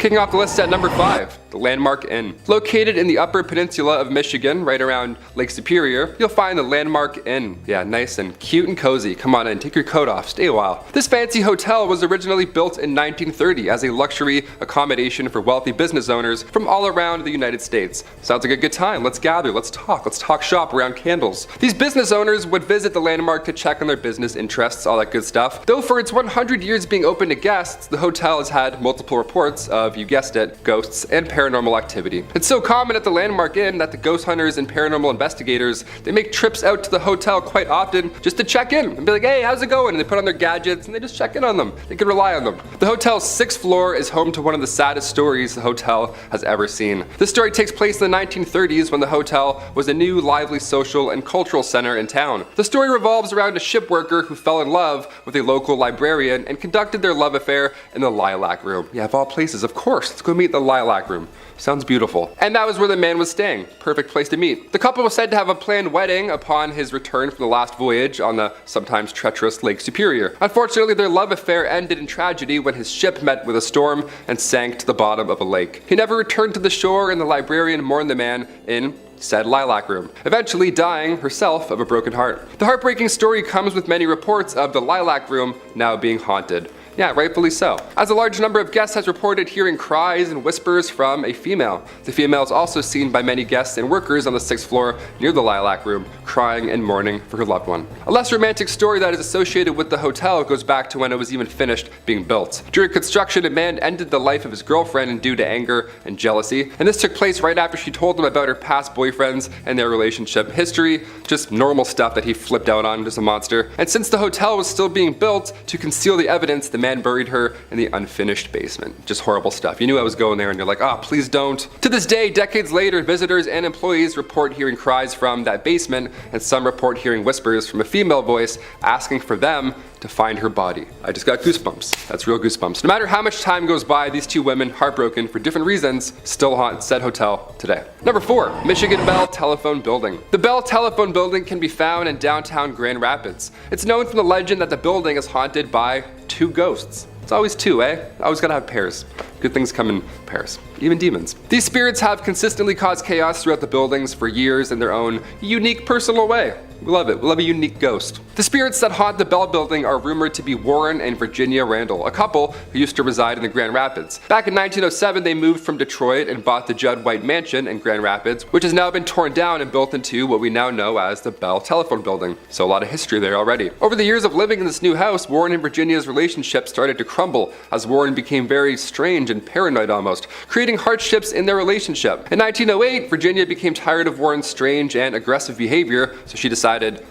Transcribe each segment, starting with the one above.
Kicking off the list at number 5, the Landmark Inn. Located in the Upper Peninsula of Michigan, right around Lake Superior, you'll find the Landmark Inn. Yeah, nice and cute and cozy. Come on in, take your coat off, stay a while. This fancy hotel was originally built in 1930 as a luxury accommodation for wealthy business owners from all around the United States. Sounds like a good time. Let's gather, let's talk shop around candles. These business owners would visit the Landmark to check on their business interests, all that good stuff. Though for its 100 years being open to guests, the hotel has had multiple reports of, you guessed it, ghosts and paranormal activity. It's so common at the Landmark Inn that the ghost hunters and paranormal investigators, they make trips out to the hotel quite often just to check in and be like, hey, how's it going? And they put on their gadgets and they just check in on them. They can rely on them. The hotel's 6th floor is home to one of the saddest stories the hotel has ever seen. This story takes place in the 1930s when the hotel was a new, lively social and cultural center in town. The story revolves around a ship worker who fell in love with a local librarian and conducted their love affair in the Lilac Room. Yeah, of all places, of course, let's go meet the Lilac Room. Sounds beautiful. And that was where the man was staying. Perfect place to meet. The couple was said to have a planned wedding upon his return from the last voyage on the sometimes treacherous Lake Superior. Unfortunately, their love affair ended in tragedy when his ship met with a storm and sank to the bottom of a lake. He never returned to the shore, and the librarian mourned the man in said Lilac Room, eventually dying herself of a broken heart. The heartbreaking story comes with many reports of the Lilac Room now being haunted. Yeah, rightfully so. As a large number of guests has reported hearing cries and whispers from a female. The female is also seen by many guests and workers on the 6th floor near the Lilac Room, crying and mourning for her loved one. A less romantic story that is associated with the hotel goes back to when it was even finished being built. During construction, a man ended the life of his girlfriend due to anger and jealousy, and this took place right after she told him about her past boyfriends and their relationship history, just normal stuff that he flipped out on, just a monster. And since the hotel was still being built, to conceal the evidence, the man buried her in the unfinished basement. Just horrible stuff. You knew I was going there and you're like, ah, please don't. To this day, decades later, visitors and employees report hearing cries from that basement, and some report hearing whispers from a female voice asking for them to find her body. I just got goosebumps. That's real goosebumps. No matter how much time goes by, these two women, heartbroken for different reasons, still haunt said hotel today. Number 4, Michigan Bell Telephone Building. The Bell Telephone Building can be found in downtown Grand Rapids. It's known from the legend that the building is haunted by 2 ghosts. It's always 2, eh? Always gotta have pairs. Good things come in pairs. Even demons. These spirits have consistently caused chaos throughout the buildings for years in their own unique personal way. We love it. We love a unique ghost. The spirits that haunt the Bell Building are rumored to be Warren and Virginia Randall, a couple who used to reside in the Grand Rapids. Back in 1907, they moved from Detroit and bought the Judd White Mansion in Grand Rapids, which has now been torn down and built into what we now know as the Bell Telephone Building. So a lot of history there already. Over the years of living in this new house, Warren and Virginia's relationship started to crumble as Warren became very strange and paranoid almost, creating hardships in their relationship. In 1908, Virginia became tired of Warren's strange and aggressive behavior, so she decided,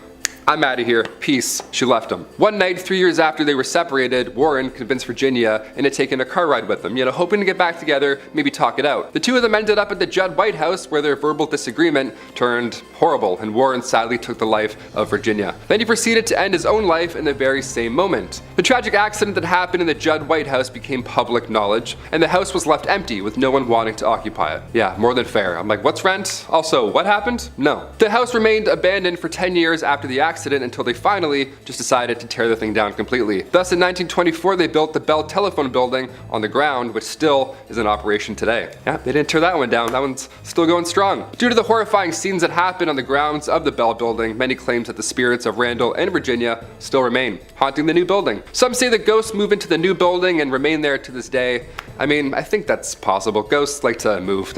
I'm out of here, peace. She left him. One night, 3 years after they were separated, Warren convinced Virginia into taking a car ride with them, hoping to get back together, maybe talk it out. The two of them ended up at the Judd White House, where their verbal disagreement turned horrible, and Warren sadly took the life of Virginia. Then he proceeded to end his own life in the very same moment. The tragic accident that happened in the Judd White House became public knowledge, and the house was left empty with no one wanting to occupy it. Yeah, more than fair. I'm like, what's rent? Also, what happened? No. The house remained abandoned for 10 years after the accident until they finally just decided to tear the thing down completely. Thus, in 1924, they built the Bell Telephone Building on the ground, which still is in operation today. Yeah, they didn't tear that one down. That one's still going strong. Due to the horrifying scenes that happened on the grounds of the Bell Building, many claim that the spirits of Randall and Virginia still remain, haunting the new building. Some say that ghosts move into the new building and remain there to this day. I mean, I think that's possible. Ghosts like to move.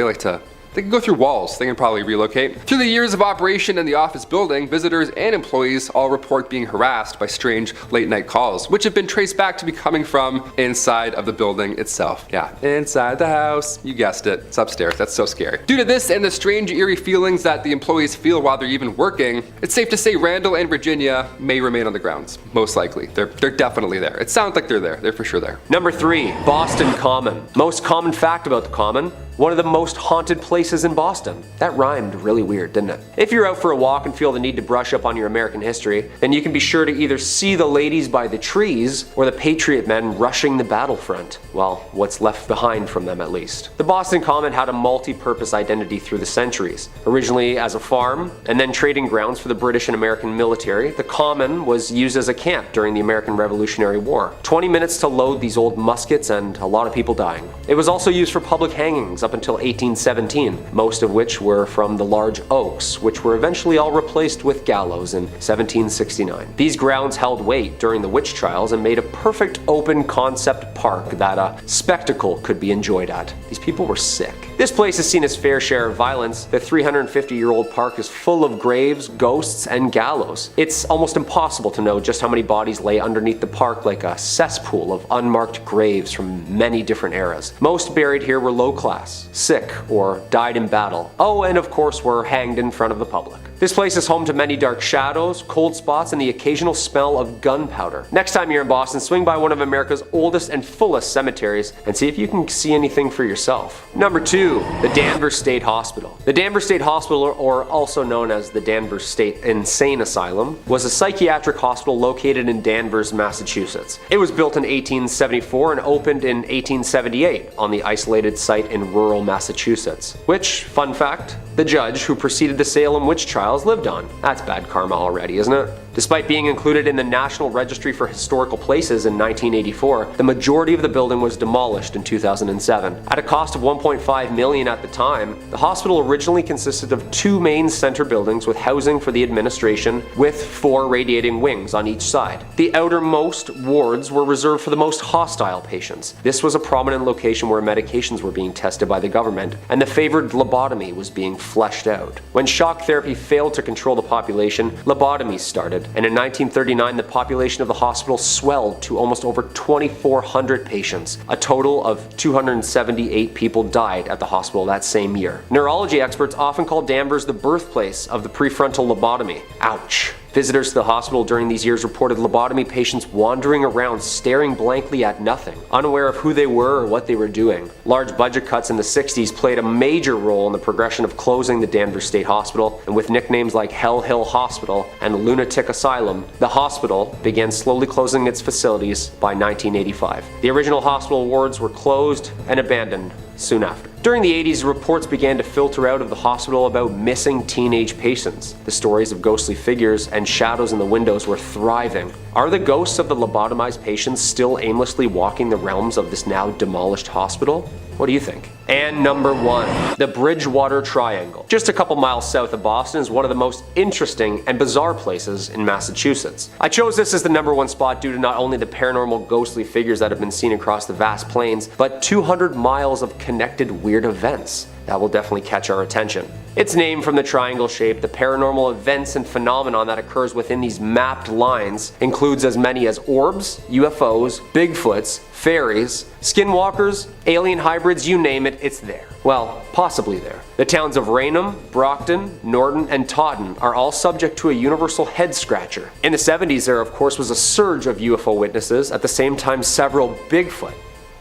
They can go through walls. They can probably relocate. Through the years of operation in the office building, visitors and employees all report being harassed by strange late night calls, which have been traced back to be coming from inside of the building itself. Yeah, inside the house. You guessed it. It's upstairs. That's so scary. Due to this and the strange eerie feelings that the employees feel while they're even working, it's safe to say Randall and Virginia may remain on the grounds. Most likely. They're definitely there. It sounds like they're there. They're for sure there. Number 3, Boston Common. Most common fact about the Common, one of the most haunted places places in Boston. That rhymed really weird, didn't it? If you're out for a walk and feel the need to brush up on your American history, then you can be sure to either see the ladies by the trees or the Patriot men rushing the battlefront. Well, what's left behind from them at least. The Boston Common had a multi-purpose identity through the centuries. Originally as a farm, and then trading grounds for the British and American military, the Common was used as a camp during the American Revolutionary War. 20 minutes to load these old muskets and a lot of people dying. It was also used for public hangings up until 1817, most of which were from the large oaks, which were eventually all replaced with gallows in 1769. These grounds held weight during the witch trials and made a perfect open concept park that a spectacle could be enjoyed at. These people were sick. This place has seen its fair share of violence. The 350-year-old park is full of graves, ghosts, and gallows. It's almost impossible to know just how many bodies lay underneath the park, like a cesspool of unmarked graves from many different eras. Most buried here were low class, sick, or died in battle. Oh, and of course were hanged in front of the public. This place is home to many dark shadows, cold spots, and the occasional smell of gunpowder. Next time you're in Boston, swing by one of America's oldest and fullest cemeteries and see if you can see anything for yourself. Number 2, the Danver State Hospital. The Danver State Hospital, or also known as the Danver State Insane Asylum, was a psychiatric hospital located in Danvers, Massachusetts. It was built in 1874 and opened in 1878 on the isolated site in rural Massachusetts, which, fun fact, the judge who preceded the Salem witch trials lived on. That's bad karma already, isn't it? Despite being included in the National Registry for Historical Places in 1984, the majority of the building was demolished in 2007. At a cost of $1.5 million at the time, the hospital originally consisted of 2 main center buildings with housing for the administration, with 4 radiating wings on each side. The outermost wards were reserved for the most hostile patients. This was a prominent location where medications were being tested by the government, and the favored lobotomy was being fleshed out. When shock therapy failed to control the population, lobotomies started, and in 1939 the population of the hospital swelled to almost over 2,400 patients. A total of 278 people died at the hospital that same year. Neurology experts often call Danvers the birthplace of the prefrontal lobotomy. Ouch. Visitors to the hospital during these years reported lobotomy patients wandering around staring blankly at nothing, unaware of who they were or what they were doing. Large budget cuts in the 60s played a major role in the progression of closing the Danvers State Hospital, and with nicknames like Hell Hill Hospital and Lunatic Asylum, the hospital began slowly closing its facilities by 1985. The original hospital wards were closed and abandoned soon after. During the 80s, reports began to filter out of the hospital about missing teenage patients. The stories of ghostly figures and shadows in the windows were thriving. Are the ghosts of the lobotomized patients still aimlessly walking the realms of this now demolished hospital? What do you think? And number 1, the Bridgewater Triangle. Just a couple miles south of Boston is one of the most interesting and bizarre places in Massachusetts. I chose this as the number 1 spot due to not only the paranormal ghostly figures that have been seen across the vast plains, but 200 miles of connected weird events that will definitely catch our attention. It's named from the triangle shape. The paranormal events and phenomenon that occurs within these mapped lines includes as many as orbs, UFOs, Bigfoots, fairies, skinwalkers, alien hybrids, you name it, it's there. Well, possibly there. The towns of Raynham, Brockton, Norton, and Taunton are all subject to a universal head scratcher. In the 70s, there of course was a surge of UFO witnesses, at the same time several Bigfoot.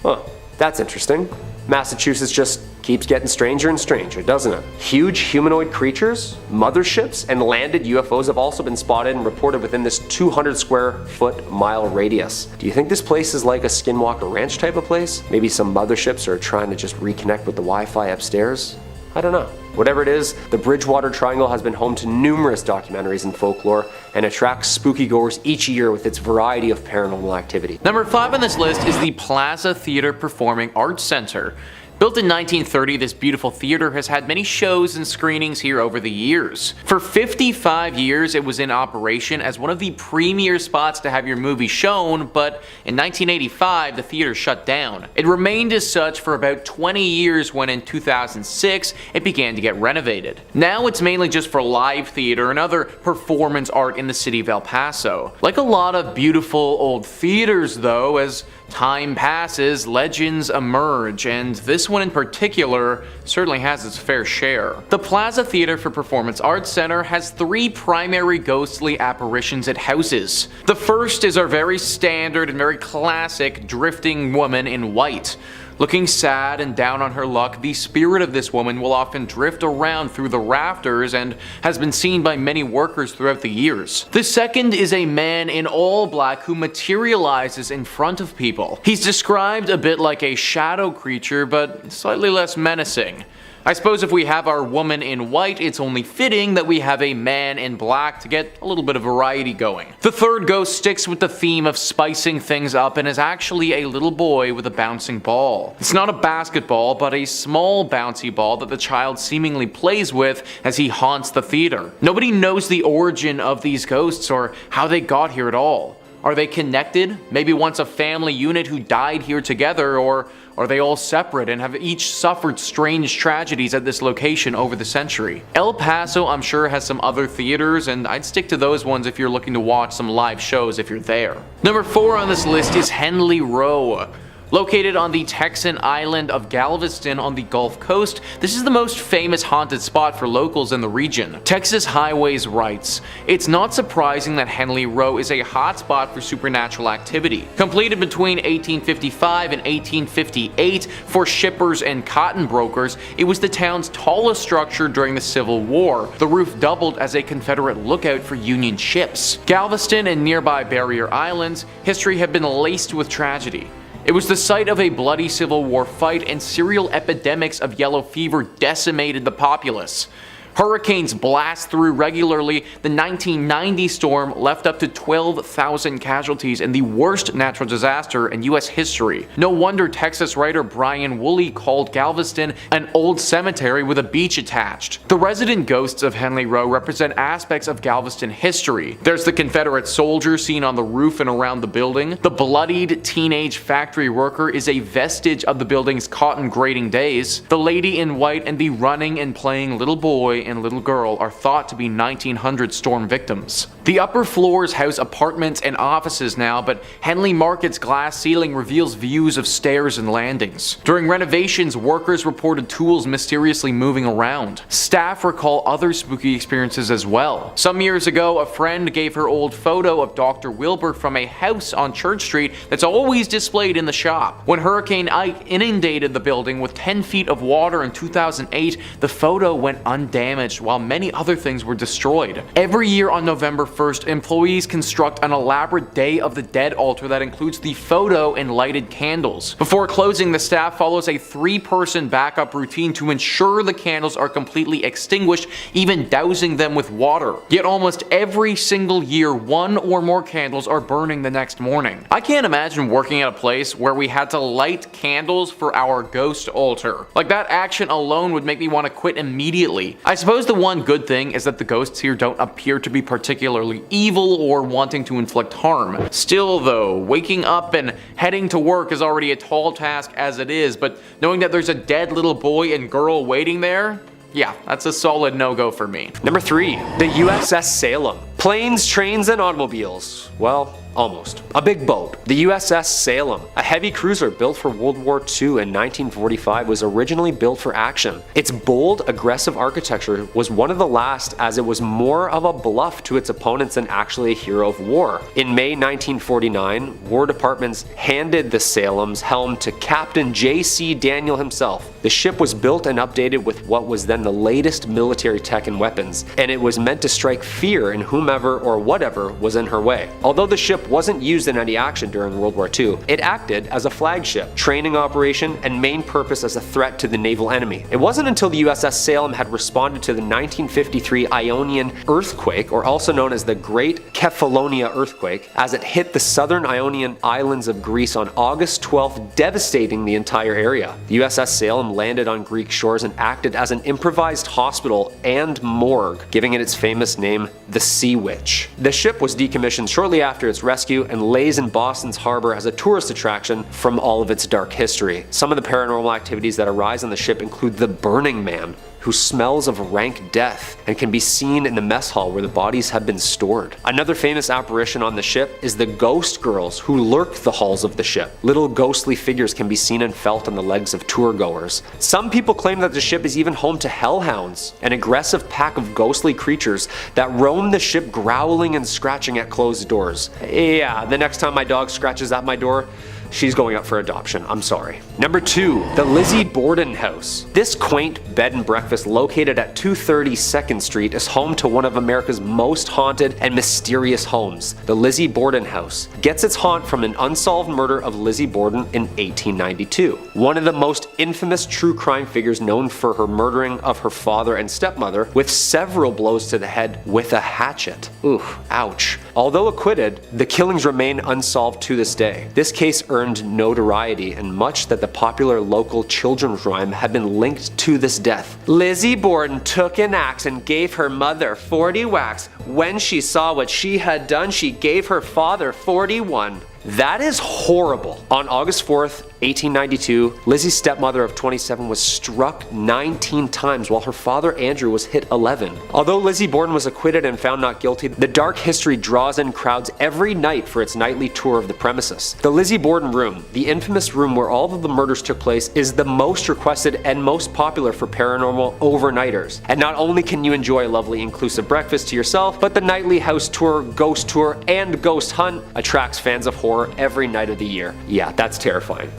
Huh, that's interesting. Massachusetts just keeps getting stranger and stranger, doesn't it? Huge humanoid creatures, motherships, and landed UFOs have also been spotted and reported within this 200 square foot mile radius. Do you think this place is like a Skinwalker Ranch type of place? Maybe some motherships are trying to just reconnect with the Wi-Fi upstairs? I don't know. Whatever it is, the Bridgewater Triangle has been home to numerous documentaries and folklore and attracts spooky goers each year with its variety of paranormal activity. Number 5 on this list is the Plaza Theater Performing Arts Center. Built in 1930, this beautiful theater has had many shows and screenings here over the years. For 55 years, it was in operation as one of the premier spots to have your movie shown, but in 1985, the theater shut down. It remained as such for about 20 years when in 2006, it began to get renovated. Now it's mainly just for live theater and other performance art in the city of El Paso. Like a lot of beautiful old theaters though, as time passes, legends emerge, and this one in particular certainly has its fair share. The Plaza Theater for Performance Arts Center has 3 primary ghostly apparitions it houses. The first is our very standard and very classic drifting woman in white. Looking sad and down on her luck, the spirit of this woman will often drift around through the rafters and has been seen by many workers throughout the years. The second is a man in all black who materializes in front of people. He's described a bit like a shadow creature, but slightly less menacing. I suppose if we have our woman in white, it's only fitting that we have a man in black to get a little bit of variety going. The third ghost sticks with the theme of spicing things up and is actually a little boy with a bouncing ball. It's not a basketball, but a small bouncy ball that the child seemingly plays with as he haunts the theater. Nobody knows the origin of these ghosts or how they got here at all. Are they connected? Maybe once a family unit who died here together, or are they all separate and have each suffered strange tragedies at this location over the century? El Paso, I'm sure, has some other theaters, and I'd stick to those ones if you're looking to watch some live shows if you're there. Number 4 on this list is Henley Row. Located on the Texan island of Galveston on the Gulf Coast, this is the most famous haunted spot for locals in the region. Texas Highways writes, "It's not surprising that Henley Row is a hotspot for supernatural activity. Completed between 1855 and 1858 for shippers and cotton brokers, it was the town's tallest structure during the Civil War. The roof doubled as a Confederate lookout for Union ships. Galveston and nearby barrier islands, history had been laced with tragedy. It was the site of a bloody Civil War fight, and serial epidemics of yellow fever decimated the populace. Hurricanes blast through regularly. The 1990 storm left up to 12,000 casualties in the worst natural disaster in US history. No wonder Texas writer Brian Woolley called Galveston an old cemetery with a beach attached. The resident ghosts of Henley Row represent aspects of Galveston history. There's the Confederate soldier seen on the roof and around the building. The bloodied teenage factory worker is a vestige of the building's cotton grading days. The lady in white and the running and playing little boy and little girl are thought to be 1900 storm victims. The upper floors house apartments and offices now, but Henley Market's glass ceiling reveals views of stairs and landings. During renovations, workers reported tools mysteriously moving around. Staff recall other spooky experiences as well. Some years ago, a friend gave her old photo of Dr. Wilbur from a house on Church Street that's always displayed in the shop. When Hurricane Ike inundated the building with 10 feet of water in 2008, the photo went undamaged while many other things were destroyed. Every year on November 1st, employees construct an elaborate Day of the Dead altar that includes the photo and lighted candles. Before closing, the staff follows a 3-person backup routine to ensure the candles are completely extinguished, even dousing them with water. Yet almost every single year, 1 or more candles are burning the next morning. I can't imagine working at a place where we had to light candles for our ghost altar. Like, that action alone would make me want to quit immediately. I suppose the one good thing is that the ghosts here don't appear to be particularly evil or wanting to inflict harm. Still though, waking up and heading to work is already a tall task as it is, but knowing that there's a dead little boy and girl waiting there, yeah, that's a solid no-go for me. Number 3, the USS Salem. Planes, trains, and automobiles. Well, almost. A big boat. The USS Salem, a heavy cruiser built for World War II in 1945, was originally built for action. Its bold, aggressive architecture was one of the last, as it was more of a bluff to its opponents than actually a hero of war. In May 1949, War Departments handed the Salem's helm to Captain J.C. Daniel himself. The ship was built and updated with what was then the latest military tech and weapons, and it was meant to strike fear in whomever or whatever was in her way. Although the ship wasn't used in any action during World War II, it acted as a flagship, training operation, and main purpose as a threat to the naval enemy. It wasn't until the USS Salem had responded to the 1953 Ionian earthquake, or also known as the Great Kefalonia earthquake, as it hit the southern Ionian islands of Greece on August 12th, devastating the entire area. The USS Salem landed on Greek shores and acted as an improvised hospital and morgue, giving it its famous name, the Sea Witch. The ship was decommissioned shortly after its rescue and lays in Boston's harbor as a tourist attraction from all of its dark history. Some of the paranormal activities that arise on the ship include the Burning Man, who smells of rank death and can be seen in the mess hall where the bodies have been stored. Another famous apparition on the ship is the ghost girls who lurk the halls of the ship. Little ghostly figures can be seen and felt on the legs of tour goers. Some people claim that the ship is even home to hellhounds, an aggressive pack of ghostly creatures that roam the ship growling and scratching at closed doors. Yeah, the next time my dog scratches at my door, she's going up for adoption. I'm sorry. Number 2, the Lizzie Bordon House. This quaint bed and breakfast located at 230 2nd Street is home to one of America's most haunted and mysterious homes. The Lizzie Bordon House gets its haunt from an unsolved murder of Lizzie Bordon in 1892. One of the most infamous true crime figures known for her murdering of her father and stepmother with several blows to the head with a hatchet. Oof, ouch. Although acquitted, the killings remain unsolved to this day. This case earned notoriety and much that the popular local children's rhyme had been linked to this death. Lizzie Bordon took an axe and gave her mother 40 whacks. When she saw what she had done, she gave her father 41. That is horrible. On August 4th, 1892, Lizzie's stepmother of 27 was struck 19 times while her father Andrew was hit 11. Although Lizzie Bordon was acquitted and found not guilty, the dark history draws in crowds every night for its nightly tour of the premises. The Lizzie Bordon room, the infamous room where all of the murders took place, is the most requested and most popular for paranormal overnighters. And not only can you enjoy a lovely inclusive breakfast to yourself, but the nightly house tour, ghost tour, and ghost hunt attracts fans of horror every night of the year. Yeah, that's terrifying.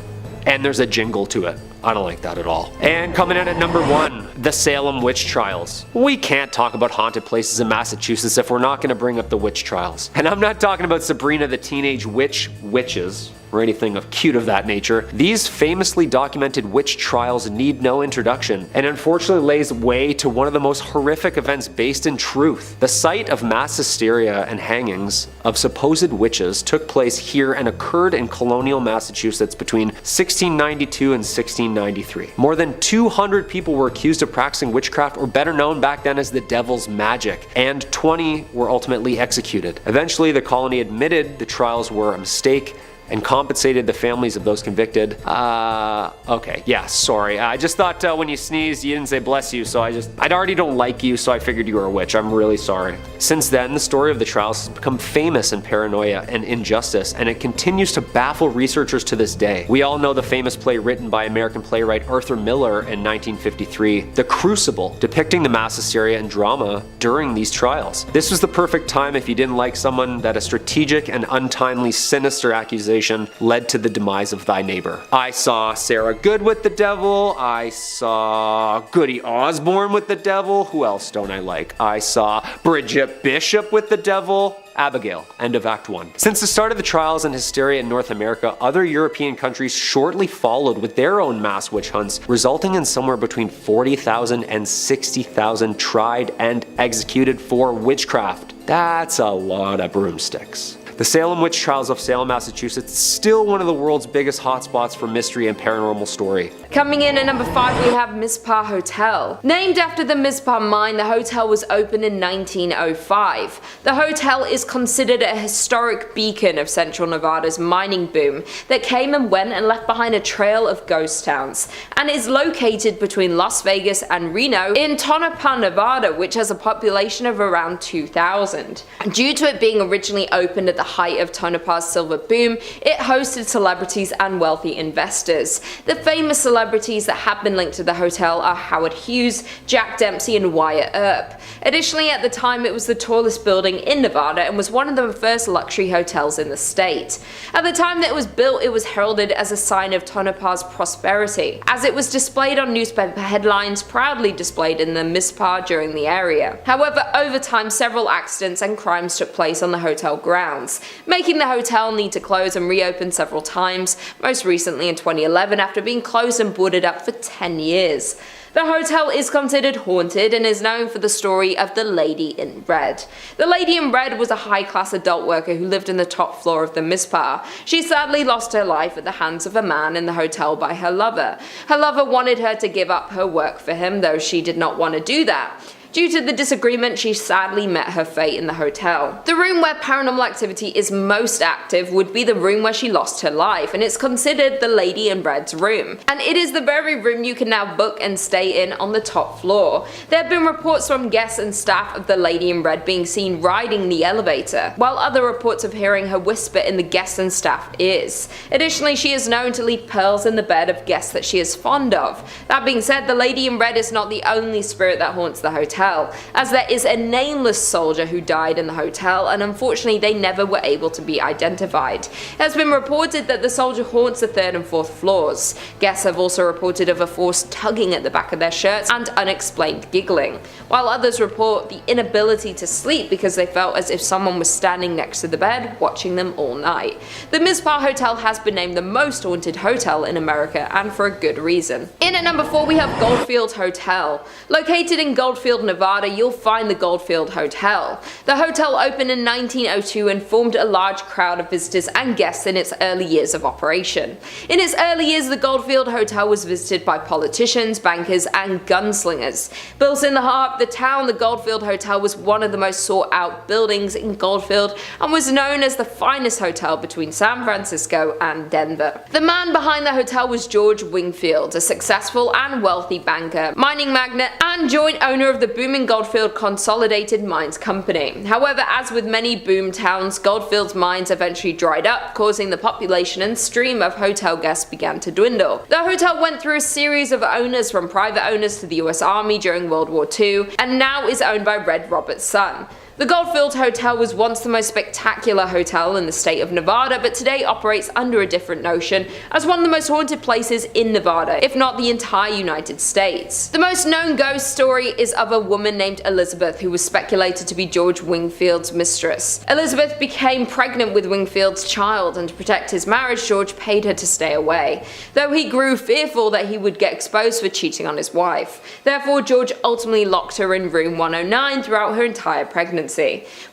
And there's a jingle to it. I don't like that at all. And coming in at number 1, the Salem Witch Trials. We can't talk about haunted places in Massachusetts if we're not going to bring up the witch trials. And I'm not talking about Sabrina the Teenage Witches, or anything of cute of that nature. These famously documented witch trials need no introduction, and unfortunately lays way to one of the most horrific events based in truth. The site of mass hysteria and hangings of supposed witches took place here and occurred in colonial Massachusetts between 1692 and 1693. More than 200 people were accused of practicing witchcraft, or better known back then as the devil's magic, and 20 were ultimately executed. Eventually, the colony admitted the trials were a mistake and compensated the families of those convicted. Okay, yeah, sorry. I just thought when you sneezed, you didn't say bless you, so I already don't like you, so I figured you were a witch. I'm really sorry. Since then, the story of the trials has become famous in paranoia and injustice, and it continues to baffle researchers to this day. We all know the famous play written by American playwright Arthur Miller in 1953, The Crucible, depicting the mass hysteria and drama during these trials. This was the perfect time if you didn't like someone that a strategic and untimely sinister accusation led to the demise of thy neighbor. I saw Sarah Good with the devil. I saw Goody Osborne with the devil. Who else don't I like? I saw Bridget Bishop with the devil. Abigail. End of Act 1. Since the start of the trials and hysteria in North America, other European countries shortly followed with their own mass witch hunts, resulting in somewhere between 40,000 and 60,000 tried and executed for witchcraft. That's a lot of broomsticks. The Salem Witch Trials of Salem, Massachusetts is still one of the world's biggest hotspots for mystery and paranormal story. Coming in at number 5, we have Mispa Hotel. Named after the Mispa mine, the hotel was opened in 1905. The hotel is considered a historic beacon of Central Nevada's mining boom that came and went and left behind a trail of ghost towns, and is located between Las Vegas and Reno in Tonopah, Nevada, which has a population of around 2,000. Due to it being originally opened at the height of Tonopah's silver boom, it hosted celebrities and wealthy investors. The famous celebrities that have been linked to the hotel are Howard Hughes, Jack Dempsey, and Wyatt Earp. Additionally, at the time it was the tallest building in Nevada and was one of the first luxury hotels in the state. At the time that it was built, it was heralded as a sign of Tonopah's prosperity, as it was displayed on newspaper headlines, proudly displayed in the Mispa during the area. However, over time several accidents and crimes took place on the hotel grounds, making the hotel need to close and reopen several times, most recently in 2011 after being closed and boarded up for 10 years. The hotel is considered haunted and is known for the story of the Lady in Red. The Lady in Red was a high-class adult worker who lived in the top floor of the Mispa. She sadly lost her life at the hands of a man in the hotel by her lover. Her lover wanted her to give up her work for him, though she did not want to do that. Due to the disagreement, she sadly met her fate in the hotel. The room where paranormal activity is most active would be the room where she lost her life, and it's considered the Lady in Red's room. And it is the very room you can now book and stay in on the top floor. There have been reports from guests and staff of the Lady in Red being seen riding the elevator, while other reports of hearing her whisper in the guests and staff ears. Additionally, she is known to leave pearls in the bed of guests that she is fond of. That being said, the Lady in Red is not the only spirit that haunts the hotel. hotel, as there is a nameless soldier who died in the hotel, and unfortunately they never were able to be identified. It has been reported that the soldier haunts the 3rd and 4th floors. Guests have also reported of a force tugging at the back of their shirts and unexplained giggling, while others report the inability to sleep because they felt as if someone was standing next to the bed watching them all night. The Mispa Hotel has been named the most haunted hotel in America, and for a good reason. In at number 4 we have Goldfield Hotel. Located in Goldfield, Nevada, you'll find the Goldfield Hotel. The hotel opened in 1902 and formed a large crowd of visitors and guests in its early years of operation. In its early years, the Goldfield Hotel was visited by politicians, bankers, and gunslingers. Built in the heart of the town, the Goldfield Hotel was one of the most sought out buildings in Goldfield and was known as the finest hotel between San Francisco and Denver. The man behind the hotel was George Wingfield, a successful and wealthy banker, mining magnate, and joint owner of the booming Goldfield Consolidated Mines Company. However, as with many boom towns, Goldfield's mines eventually dried up, causing the population and stream of hotel guests began to dwindle. The hotel went through a series of owners, from private owners to the US Army during World War II, and now is owned by Red Robert's son. The Goldfield Hotel was once the most spectacular hotel in the state of Nevada, but today operates under a different notion as one of the most haunted places in Nevada, if not the entire United States. The most known ghost story is of a woman named Elizabeth, who was speculated to be George Wingfield's mistress. Elizabeth became pregnant with Wingfield's child, and to protect his marriage, George paid her to stay away, though he grew fearful that he would get exposed for cheating on his wife. Therefore, George ultimately locked her in room 109 throughout her entire pregnancy.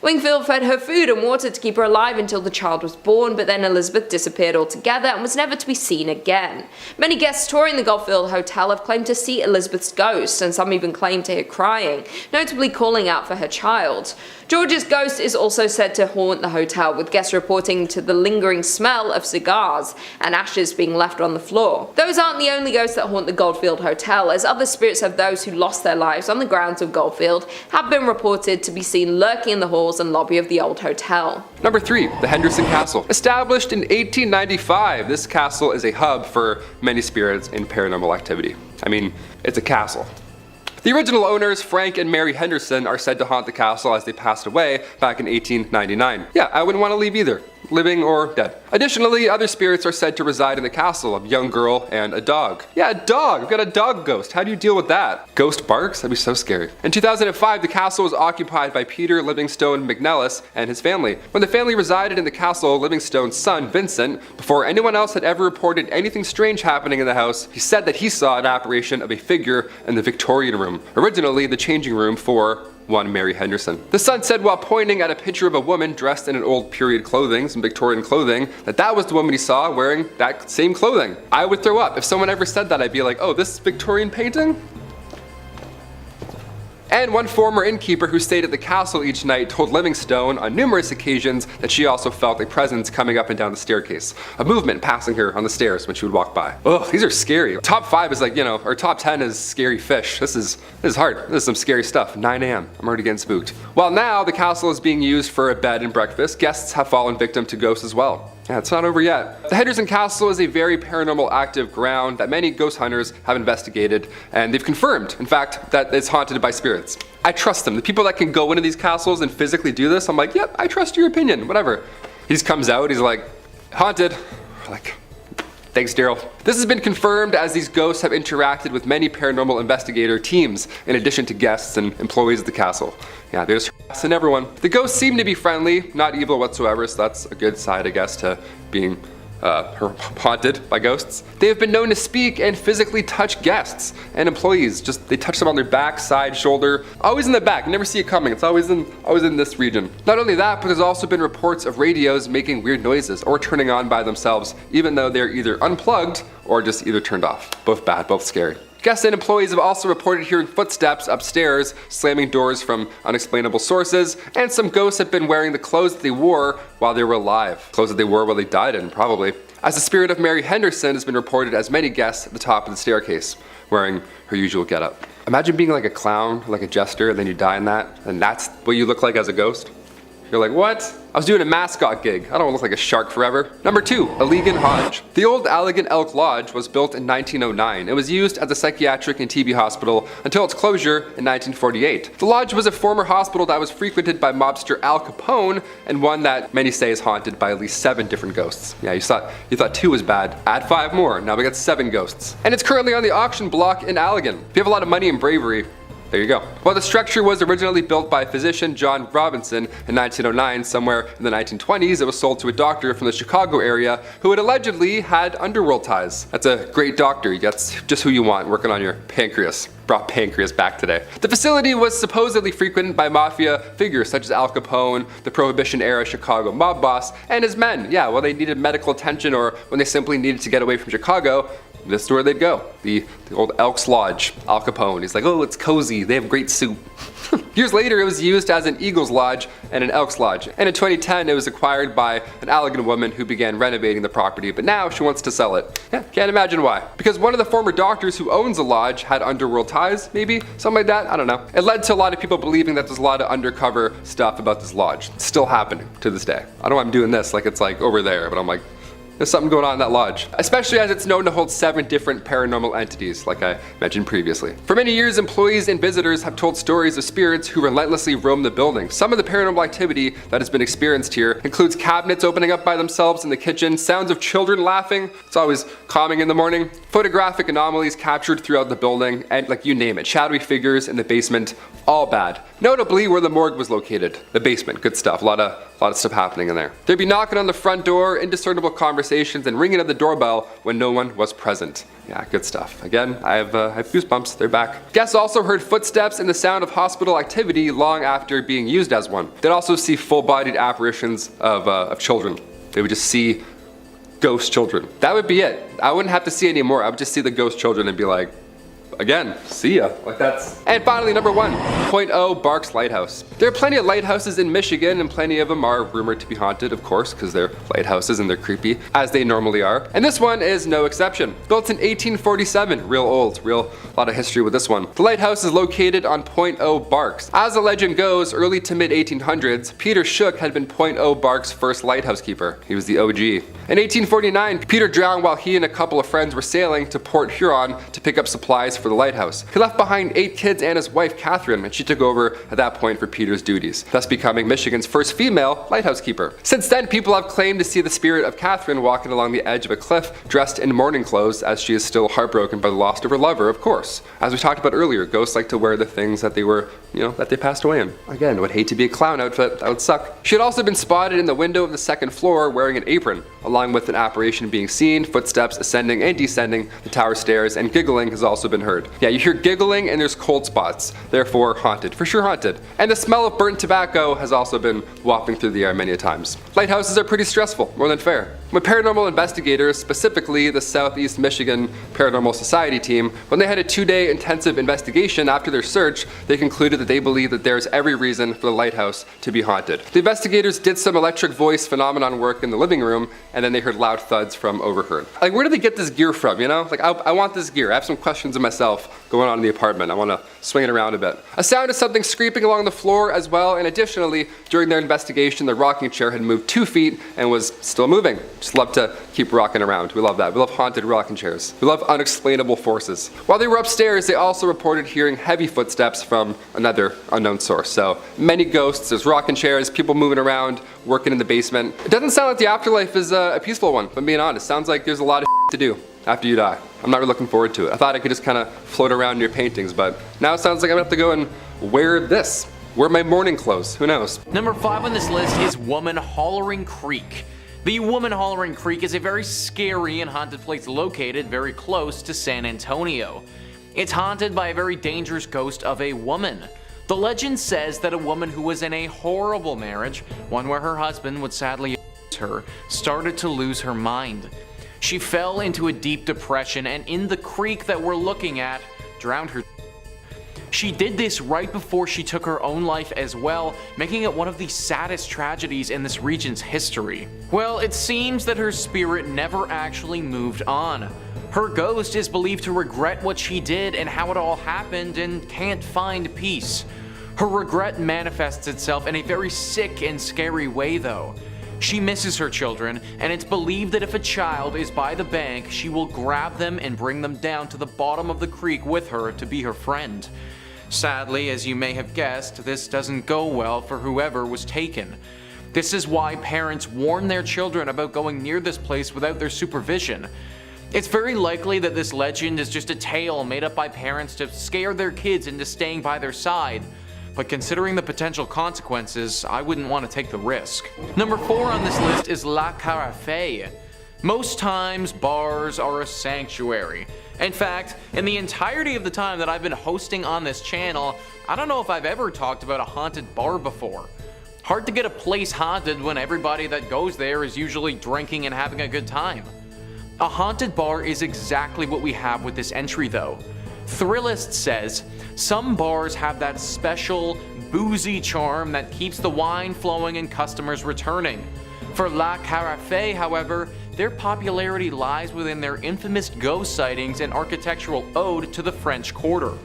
Wingfield fed her food and water to keep her alive until the child was born, but then Elizabeth disappeared altogether and was never to be seen again. Many guests touring the Goldfield Hotel have claimed to see Elizabeth's ghost, and some even claim to hear crying, notably calling out for her child. George's ghost is also said to haunt the hotel, with guests reporting to the lingering smell of cigars and ashes being left on the floor. Those aren't the only ghosts that haunt the Goldfield Hotel, as other spirits of those who lost their lives on the grounds of Goldfield have been reported to be seen lurking in the halls and lobby of the old hotel. Number 3, the Henderson Castle. Established in 1895, this castle is a hub for many spirits and paranormal activity. I mean, it's a castle. The original owners, Frank and Mary Henderson, are said to haunt the castle as they passed away back in 1899. Yeah, I wouldn't want to leave either, living or dead. Additionally, other spirits are said to reside in the castle, a young girl and a dog. Yeah, a dog! We've got a dog ghost. How do you deal with that? Ghost barks? That'd be so scary. In 2005, the castle was occupied by Peter Livingstone McNellis and his family. When the family resided in the castle, Livingstone's son, Vincent, before anyone else had ever reported anything strange happening in the house, he said that he saw an apparition of a figure in the Victorian room, originally the changing room for one Mary Henderson. The son said while pointing at a picture of a woman dressed in an old period clothing, some Victorian clothing, that was the woman he saw wearing that same clothing. I would throw up. If someone ever said that, I'd be like, oh, this Victorian painting? And one former innkeeper who stayed at the castle each night told Livingstone on numerous occasions that she also felt a presence coming up and down the staircase, a movement passing her on the stairs when she would walk by. Ugh, these are scary. Top 5 is like, or top 10 is scary fish. This is hard. This is some scary stuff. 9 a.m. I'm already getting spooked. While now the castle is being used for a bed and breakfast, guests have fallen victim to ghosts as well. Yeah, it's not over yet. The Henderson Castle is a very paranormal active ground that many ghost hunters have investigated, and they've confirmed, in fact, that it's haunted by spirits. I trust them. The people that can go into these castles and physically do this, I'm like, yep, I trust your opinion, whatever. He just comes out, he's like, haunted. We're like, thanks, Daryl. This has been confirmed as these ghosts have interacted with many paranormal investigator teams, in addition to guests and employees of the castle. Yeah, they're just harassing everyone. The ghosts seem to be friendly, not evil whatsoever, so that's a good side, I guess, to being haunted by ghosts. They have been known to speak and physically touch guests and employees. Just they touch them on their back, side, shoulder, always in the back. You never see it coming. It's always in this region. Not only that, but there's also been reports of radios making weird noises or turning on by themselves, even though they're either unplugged or just either turned off. Both bad, both scary. Guests and employees have also reported hearing footsteps upstairs, slamming doors from unexplainable sources, and some ghosts have been wearing the clothes that they wore while they were alive. Clothes that they wore while they died in, probably. As the spirit of Mary Henderson has been reported as many guests at the top of the staircase, wearing her usual getup. Imagine being like a clown, like a jester, and then you die in that, and that's what you look like as a ghost. You're like, what? I was doing a mascot gig. I don't want to look like a shark forever. Number 2, Allegan Hodge. The old Allegan Elk Lodge was built in 1909. It was used as a psychiatric and TB hospital until its closure in 1948. The lodge was a former hospital that was frequented by mobster Al Capone, and one that many say is haunted by at least 7 different ghosts. Yeah, you thought 2 was bad. Add 5 more. Now we got 7 ghosts. And it's currently on the auction block in Allegan. If you have a lot of money and bravery, there you go. While the structure was originally built by physician John Robinson in 1909, somewhere in the 1920s, it was sold to a doctor from the Chicago area who had allegedly had underworld ties. That's a great doctor. That's just who you want working on your pancreas. Brought pancreas back today. The facility was supposedly frequented by mafia figures such as Al Capone, the Prohibition-era Chicago mob boss, and his men. Yeah, well, they needed medical attention or when they simply needed to get away from Chicago, this is where they'd go. The old Elks Lodge, Al Capone. He's like, oh, it's cozy. They have great soup. Years later, it was used as an Eagles Lodge and an Elks Lodge. And in 2010, it was acquired by an Allegan woman who began renovating the property, but now she wants to sell it. Yeah, can't imagine why. Because one of the former doctors who owns the lodge had underworld ties, maybe? Something like that? I don't know. It led to a lot of people believing that there's a lot of undercover stuff about this lodge. It's still happening to this day. I don't know why I'm doing this like it's like over there, but I'm like, there's something going on in that lodge. Especially as it's known to hold 7 different paranormal entities, like I mentioned previously. For many years, employees and visitors have told stories of spirits who relentlessly roam the building. Some of the paranormal activity that has been experienced here includes cabinets opening up by themselves in the kitchen, sounds of children laughing, it's always calming in the morning, photographic anomalies captured throughout the building, and like you name it, shadowy figures in the basement, all bad. Notably where the morgue was located, the basement, good stuff, a lot of stuff happening in there. They'd be knocking on the front door, indiscernible conversations, and ringing at the doorbell when no one was present. Yeah, good stuff. Again, I have goosebumps, they're back. Guests also heard footsteps and the sound of hospital activity long after being used as one. They'd also see full-bodied apparitions of children. They would just see ghost children. That would be it. I wouldn't have to see any more. I would just see the ghost children and be like, again, see ya. Like that's. And finally, number 1, Point O Barks Lighthouse. There are plenty of lighthouses in Michigan, and plenty of them are rumored to be haunted, of course, because they're lighthouses and they're creepy, as they normally are. And this one is no exception. Built in 1847, real old, a lot of history with this one. The lighthouse is located on Point O Barks. As the legend goes, early to mid 1800s, Peter Shook had been Point O Barks' first lighthouse keeper. He was the OG. In 1849, Peter drowned while he and a couple of friends were sailing to Port Huron to pick up supplies for the lighthouse. He left behind 8 kids and his wife Catherine, and she took over at that point for Peter's duties, thus becoming Michigan's first female lighthouse keeper. Since then, people have claimed to see the spirit of Catherine walking along the edge of a cliff dressed in mourning clothes, as she is still heartbroken by the loss of her lover, of course. As we talked about earlier, ghosts like to wear the things that they were, that they passed away in. Again, I would hate to be a clown outfit, that would suck. She had also been spotted in the window of the 2nd floor wearing an apron, along with an apparition being seen, footsteps ascending and descending the tower stairs, and giggling has also been heard. Yeah, you hear giggling and there's cold spots, therefore haunted, for sure haunted. And the smell of burnt tobacco has also been wafting through the air many a times. Lighthouses are pretty stressful, more than fair. When paranormal investigators, specifically the Southeast Michigan Paranormal Society team, when they had a 2-day intensive investigation after their search, they concluded that they believe that there is every reason for the lighthouse to be haunted. The investigators did some electric voice phenomenon work in the living room, and then they heard loud thuds from overheard. Like, where did they get this gear from, Like, I want this gear. I have some questions of myself going on in the apartment. I want to swing it around a bit. A sound of something scraping along the floor as well, and additionally, during their investigation, the rocking chair had moved 2 feet and was still moving. Just love to keep rocking around. We love that. We love haunted rocking chairs. We love unexplainable forces. While they were upstairs, they also reported hearing heavy footsteps from another unknown source. So many ghosts, there's rocking chairs, people moving around, working in the basement. It doesn't sound like the afterlife is a peaceful one, if I'm being honest. Sounds like there's a lot of to do after you die. I'm not really looking forward to it. I thought I could just kind of float around in your paintings, but now it sounds like I'm gonna have to go and wear this. Wear my morning clothes. Who knows? Number 5 on this list is Woman Hollering Creek. The Woman Hollering Creek is a very scary and haunted place located very close to San Antonio. It's haunted by a very dangerous ghost of a woman. The legend says that a woman who was in a horrible marriage, one where her husband would sadly abuse her, started to lose her mind. She fell into a deep depression and in the creek that we're looking at, drowned her. She did this right before she took her own life as well, making it one of the saddest tragedies in this region's history. Well, it seems that her spirit never actually moved on. Her ghost is believed to regret what she did and how it all happened and can't find peace. Her regret manifests itself in a very sick and scary way though. She misses her children, and it's believed that if a child is by the bank, she will grab them and bring them down to the bottom of the creek with her to be her friend. Sadly, as you may have guessed, this doesn't go well for whoever was taken. This is why parents warn their children about going near this place without their supervision. It's very likely that this legend is just a tale made up by parents to scare their kids into staying by their side. But considering the potential consequences, I wouldn't want to take the risk. Number 4 on this list is La Carafe. Most times, bars are a sanctuary. In fact, in the entirety of the time that I've been hosting on this channel, I don't know if I've ever talked about a haunted bar before. Hard to get a place haunted when everybody that goes there is usually drinking and having a good time. A haunted bar is exactly what we have with this entry though. Thrillist says, some bars have that special, boozy charm that keeps the wine flowing and customers returning. For La Carafe, however, their popularity lies within their infamous ghost sightings and architectural ode to the French Quarter.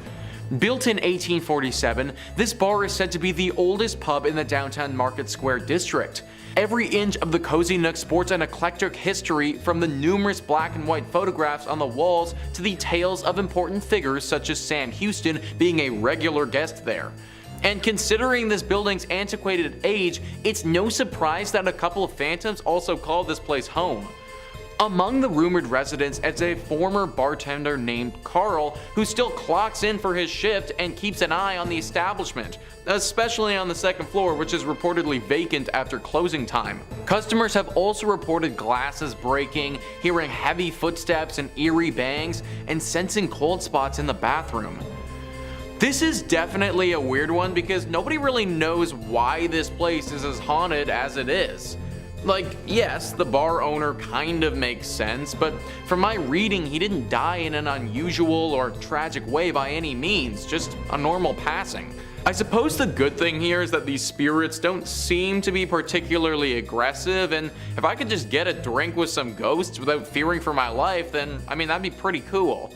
Built in 1847, this bar is said to be the oldest pub in the downtown Market Square district. Every inch of the cozy nook sports an eclectic history, from the numerous black and white photographs on the walls to the tales of important figures such as Sam Houston being a regular guest there. And considering this building's antiquated age, it's no surprise that a couple of phantoms also call this place home. Among the rumored residents is a former bartender named Carl, who still clocks in for his shift and keeps an eye on the establishment, especially on the second floor, which is reportedly vacant after closing time. Customers have also reported glasses breaking, hearing heavy footsteps and eerie bangs, and sensing cold spots in the bathroom. This is definitely a weird one because nobody really knows why this place is as haunted as it is. Like, yes, the bar owner kind of makes sense, but from my reading, he didn't die in an unusual or tragic way by any means, just a normal passing. I suppose the good thing here is that these spirits don't seem to be particularly aggressive, and if I could just get a drink with some ghosts without fearing for my life, then I mean that'd be pretty cool.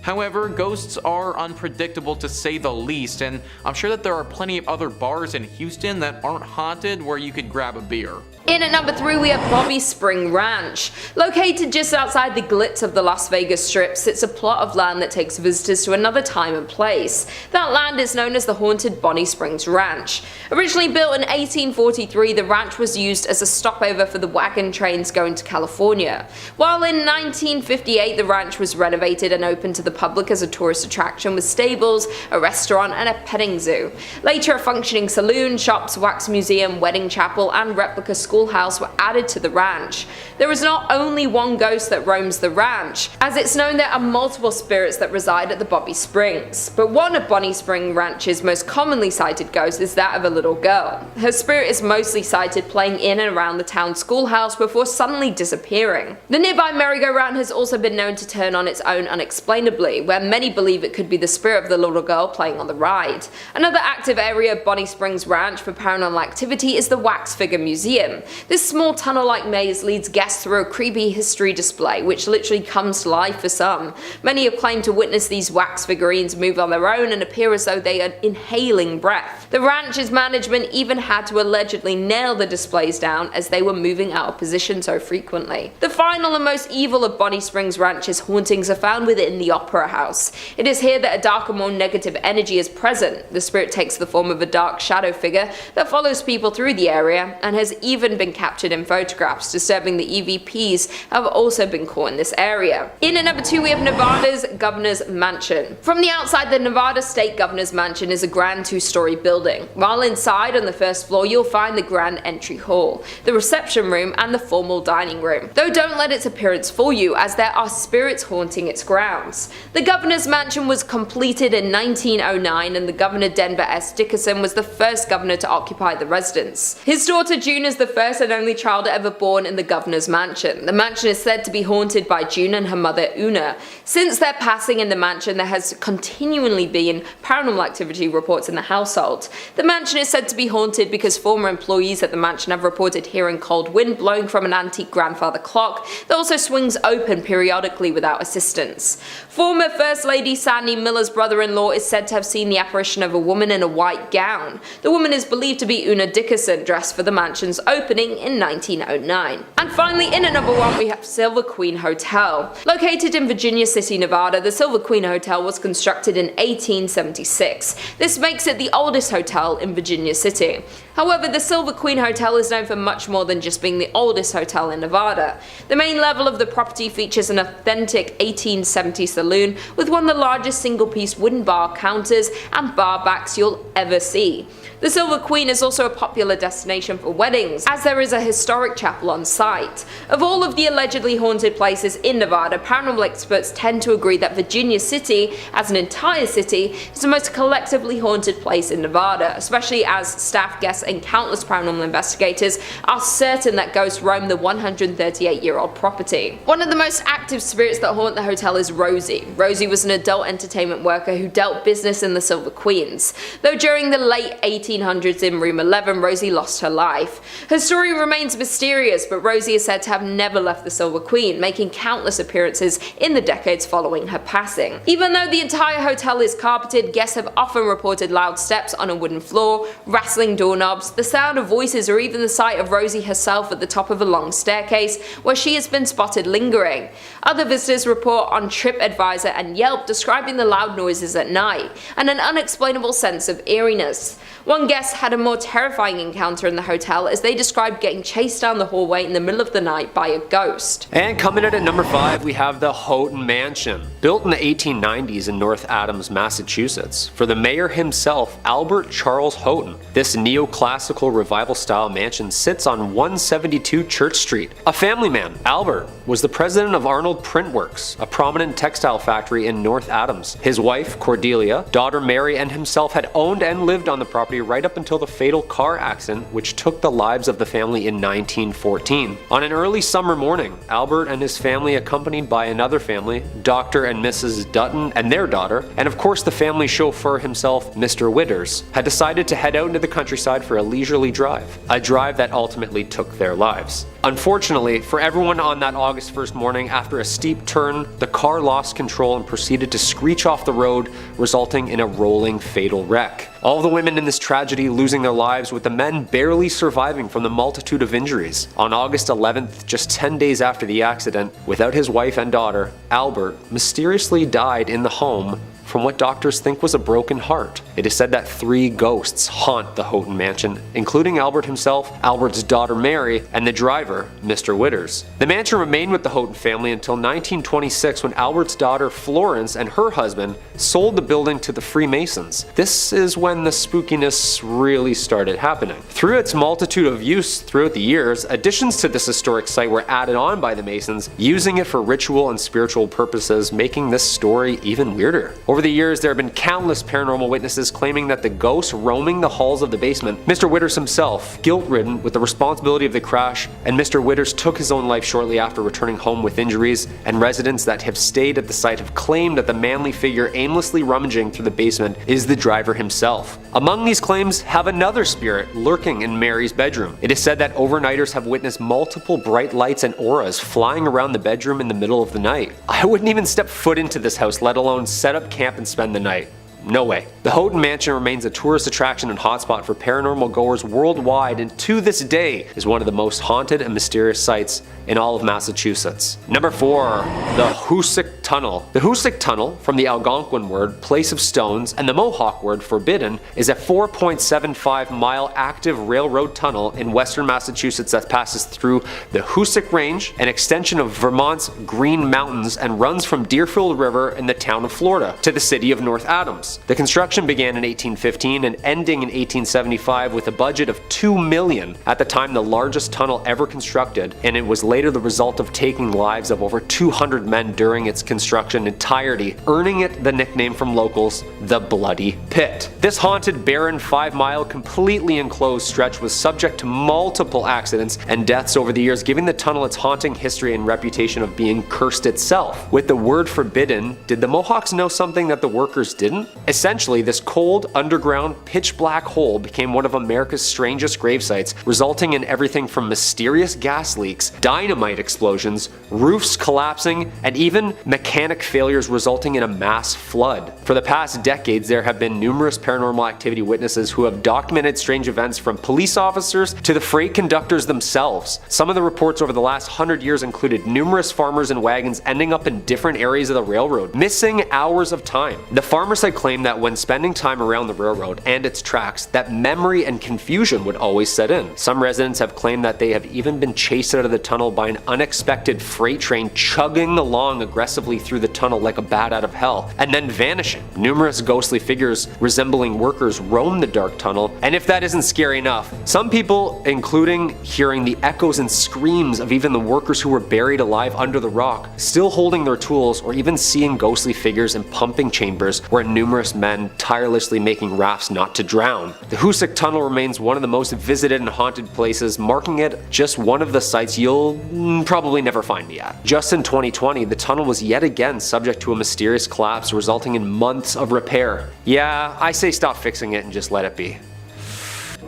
However, ghosts are unpredictable to say the least, and I'm sure that there are plenty of other bars in Houston that aren't haunted where you could grab a beer. In at number 3 we have Bobby Spring Ranch. Located just outside the glitz of the Las Vegas Strip sits a plot of land that takes visitors to another time and place. That land is known as the haunted Bonnie Springs Ranch. Originally built in 1843, the ranch was used as a stopover for the wagon trains going to California. While in 1958 the ranch was renovated and opened to the public as a tourist attraction with stables, a restaurant and a petting zoo. Later a functioning saloon, shops, wax museum, wedding chapel and replica schoolhouse were added to the ranch. There is not only one ghost that roams the ranch, as it's known there are multiple spirits that reside at the Bobby Springs. But one of Bonnie Spring Ranch's most commonly sighted ghosts is that of a little girl. Her spirit is mostly sighted playing in and around the town schoolhouse before suddenly disappearing. The nearby merry-go-round has also been known to turn on its own unexplainably, where many believe it could be the spirit of the little girl playing on the ride. Another active area of Bonnie Springs Ranch for paranormal activity is the Wax Figure Museum. This small tunnel-like maze leads guests through a creepy history display, which literally comes to life for some. Many have claimed to witness these wax figurines move on their own and appear as though they are inhaling breath. The ranch's management even had to allegedly nail the displays down as they were moving out of position so frequently. The final and most evil of Bonnie Springs Ranch's hauntings are found within the Opera House. It is here that a darker, more negative energy is present. The spirit takes the form of a dark shadow figure that follows people through the area and has even been captured in photographs. Disturbing the EVPs have also been caught in this area. In at number 2 we have Nevada's Governor's Mansion. From the outside, the Nevada State Governor's Mansion is a grand 2-story building. While inside on the first floor you'll find the grand entry hall, the reception room and the formal dining room. Though don't let its appearance fool you, as there are spirits haunting its grounds. The Governor's Mansion was completed in 1909 and the Governor Denver S. Dickerson was the first governor to occupy the residence. His daughter June is the first and only child ever born in the Governor's Mansion. The mansion is said to be haunted by June and her mother Una. Since their passing in the mansion, there has continually been paranormal activity reports in the household. The mansion is said to be haunted because former employees at the mansion have reported hearing cold wind blowing from an antique grandfather clock that also swings open periodically without assistance. 4 Former First Lady Sandy Miller's brother-in-law is said to have seen the apparition of a woman in a white gown. The woman is believed to be Una Dickerson, dressed for the mansion's opening in 1909. And finally, in at number 1 we have Silver Queen Hotel. Located in Virginia City, Nevada, the Silver Queen Hotel was constructed in 1876. This makes it the oldest hotel in Virginia City. However, the Silver Queen Hotel is known for much more than just being the oldest hotel in Nevada. The main level of the property features an authentic 1870s saloon with one of the largest single-piece wooden bar counters and bar backs you'll ever see. The Silver Queen is also a popular destination for weddings, as there is a historic chapel on site. Of all of the allegedly haunted places in Nevada, paranormal experts tend to agree that Virginia City, as an entire city, is the most collectively haunted place in Nevada, especially as staff, guests, and countless paranormal investigators are certain that ghosts roam the 138-year-old property. One of the most active spirits that haunt the hotel is Rosie. Rosie was an adult entertainment worker who dealt business in the Silver Queens. Though during the late 1800s in room 11, Rosie lost her life. Her story remains mysterious, but Rosie is said to have never left the Silver Queen, making countless appearances in the decades following her passing. Even though the entire hotel is carpeted, guests have often reported loud steps on a wooden floor, rattling doorknobs, the sound of voices, or even the sight of Rosie herself at the top of a long staircase where she has been spotted lingering. Other visitors report on TripAdvisor and Yelp describing the loud noises at night and an unexplainable sense of eeriness. One guest had a more terrifying encounter in the hotel as they described getting chased down the hallway in the middle of the night by a ghost. And coming in at number 5, we have the Hoton Mansion. Built in the 1890s in North Adams, Massachusetts, for the mayor himself, Albert Charles Hoton. This neoclassical revival-style mansion sits on 172 Church Street. A family man, Albert was the president of Arnold Print Works, a prominent textile factory in North Adams. His wife, Cordelia, daughter Mary, and himself had owned and lived on the property right up until the fatal car accident which took the lives of the family in 1914. On an early summer morning, Albert and his family, accompanied by another family, Dr. and Mrs. Dutton and their daughter, and of course the family chauffeur himself, Mr. Witters, had decided to head out into the countryside for a leisurely drive, a drive that ultimately took their lives. Unfortunately, for everyone on that August 1st morning, after a steep turn, the car lost control and proceeded to screech off the road, resulting in a rolling fatal wreck. All the women in this tragedy losing their lives, with the men barely surviving from the multitude of injuries. On August 11th, just 10 days after the accident, without his wife and daughter, Albert mysteriously died in the home from what doctors think was a broken heart. It is said that 3 ghosts haunt the Hoton Mansion, including Albert himself, Albert's daughter Mary, and the driver, Mr. Witters. The mansion remained with the Hoton family until 1926, when Albert's daughter Florence and her husband sold the building to the Freemasons. This is when the spookiness really started happening. Through its multitude of use throughout the years, additions to this historic site were added on by the Masons, using it for ritual and spiritual purposes, making this story even weirder. Over the years, there have been countless paranormal witnesses claiming that the ghosts roaming the halls of the basement, Mr. Witters himself, guilt-ridden with the responsibility of the crash, and Mr. Witters took his own life shortly after returning home with injuries, and residents that have stayed at the site have claimed that the manly figure aimlessly rummaging through the basement is the driver himself. Among these claims have another spirit lurking in Mary's bedroom. It is said that overnighters have witnessed multiple bright lights and auras flying around the bedroom in the middle of the night. I wouldn't even step foot into this house, let alone set up camp and spend the night. No way. The Hoton Mansion remains a tourist attraction and hotspot for paranormal goers worldwide, and to this day is one of the most haunted and mysterious sites in all of Massachusetts. Number 4. The Hoosick Tunnel. The Hoosick Tunnel, from the Algonquin word place of stones and the Mohawk word forbidden, is a 4.75-mile active railroad tunnel in western Massachusetts that passes through the Hoosick Range, an extension of Vermont's Green Mountains, and runs from Deerfield River in the town of Florida to the city of North Adams. The construction began in 1815 and ending in 1875 with a budget of $2 million, at the time the largest tunnel ever constructed, and it was later the result of taking lives of over 200 men during its construction entirety, earning it the nickname from locals, the Bloody Pit. This haunted, barren 5-mile, completely enclosed stretch was subject to multiple accidents and deaths over the years, giving the tunnel its haunting history and reputation of being cursed itself. With the word forbidden, did the Mohawks know something that the workers didn't? Essentially, this cold, underground, pitch-black hole became one of America's strangest grave sites, resulting in everything from mysterious gas leaks, dynamite explosions, roofs collapsing, and even volcanic failures resulting in a mass flood. For the past decades, there have been numerous paranormal activity witnesses who have documented strange events from police officers to the freight conductors themselves. Some of the reports over the last 100 years included numerous farmers and wagons ending up in different areas of the railroad, missing hours of time. The farmers had claimed that when spending time around the railroad and its tracks, that memory and confusion would always set in. Some residents have claimed that they have even been chased out of the tunnel by an unexpected freight train chugging along aggressively through the tunnel like a bat out of hell, and then vanishing. Numerous ghostly figures resembling workers roam the dark tunnel, and if that isn't scary enough, some people, including hearing the echoes and screams of even the workers who were buried alive under the rock, still holding their tools, or even seeing ghostly figures in pumping chambers where numerous men tirelessly making rafts not to drown. The Hoosick Tunnel remains one of the most visited and haunted places, marking it just one of the sites you'll probably never find me at. Just in 2020, the tunnel was yet again subject to a mysterious collapse resulting in months of repair. Yeah, I say stop fixing it and just let it be.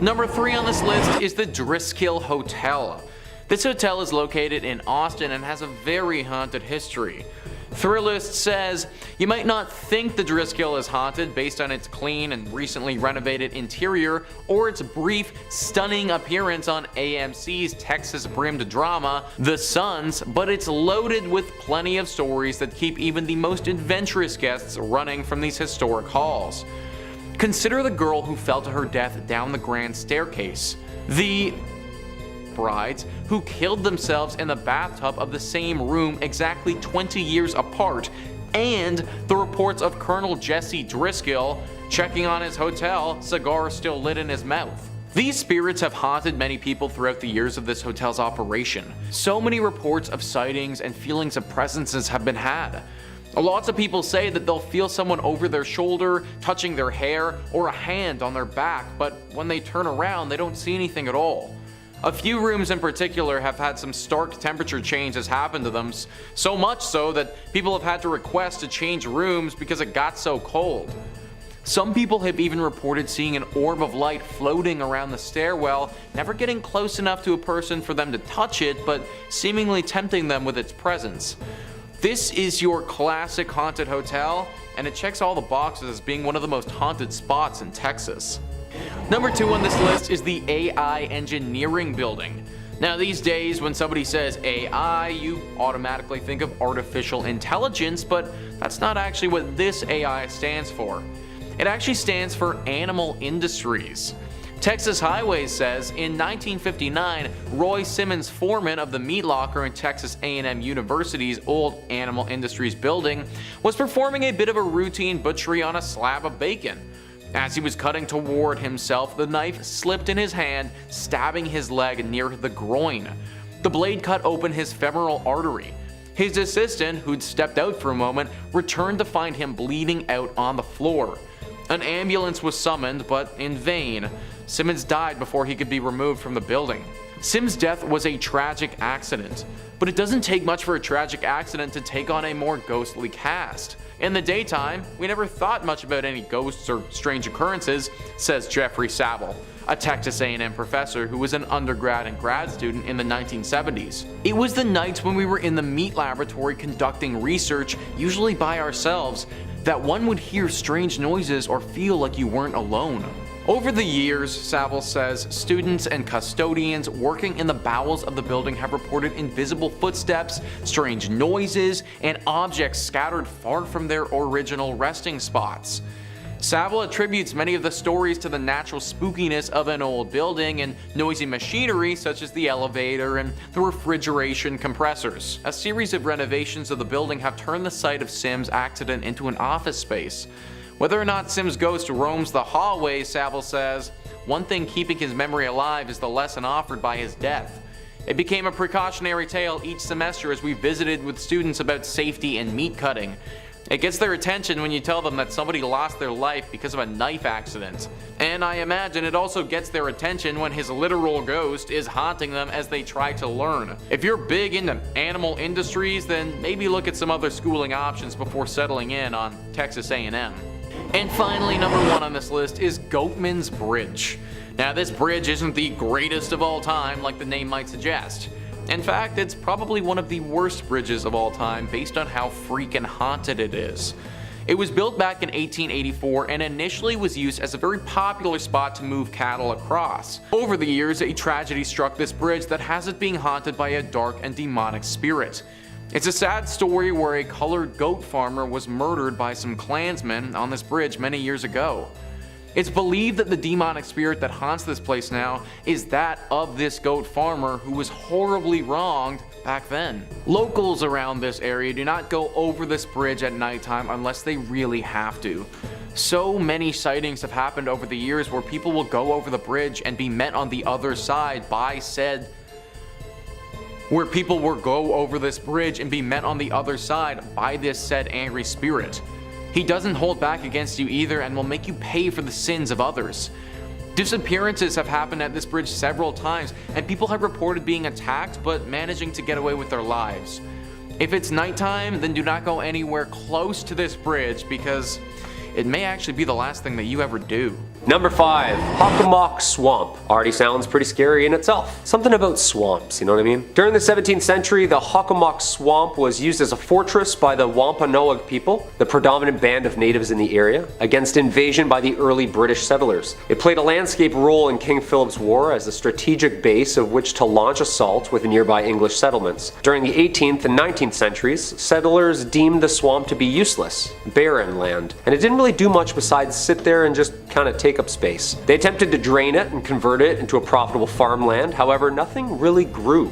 Number 3 on this list is the Driskill Hotel. This hotel is located in Austin and has a very haunted history. Thrillist says, you might not think the Driskill is haunted based on its clean and recently renovated interior or its brief, stunning appearance on AMC's Texas-brimmed drama, The Sons, but it's loaded with plenty of stories that keep even the most adventurous guests running from these historic halls. Consider the girl who fell to her death down the grand staircase, the brides who killed themselves in the bathtub of the same room exactly 20 years apart, and the reports of Colonel Jesse Driskill checking on his hotel, cigar still lit in his mouth. These spirits have haunted many people throughout the years of this hotel's operation. So many reports of sightings and feelings of presences have been had. Lots of people say that they'll feel someone over their shoulder, touching their hair, or a hand on their back, but when they turn around, they don't see anything at all. A few rooms in particular have had some stark temperature changes happen to them, so much so that people have had to request to change rooms because it got so cold. Some people have even reported seeing an orb of light floating around the stairwell, never getting close enough to a person for them to touch it, but seemingly tempting them with its presence. This is your classic haunted hotel, and it checks all the boxes as being one of the most haunted spots in Texas. Number 2 on this list is the AI Engineering Building. Now these days when somebody says AI, you automatically think of artificial intelligence, but that's not actually what this AI stands for. It actually stands for Animal Industries. Texas Highways says in 1959, Roy Simmons, foreman of the meat locker in Texas A&M University's old Animal Industries building, was performing a bit of a routine butchery on a slab of bacon. As he was cutting toward himself, the knife slipped in his hand, stabbing his leg near the groin. The blade cut open his femoral artery. His assistant, who'd stepped out for a moment, returned to find him bleeding out on the floor. An ambulance was summoned, but in vain. Simmons died before he could be removed from the building. Sims' death was a tragic accident, but it doesn't take much for a tragic accident to take on a more ghostly cast. In the daytime, we never thought much about any ghosts or strange occurrences, says Jeffrey Saville, a Texas A&M professor who was an undergrad and grad student in the 1970s. It was the nights when we were in the meat laboratory conducting research, usually by ourselves, that one would hear strange noises or feel like you weren't alone. Over the years, Saville says, students and custodians working in the bowels of the building have reported invisible footsteps, strange noises, and objects scattered far from their original resting spots. Saville attributes many of the stories to the natural spookiness of an old building and noisy machinery such as the elevator and the refrigeration compressors. A series of renovations of the building have turned the site of Sims' accident into an office space. Whether or not Sims' ghost roams the hallways, Saville says, one thing keeping his memory alive is the lesson offered by his death. It became a precautionary tale each semester as we visited with students about safety and meat cutting. It gets their attention when you tell them that somebody lost their life because of a knife accident. And I imagine it also gets their attention when his literal ghost is haunting them as they try to learn. If you're big into animal industries, then maybe look at some other schooling options before settling in on Texas A&M. And finally, number 1 on this list is Goatmans Bridge. Now this bridge isn't the greatest of all time like the name might suggest. In fact, it's probably one of the worst bridges of all time based on how freaking haunted it is. It was built back in 1884 and initially was used as a very popular spot to move cattle across. Over the years, a tragedy struck this bridge that has it being haunted by a dark and demonic spirit. It's a sad story where a colored goat farmer was murdered by some Klansmen on this bridge many years ago. It's believed that the demonic spirit that haunts this place now is that of this goat farmer who was horribly wronged back then. Locals around this area do not go over this bridge at nighttime unless they really have to. So many sightings have happened over the years where people will go over the bridge and be met on the other side by said angry spirit. He doesn't hold back against you either and will make you pay for the sins of others. Disappearances have happened at this bridge several times, and people have reported being attacked but managing to get away with their lives. If it's nighttime, then do not go anywhere close to this bridge because it may actually be the last thing that you ever do. Number 5. Hoke Swamp. Already sounds pretty scary in itself. Something about swamps, you know what I mean? During the 17th century, the Hoke Swamp was used as a fortress by the Wampanoag people, the predominant band of natives in the area, against invasion by the early British settlers. It played a landscape role in King Philip's War as a strategic base of which to launch assaults with nearby English settlements. During the 18th and 19th centuries, settlers deemed the swamp to be useless, barren land, and it didn't really do much besides sit there and just kind of take up space. They attempted to drain it and convert it into a profitable farmland, however nothing really grew.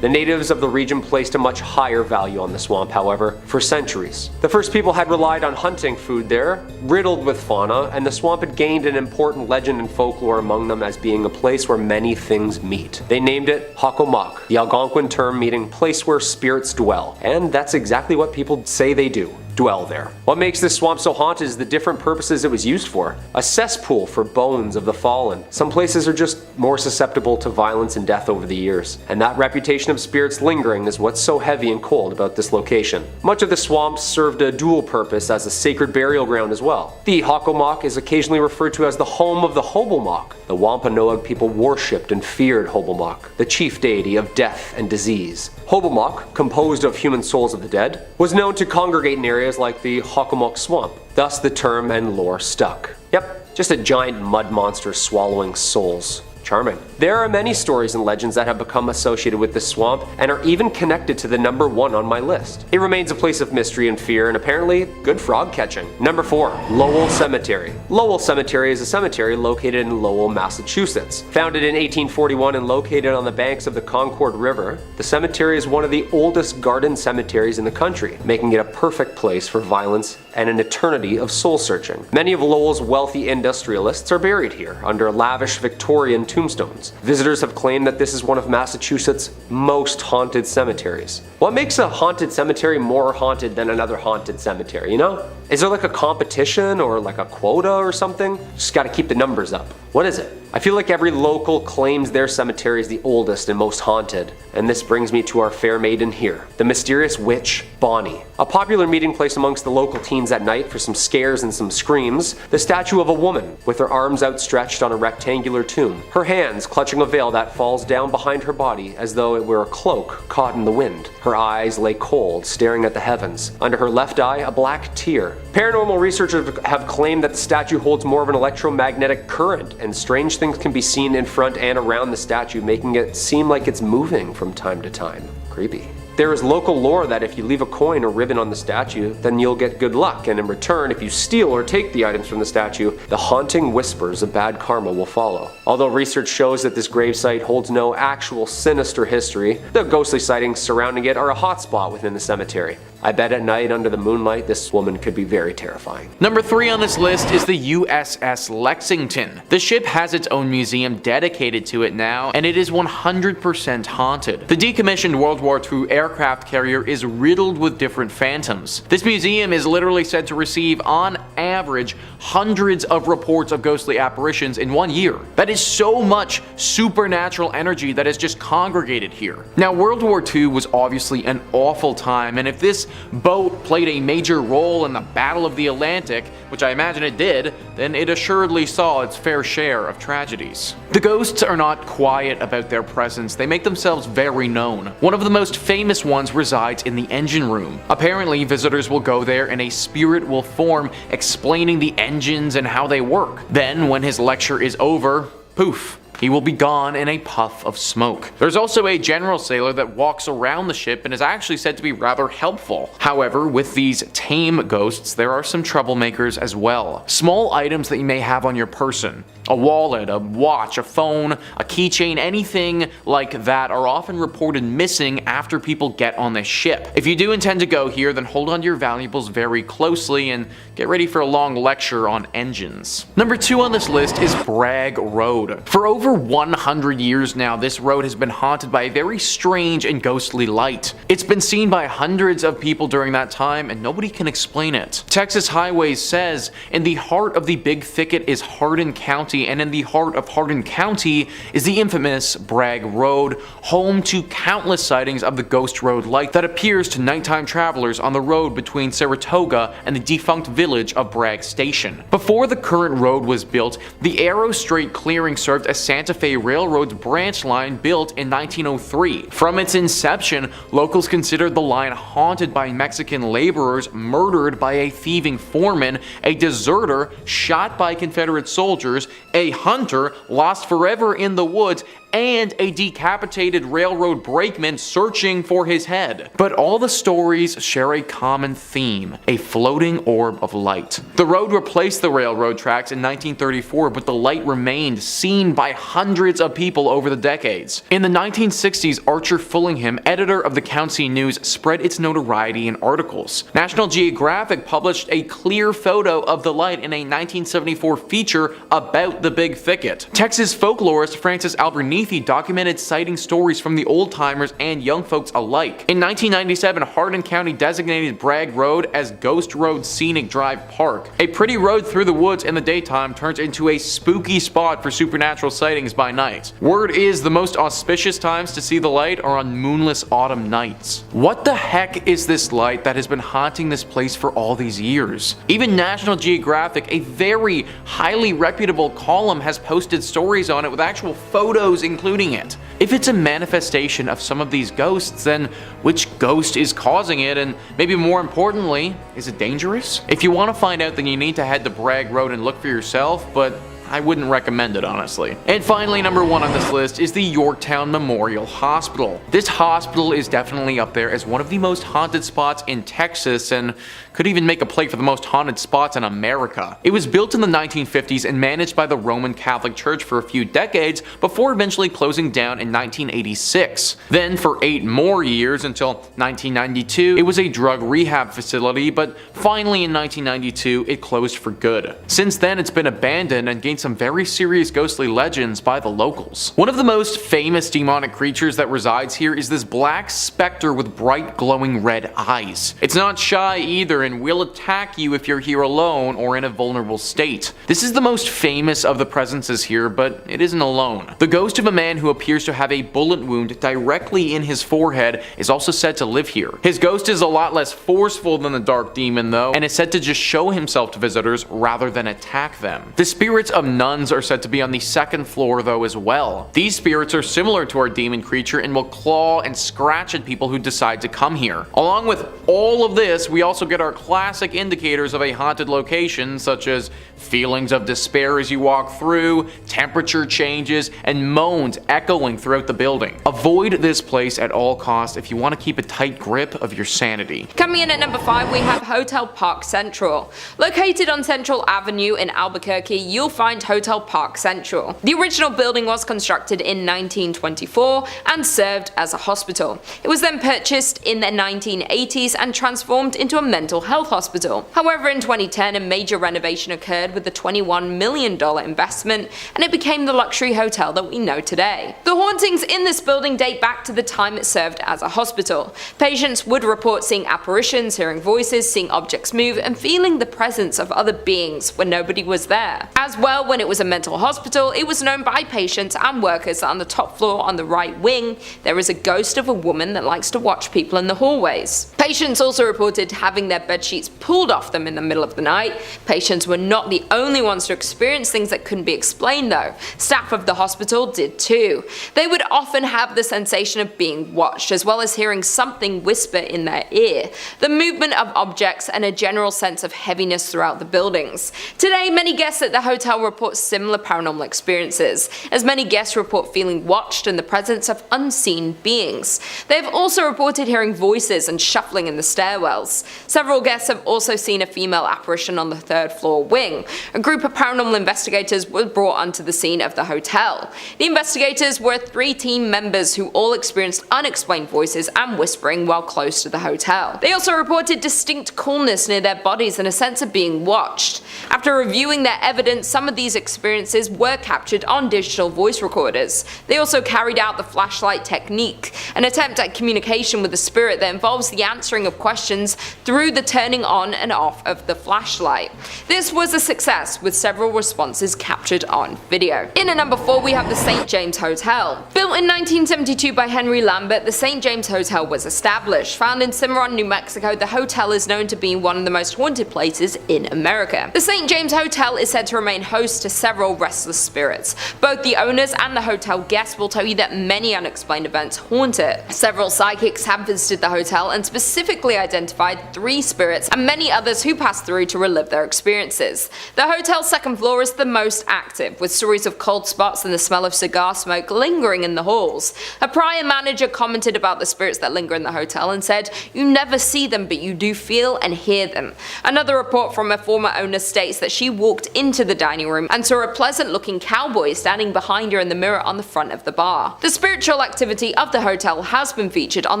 The natives of the region placed a much higher value on the swamp, however, for centuries. The first people had relied on hunting food there, riddled with fauna, and the swamp had gained an important legend and folklore among them as being a place where many things meet. They named it Hoke, the Algonquin term meaning place where spirits dwell, and that's exactly what people say they do. Dwell there. What makes this swamp so haunted is the different purposes it was used for. A cesspool for bones of the fallen. Some places are just more susceptible to violence and death over the years, and that reputation of spirits lingering is what's so heavy and cold about this location. Much of the swamp served a dual purpose as a sacred burial ground as well. The Hoke is occasionally referred to as the home of the Hobomok. The Wampanoag people worshipped and feared Hobomok, the chief deity of death and disease. Hobomok, composed of human souls of the dead, was known to congregate in areas like the Hoke Swamp. Thus the term and lore stuck. Yep, just a giant mud monster swallowing souls. Charming. There are many stories and legends that have become associated with this swamp and are even connected to the number 1 on my list. It remains a place of mystery and fear and apparently good frog catching. Number 4. Lowell Cemetery. Lowell Cemetery is a cemetery located in Lowell, Massachusetts. Founded in 1841 and located on the banks of the Concord River, the cemetery is one of the oldest garden cemeteries in the country, making it a perfect place for violence and an eternity of soul searching. Many of Lowell's wealthy industrialists are buried here under lavish Victorian tombstones. Visitors have claimed that this is one of Massachusetts' most haunted cemeteries. What makes a haunted cemetery more haunted than another haunted cemetery, you know? Is there like a competition or like a quota or something? Just gotta keep the numbers up. What is it? I feel like every local claims their cemetery is the oldest and most haunted, and this brings me to our fair maiden here, the mysterious witch, Bonnie. A popular meeting place amongst the local teens at night for some scares and some screams, the statue of a woman with her arms outstretched on a rectangular tomb, her hands clutching a veil that falls down behind her body as though it were a cloak caught in the wind. Her eyes lay cold, staring at the heavens. Under her left eye, a black tear. Paranormal researchers have claimed that the statue holds more of an electromagnetic current, and strange things can be seen in front and around the statue, making it seem like it's moving from time to time. Creepy. There is local lore that if you leave a coin or ribbon on the statue, then you'll get good luck, and in return, if you steal or take the items from the statue, the haunting whispers of bad karma will follow. Although research shows that this gravesite holds no actual sinister history, the ghostly sightings surrounding it are a hotspot within the cemetery. I bet at night under the moonlight, this woman could be very terrifying. Number 3 on this list is the USS Lexington. The ship has its own museum dedicated to it now, and it is 100% haunted. The decommissioned World War II aircraft carrier is riddled with different phantoms. This museum is literally said to receive, on average, hundreds of reports of ghostly apparitions in 1 year. That is so much supernatural energy that is just congregated here. Now, World War II was obviously an awful time, and if this boat played a major role in the Battle of the Atlantic, which I imagine it did, then it assuredly saw its fair share of tragedies. The ghosts are not quiet about their presence, they make themselves very known. One of the most famous ones resides in the engine room. Apparently, visitors will go there and a spirit will form explaining the engines and how they work. Then, when his lecture is over, poof, he will be gone in a puff of smoke. There's also a general sailor that walks around the ship and is actually said to be rather helpful. However, with these tame ghosts, there are some troublemakers as well. Small items that you may have on your person, a wallet, a watch, a phone, a keychain, anything like that are often reported missing after people get on the ship. If you do intend to go here, then hold on to your valuables very closely and get ready for a long lecture on engines. Number 2 on this list is Bragg Road. For over 100 years now, this road has been haunted by a very strange and ghostly light. It's been seen by hundreds of people during that time and nobody can explain it. Texas Highways says, in the heart of the big thicket is Hardin County, and in the heart of Hardin County is the infamous Bragg Road, home to countless sightings of the ghost road light that appears to nighttime travelers on the road between Saratoga and the defunct village of Bragg Station. Before the current road was built, the Arrow Strait clearing served as Santa Fe Railroad's branch line built in 1903. From its inception, locals considered the line haunted by Mexican laborers murdered by a thieving foreman, a deserter shot by Confederate soldiers, a hunter lost forever in the woods, and a decapitated railroad brakeman searching for his head. But all the stories share a common theme, a floating orb of light. The road replaced the railroad tracks in 1934, but the light remained, seen by hundreds of people over the decades. In the 1960s, Archer Fullingham, editor of the County News, spread its notoriety in articles. National Geographic published a clear photo of the light in a 1974 feature about the Big Thicket. Texas folklorist Francis Albernithi documented sighting stories from the old-timers and young folks alike. In 1997, Hardin County designated Bragg Road as Ghost Road Scenic Drive Park. A pretty road through the woods in the daytime turns into a spooky spot for supernatural sightings by night. Word is the most auspicious times to see the light are on moonless autumn nights. What the heck is this light that has been haunting this place for all these years? Even National Geographic, a very highly reputable column, has posted stories on it with actual photos including it. If it's a manifestation of some of these ghosts, then which ghost is causing it, and maybe more importantly, is it dangerous? If you want to find out, then you need to head to Bragg Road and look for yourself, but I wouldn't recommend it, honestly. And finally, number 1 on this list is the Yorktown Memorial Hospital. This hospital is definitely up there as one of the most haunted spots in Texas and could even make a play for the most haunted spots in America. It was built in the 1950s and managed by the Roman Catholic Church for a few decades before eventually closing down in 1986. Then for 8 more years until 1992, it was a drug rehab facility, but finally in 1992, it closed for good. Since then, it's been abandoned and gained some very serious ghostly legends by the locals. One of the most famous demonic creatures that resides here is this black specter with bright glowing red eyes. It's not shy either and will attack you if you're here alone or in a vulnerable state. This is the most famous of the presences here, but it isn't alone. The ghost of a man who appears to have a bullet wound directly in his forehead is also said to live here. His ghost is a lot less forceful than the dark demon though, and is said to just show himself to visitors rather than attack them. The spirits of nuns are said to be on the 2nd floor though as well. These spirits are similar to our demon creature and will claw and scratch at people who decide to come here. Along with all of this, we also get our classic indicators of a haunted location, such as feelings of despair as you walk through, temperature changes, and moans echoing throughout the building. Avoid this place at all costs if you want to keep a tight grip of your sanity. Coming in at number 5, we have Hotel Park Central. Located on Central Avenue in Albuquerque, you'll find Hotel Park Central. The original building was constructed in 1924 and served as a hospital. It was then purchased in the 1980s and transformed into a mental health hospital. However, in 2010, a major renovation occurred with a $21 million investment, and it became the luxury hotel that we know today. The hauntings in this building date back to the time it served as a hospital. Patients would report seeing apparitions, hearing voices, seeing objects move, and feeling the presence of other beings when nobody was there. As well, well, when it was a mental hospital, it was known by patients and workers that on the top floor on the right wing, there is a ghost of a woman that likes to watch people in the hallways. Patients also reported having their bedsheets pulled off them in the middle of the night. Patients were not the only ones to experience things that couldn't be explained though. Staff of the hospital did too. They would often have the sensation of being watched, as well as hearing something whisper in their ear, the movement of objects, and a general sense of heaviness throughout the buildings. Today, many guests at the hotel report similar paranormal experiences, as many guests report feeling watched in the presence of unseen beings. They have also reported hearing voices and shuffling in the stairwells. Several guests have also seen a female apparition on the third floor wing. A group of paranormal investigators were brought onto the scene of the hotel. The investigators were 3 team members who all experienced unexplained voices and whispering while close to the hotel. They also reported distinct coolness near their bodies and a sense of being watched. After reviewing their evidence, some of these experiences were captured on digital voice recorders. They also carried out the flashlight technique, an attempt at communication with the spirit that involves the answering of questions through the turning on and off of the flashlight. This was a success, with several responses captured on video. In at number 4, we have the St. James Hotel. Built in 1972 by Henry Lambert, the St. James Hotel was established. Found in Cimarron, New Mexico, the hotel is known to be one of the most haunted places in America. The St. James Hotel is said to remain host to several restless spirits. Both the owners and the hotel guests will tell you that many unexplained events haunt it. Several psychics have visited the hotel and specifically identified 3 spirits and many others who passed through to relive their experiences. The hotel's second floor is the most active, with stories of cold spots and the smell of cigar smoke lingering in the halls. A prior manager commented about the spirits that linger in the hotel and said, "You never see them, but you do feel and hear them." Another report from a former owner states that she walked into the dining room and saw a pleasant looking cowboy standing behind her in the mirror on the front of the bar. The spiritual activity of the hotel has been featured on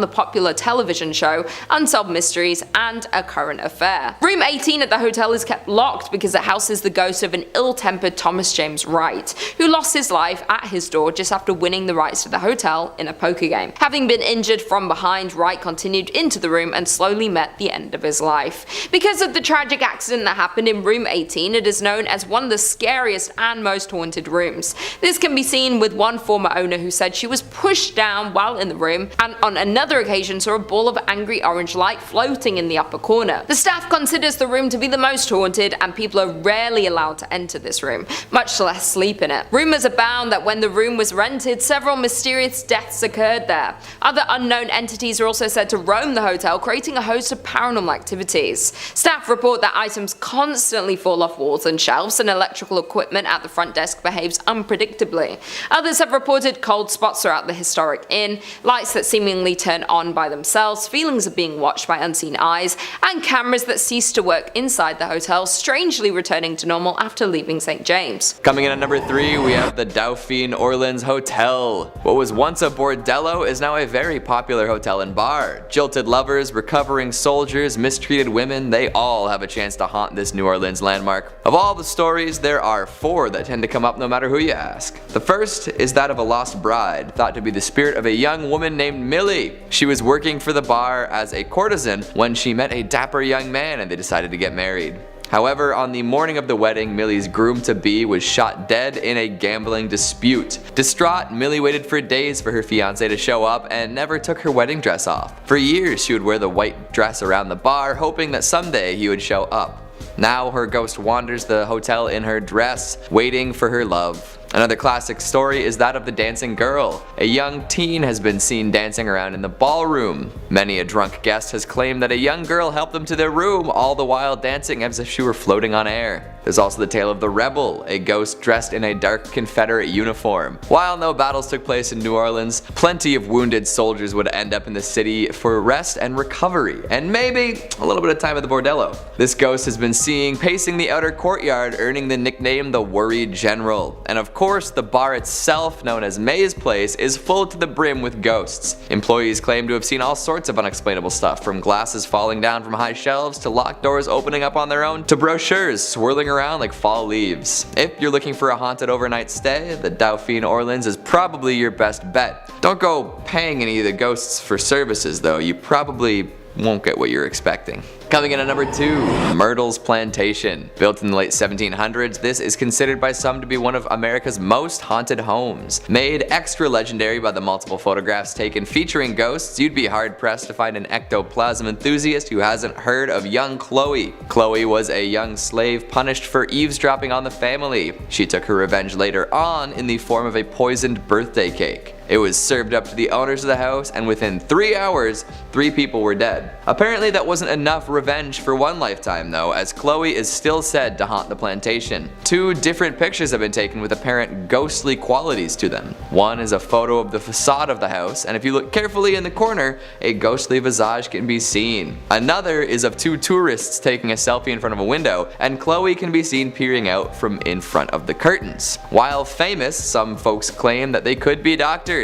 the popular television show Unsolved Mysteries and A Current Affair. Room 18 at the hotel is kept locked because it houses the ghost of an ill-tempered Thomas James Wright, who lost his life at his door just after winning the rights to the hotel in a poker game. Having been injured from behind, Wright continued into the room and slowly met the end of his life. Because of the tragic accident that happened in room 18, it is known as one of the scariest and most haunted rooms. This can be seen with one former owner who said she was pushed down while in the room, and on another occasion saw a ball of angry orange light floating in the upper corner. The staff considers the room to be the most haunted, and people are rarely allowed to enter this room, much less sleep in it. Rumors abound that when the room was rented, several mysterious deaths occurred there. Other unknown entities are also said to roam the hotel, creating a host of paranormal activities. Staff report that items constantly fall off walls and shelves, and electrical equipment at the front desk behaves unpredictably. Others have reported cold spots throughout the historic inn, lights that seemingly turn on by themselves, feelings of being watched by unseen eyes, and cameras that cease to work inside the hotel, strangely returning to normal after leaving St. James. Coming in at number 3, we have the Dai Orleans Hotel. What was once a bordello is now a very popular hotel and bar. Jilted lovers, recovering soldiers, mistreated women, they all have a chance to haunt this New Orleans landmark. Of all the stories, there are 4 that tend to come up no matter who you ask. The first is that of a lost bride, thought to be the spirit of a young woman named Millie. She was working for the bar as a courtesan when she met a dapper young man and they decided to get married. However, on the morning of the wedding, Millie's groom-to-be was shot dead in a gambling dispute. Distraught, Millie waited for days for her fiancé to show up and never took her wedding dress off. For years, she would wear the white dress around the bar, hoping that someday he would show up. Now her ghost wanders the hotel in her dress, waiting for her love. Another classic story is that of the dancing girl. A young teen has been seen dancing around in the ballroom. Many a drunk guest has claimed that a young girl helped them to their room, all the while dancing as if she were floating on air. There's also the tale of the Rebel, a ghost dressed in a dark Confederate uniform. While no battles took place in New Orleans, plenty of wounded soldiers would end up in the city for rest and recovery, and maybe a little bit of time at the bordello. This ghost has been seen pacing the outer courtyard, earning the nickname the Worried General. And of course, the bar itself, known as May's Place, is full to the brim with ghosts. Employees claim to have seen all sorts of unexplainable stuff, from glasses falling down from high shelves to locked doors opening up on their own to brochures swirling around like fall leaves. If you're looking for a haunted overnight stay, the Dauphin Orleans is probably your best bet. Don't go paying any of the ghosts for services though, you probably won't get what you're expecting. Coming in at number 2, Myrtle's Plantation. Built in the late 1700s, this is considered by some to be one of America's most haunted homes. Made extra legendary by the multiple photographs taken featuring ghosts, you'd be hard pressed to find an ectoplasm enthusiast who hasn't heard of young Chloe. Chloe was a young slave punished for eavesdropping on the family. She took her revenge later on in the form of a poisoned birthday cake. It was served up to the owners of the house, and within 3 hours, 3 people were dead. Apparently that wasn't enough revenge for one lifetime though, as Chloe is still said to haunt the plantation. 2 different pictures have been taken with apparent ghostly qualities to them. One is a photo of the facade of the house, and if you look carefully in the corner, a ghostly visage can be seen. Another is of 2 tourists taking a selfie in front of a window, and Chloe can be seen peering out from in front of the curtains. While famous, some folks claim that they could be doctored.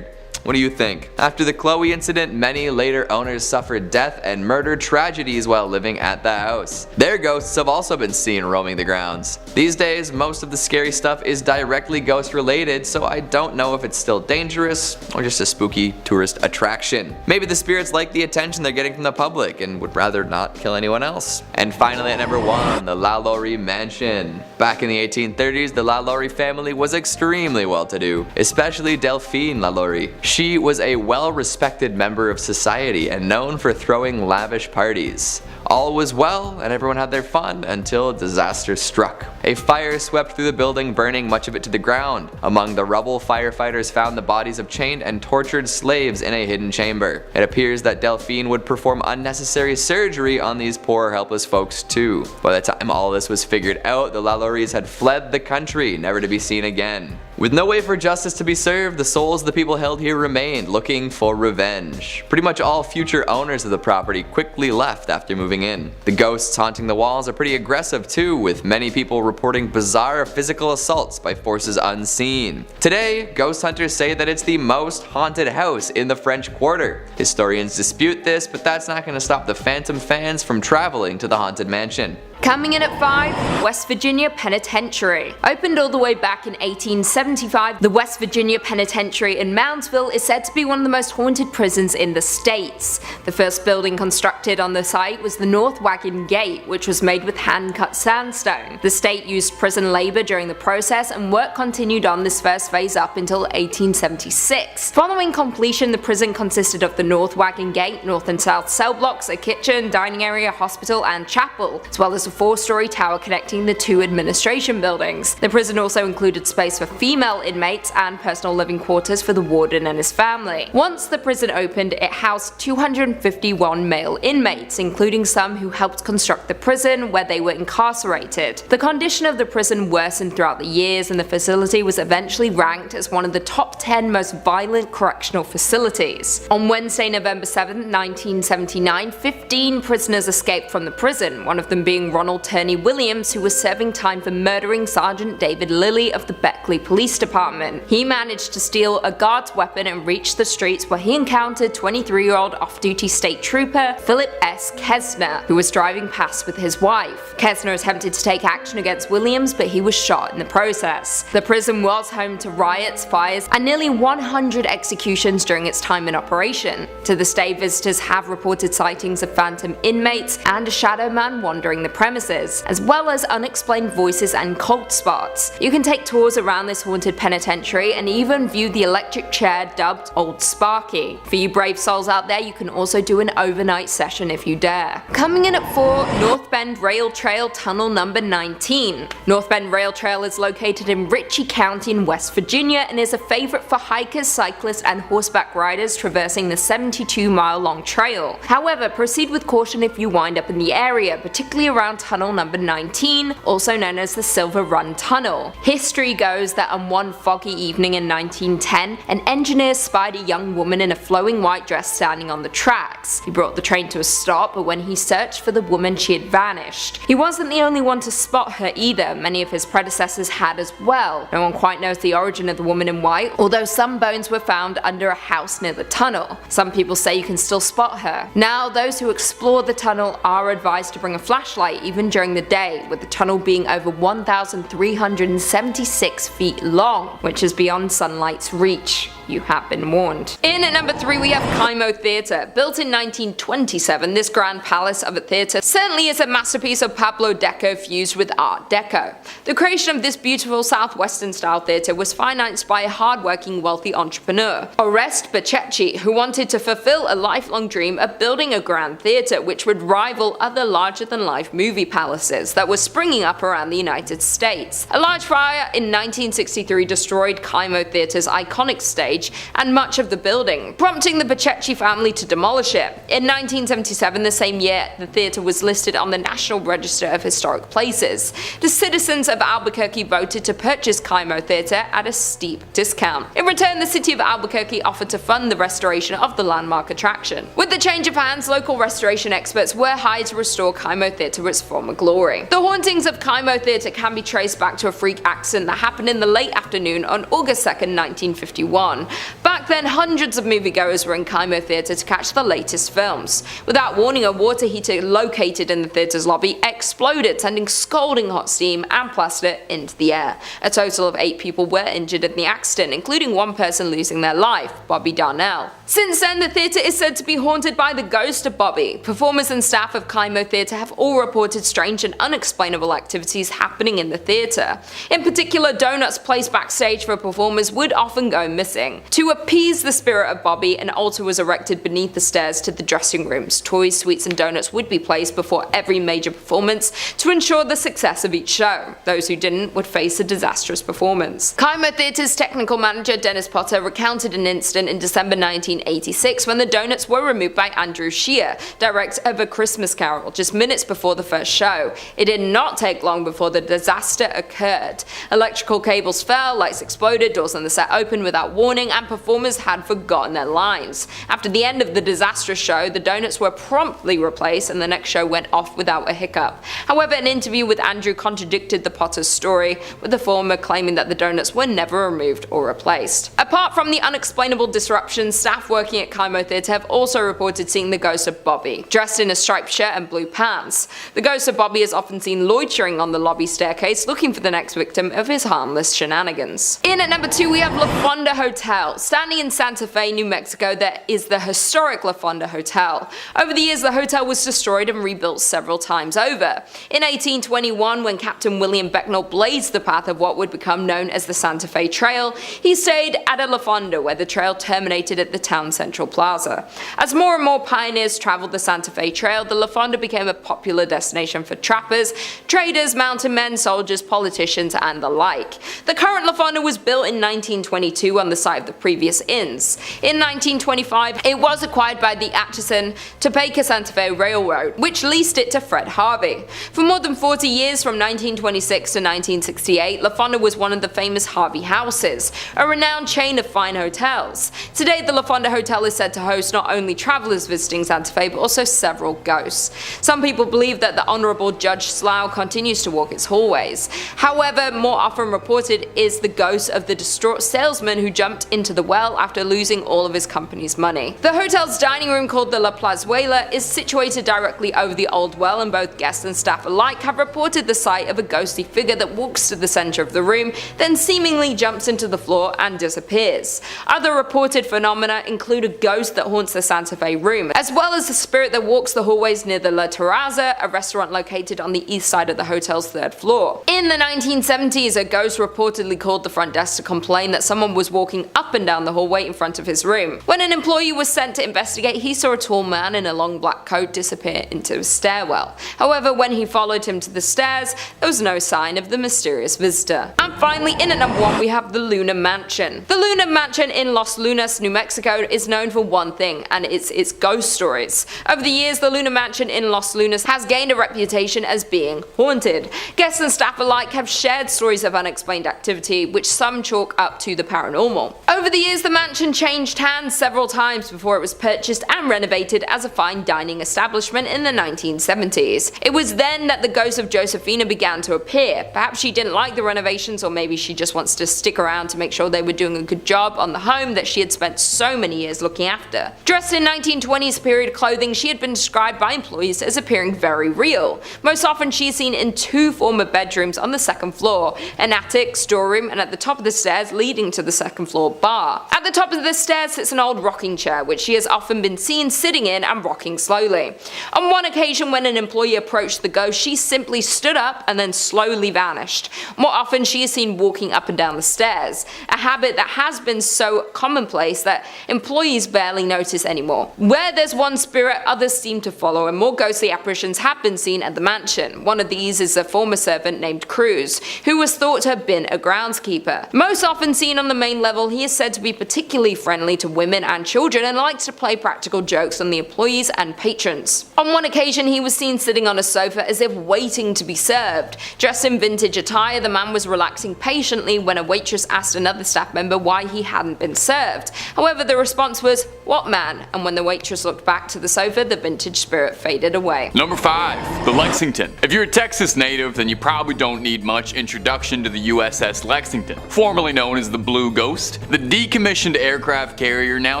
What do you think? After the Chloe incident, many later owners suffered death and murder tragedies while living at the house. Their ghosts have also been seen roaming the grounds. These days, most of the scary stuff is directly ghost related, so I don't know if it's still dangerous or just a spooky tourist attraction. Maybe the spirits like the attention they're getting from the public and would rather not kill anyone else. And finally at number 1, the LEL Mansion. Back in the 1830s, the LEL family was extremely well to do, especially Delphine LEL. She was a well-respected member of society and known for throwing lavish parties. All was well and everyone had their fun until a disaster struck. A fire swept through the building, burning much of it to the ground. Among the rubble, firefighters found the bodies of chained and tortured slaves in a hidden chamber. It appears that Delphine would perform unnecessary surgery on these poor helpless folks too. By the time all this was figured out, the LELs had fled the country, never to be seen again. With no way for justice to be served, the souls of the people held here remained, looking for revenge. Pretty much all future owners of the property quickly left after moving in. The ghosts haunting the walls are pretty aggressive too, with many people reporting bizarre physical assaults by forces unseen. Today, ghost hunters say that it's the most haunted house in the French Quarter. Historians dispute this, but that's not going to stop the Phantom fans from traveling to the Haunted Mansion. Coming in at 5, West Virginia Penitentiary. Opened all the way back in 1875, the West Virginia Penitentiary in Moundsville is said to be one of the most haunted prisons in the states. The first building constructed on the site was the North Wagon Gate, which was made with hand-cut sandstone. The state used prison labor during the process, and work continued on this first phase up until 1876. Following completion, the prison consisted of the North Wagon Gate, north and south cell blocks, a kitchen, dining area, hospital, and chapel, as well as a 4-story tower connecting the 2 administration buildings. The prison also included space for female inmates and personal living quarters for the warden and his family. Once the prison opened, it housed 251 male inmates, including some who helped construct the prison where they were incarcerated. The condition of the prison worsened throughout the years, and the facility was eventually ranked as one of the top 10 most violent correctional facilities. On Wednesday, November 7, 1979, 15 prisoners escaped from the prison, one of them being Ronald Turney Williams, who was serving time for murdering Sergeant David Lilly of the Beckley Police Department. He managed to steal a guard's weapon and reach the streets, where he encountered 23-year-old off-duty state trooper Philip S. Kesner, who was driving past with his wife. Kesner attempted to take action against Williams, but he was shot in the process. The prison was home to riots, fires, and nearly 100 executions during its time in operation. To this day, visitors have reported sightings of phantom inmates and a shadow man wandering the premises, as well as unexplained voices and cold spots. You can take tours around this haunted penitentiary and even view the electric chair dubbed Old Sparky. For you brave souls out there, you can also do an overnight session if you dare. Coming in at 4, North Bend Rail Trail Tunnel number 19. North Bend Rail Trail is located in Ritchie County in West Virginia and is a favorite for hikers, cyclists, and horseback riders traversing the 72-mile long trail. However, proceed with caution if you wind up in the area, particularly around tunnel number 19, also known as the Silver Run Tunnel. History goes that on one foggy evening in 1910, an engineer spied a young woman in a flowing white dress standing on the tracks. He brought the train to a stop, but when he searched for the woman, she had vanished. He wasn't the only one to spot her either, many of his predecessors had as well. No one quite knows the origin of the woman in white, although some bones were found under a house near the tunnel. Some people say you can still spot her. Now, those who explore the tunnel are advised to bring a flashlight night, even during the day, with the tunnel being over 1,376 feet long, which is beyond sunlight's reach. You have been warned. In at number 3 we have Kaimo Theater. Built in 1927, this grand palace of a theater certainly is a masterpiece of Pablo Deco fused with Art Deco. The creation of this beautiful southwestern style theater was financed by a hardworking wealthy entrepreneur, Oreste Bacecchi, who wanted to fulfill a lifelong dream of building a grand theater which would rival other larger-than-life movie palaces that were springing up around the United States. A large fire in 1963 destroyed Kaimo Theater's iconic stage and much of the building, prompting the Bacecchi family to demolish it. In 1977, the same year, the theater was listed on the National Register of Historic Places. The citizens of Albuquerque voted to purchase Kaimo Theater at a steep discount. In return, the city of Albuquerque offered to fund the restoration of the landmark attraction. With the change of hands, local restoration experts were hired to restore Kaimo Theater to its former glory. The hauntings of Kaimo Theater can be traced back to a freak accident that happened in the late afternoon on August 2nd, 1951. Back then, hundreds of moviegoers were in Kaimo Theater to catch the latest films. Without warning, a water heater located in the theater's lobby exploded, sending scalding hot steam and plaster into the air. A total of 8 people were injured in the accident, including one person losing their life, Bobby Darnell. Since then, the theater is said to be haunted by the ghost of Bobby. Performers and staff of Kaimo Theater have all reported strange and unexplainable activities happening in the theater. In particular, donuts placed backstage for performers would often go missing. To appease the spirit of Bobby, an altar was erected beneath the stairs to the dressing rooms. Toys, sweets and donuts would be placed before every major performance to ensure the success of each show. Those who didn't would face a disastrous performance. Kaimo Theater's technical manager Dennis Potter recounted an incident in December 1986 when the donuts were removed by Andrew Shear, director of A Christmas Carol, just minutes before the first show. It did not take long before the disaster occurred. Electrical cables fell, lights exploded, doors on the set opened without warning, and performers had forgotten their lines. After the end of the disastrous show, the donuts were promptly replaced and the next show went off without a hiccup. However, an interview with Andrew contradicted the Potter's story, with the former claiming that the donuts were never removed or replaced. Apart from the unexplainable disruptions, staff working at Kaimo Theater have also reported seeing the ghost of Bobby, dressed in a striped shirt and blue pants. The ghost of Bobby is often seen loitering on the lobby staircase, looking for the next victim of his harmless shenanigans. In at number 2 we have La Fonda Hotel. Standing in Santa Fe, New Mexico, there is the historic La Fonda Hotel. Over the years, the hotel was destroyed and rebuilt several times over. In 1821, when Captain William Becknell blazed the path of what would become known as the Santa Fe Trail, he stayed at a La Fonda where the trail terminated at the town central plaza. As more and more pioneers traveled the Santa Fe Trail, the La Fonda became a popular destination for trappers, traders, mountain men, soldiers, politicians, and the like. The current La Fonda was built in 1922 on the site of the previous inns. In 1925, it was acquired by the Atchison, Topeka Santa Fe Railroad, which leased it to Fred Harvey. For more than 40 years, from 1926 to 1968, La Fonda was one of the famous Harvey houses, a renowned chain of fine hotels. Today, the La Fonda Hotel is said to host not only travelers visiting Santa Fe, but also several ghosts. Some people believe that the Honorable Judge Slough continues to walk its hallways. However, more often reported is the ghost of the distraught salesman who jumped into the well after losing all of his company's money. The hotel's dining room, called the La Plazuela, is situated directly over the old well, and both guests and staff alike have reported the sight of a ghostly figure that walks to the center of the room, then seemingly jumps into the floor and disappears. Other reported phenomena include a ghost that haunts the Santa Fe room, as well as a spirit that walks the hallways near the La Terraza, a restaurant located on the east side of the hotel's 3rd floor. In the 1970s, a ghost reportedly called the front desk to complain that someone was walking up and down the hallway in front of his room. When an employee was sent to investigate, he saw a tall man in a long black coat disappear into a stairwell. However, when he followed him to the stairs, there was no sign of the mysterious visitor. And finally, in at number 1, we have the Luna Mansion. The Luna Mansion in Los Lunas, New Mexico is known for one thing, and it's its ghost stories. Over the years, the Luna Mansion in Los Lunas has gained a reputation as being haunted. Guests and staff alike have shared stories of unexplained activity, which some chalk up to the paranormal. Over the years, the mansion changed hands several times before it was purchased and renovated as a fine dining establishment in the 1970s. It was then that the ghost of Josephina began to appear. Perhaps she didn't like the renovations, or maybe she just wants to stick around to make sure they were doing a good job on the home that she had spent so many years looking after. Dressed in 1920s period clothing, she had been described by employees as appearing very real. Most often she is seen in two former bedrooms on the second floor, an attic, storeroom, and at the top of the stairs leading to the second floor bar. At the top of the stairs sits an old rocking chair, which she has often been seen sitting in and rocking slowly. On one occasion, when an employee approached the ghost, she simply stood up and then slowly vanished. More often she is seen walking up and down the stairs, a habit that has been so commonplace that employees barely notice anymore. Where there's one spirit, others seem to follow, and more ghostly apparitions have been seen at the mansion. One of these is a former servant named Cruz, who was thought to have been a groundskeeper. Most often seen on the main level, he is said to be particularly friendly to women and children and likes to play practical jokes on the employees and patrons. On one occasion, he was seen sitting on a sofa as if waiting to be served. Dressed in vintage attire, the man was relaxing patiently when a waitress asked another staff member why he hadn't been served. However, the response was, "What man?" And when the waitress looked back to the sofa, the vintage spirit faded away. Number 5. The Lexington. If you're a Texas native, then you probably don't need much introduction to the USS Lexington. Formerly known as the Blue Ghost, the decommissioned aircraft carrier now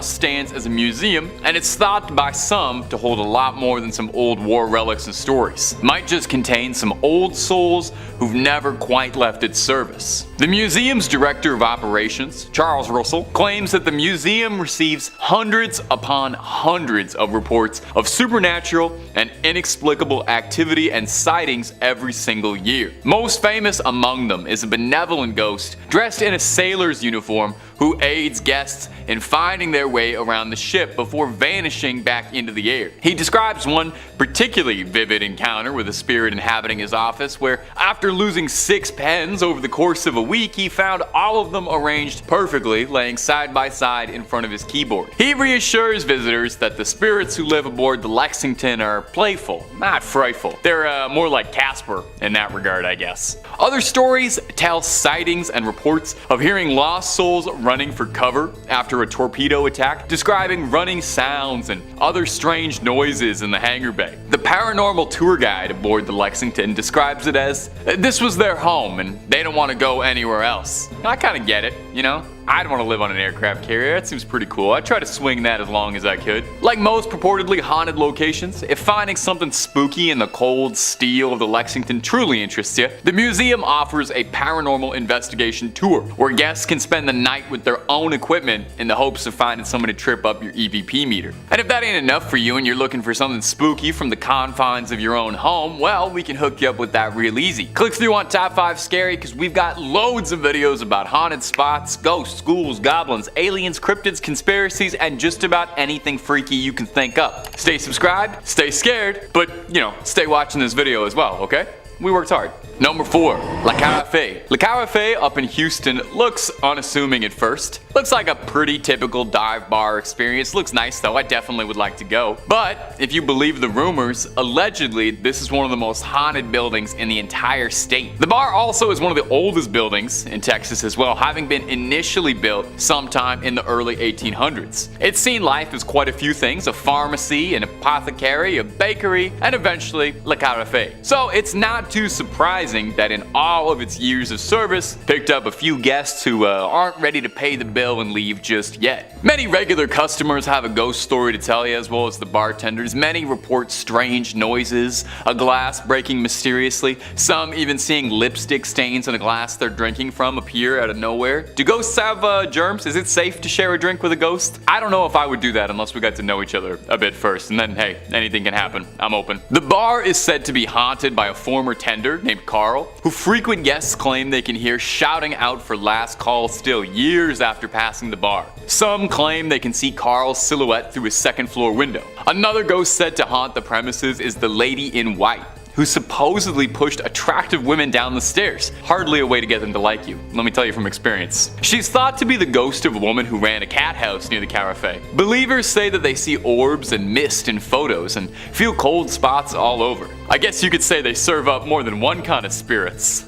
stands as a museum, and it's thought by some to hold a lot more than some old war relics and stories. Might just contain some old souls who've never quite left its service. The museum's director of operations, Charles Russell, claims that the museum receives hundreds upon hundreds of reports of supernatural and inexplicable activity and sightings every single year. Most famous among them is a benevolent ghost dressed in a sailor's uniform who aids guests in finding their way around the ship before vanishing back into the air. He describes one particularly vivid encounter with a spirit inhabiting his office where, after losing 6 pens over the course of a week, he found all of them arranged perfectly, laying side by side in front of his keyboard. He reassures visitors that the spirits who live aboard the Lexington are playful, not frightful. They're more like Casper in that regard, I guess. Other stories tell sightings and reports of hearing lost souls running for cover after a torpedo attack, describing running sounds and other strange noises in the hangar bay. The paranormal tour guide aboard the Lexington describes it as, this was their home and they don't want to go anywhere else. I kind of get it, you know? I'd want to live on an aircraft carrier, that seems pretty cool. I'd try to swing that as long as I could. Like most purportedly haunted locations, if finding something spooky in the cold steel of the Lexington truly interests you, the museum offers a paranormal investigation tour, where guests can spend the night with their own equipment in the hopes of finding someone to trip up your EVP meter. And if that ain't enough for you and you're looking for something spooky from the confines of your own home, well, we can hook you up with that real easy. Click through on Top 5 Scary, because we've got loads of videos about haunted spots, ghosts, ghouls, goblins, aliens, cryptids, conspiracies, and just about anything freaky you can think up. Stay subscribed, stay scared, but, you know, stay watching this video as well, okay? We worked hard. Number 4. Le Carafe. Le Carafe up in Houston looks unassuming at first. Looks like a pretty typical dive bar experience. Looks nice though, I definitely would like to go. But if you believe the rumors, allegedly this is one of the most haunted buildings in the entire state. The bar also is one of the oldest buildings in Texas as well, having been initially built sometime in the early 1800s. It's seen life as quite a few things: a pharmacy, an apothecary, a bakery, and eventually Le Carafe. So it's not too surprising that in all of its years of service, picked up a few guests who aren't ready to pay the bill and leave just yet. Many regular customers have a ghost story to tell you, as well as the bartenders. Many report strange noises, a glass breaking mysteriously, some even seeing lipstick stains in a glass they're drinking from appear out of nowhere. Do ghosts have germs? Is it safe to share a drink with a ghost? I don't know if I would do that unless we got to know each other a bit first, and then hey, anything can happen. I'm open. The bar is said to be haunted by a former tender named Carl, who frequent guests claim they can hear shouting out for last call still years after passing the bar. Some claim they can see Carl's silhouette through a second floor window. Another ghost said to haunt the premises is the Lady in White, who supposedly pushed attractive women down the stairs. Hardly a way to get them to like you, let me tell you from experience. She's thought to be the ghost of a woman who ran a cat house near the Carafe. Believers say that they see orbs and mist in photos and feel cold spots all over. I guess you could say they serve up more than one kind of spirits.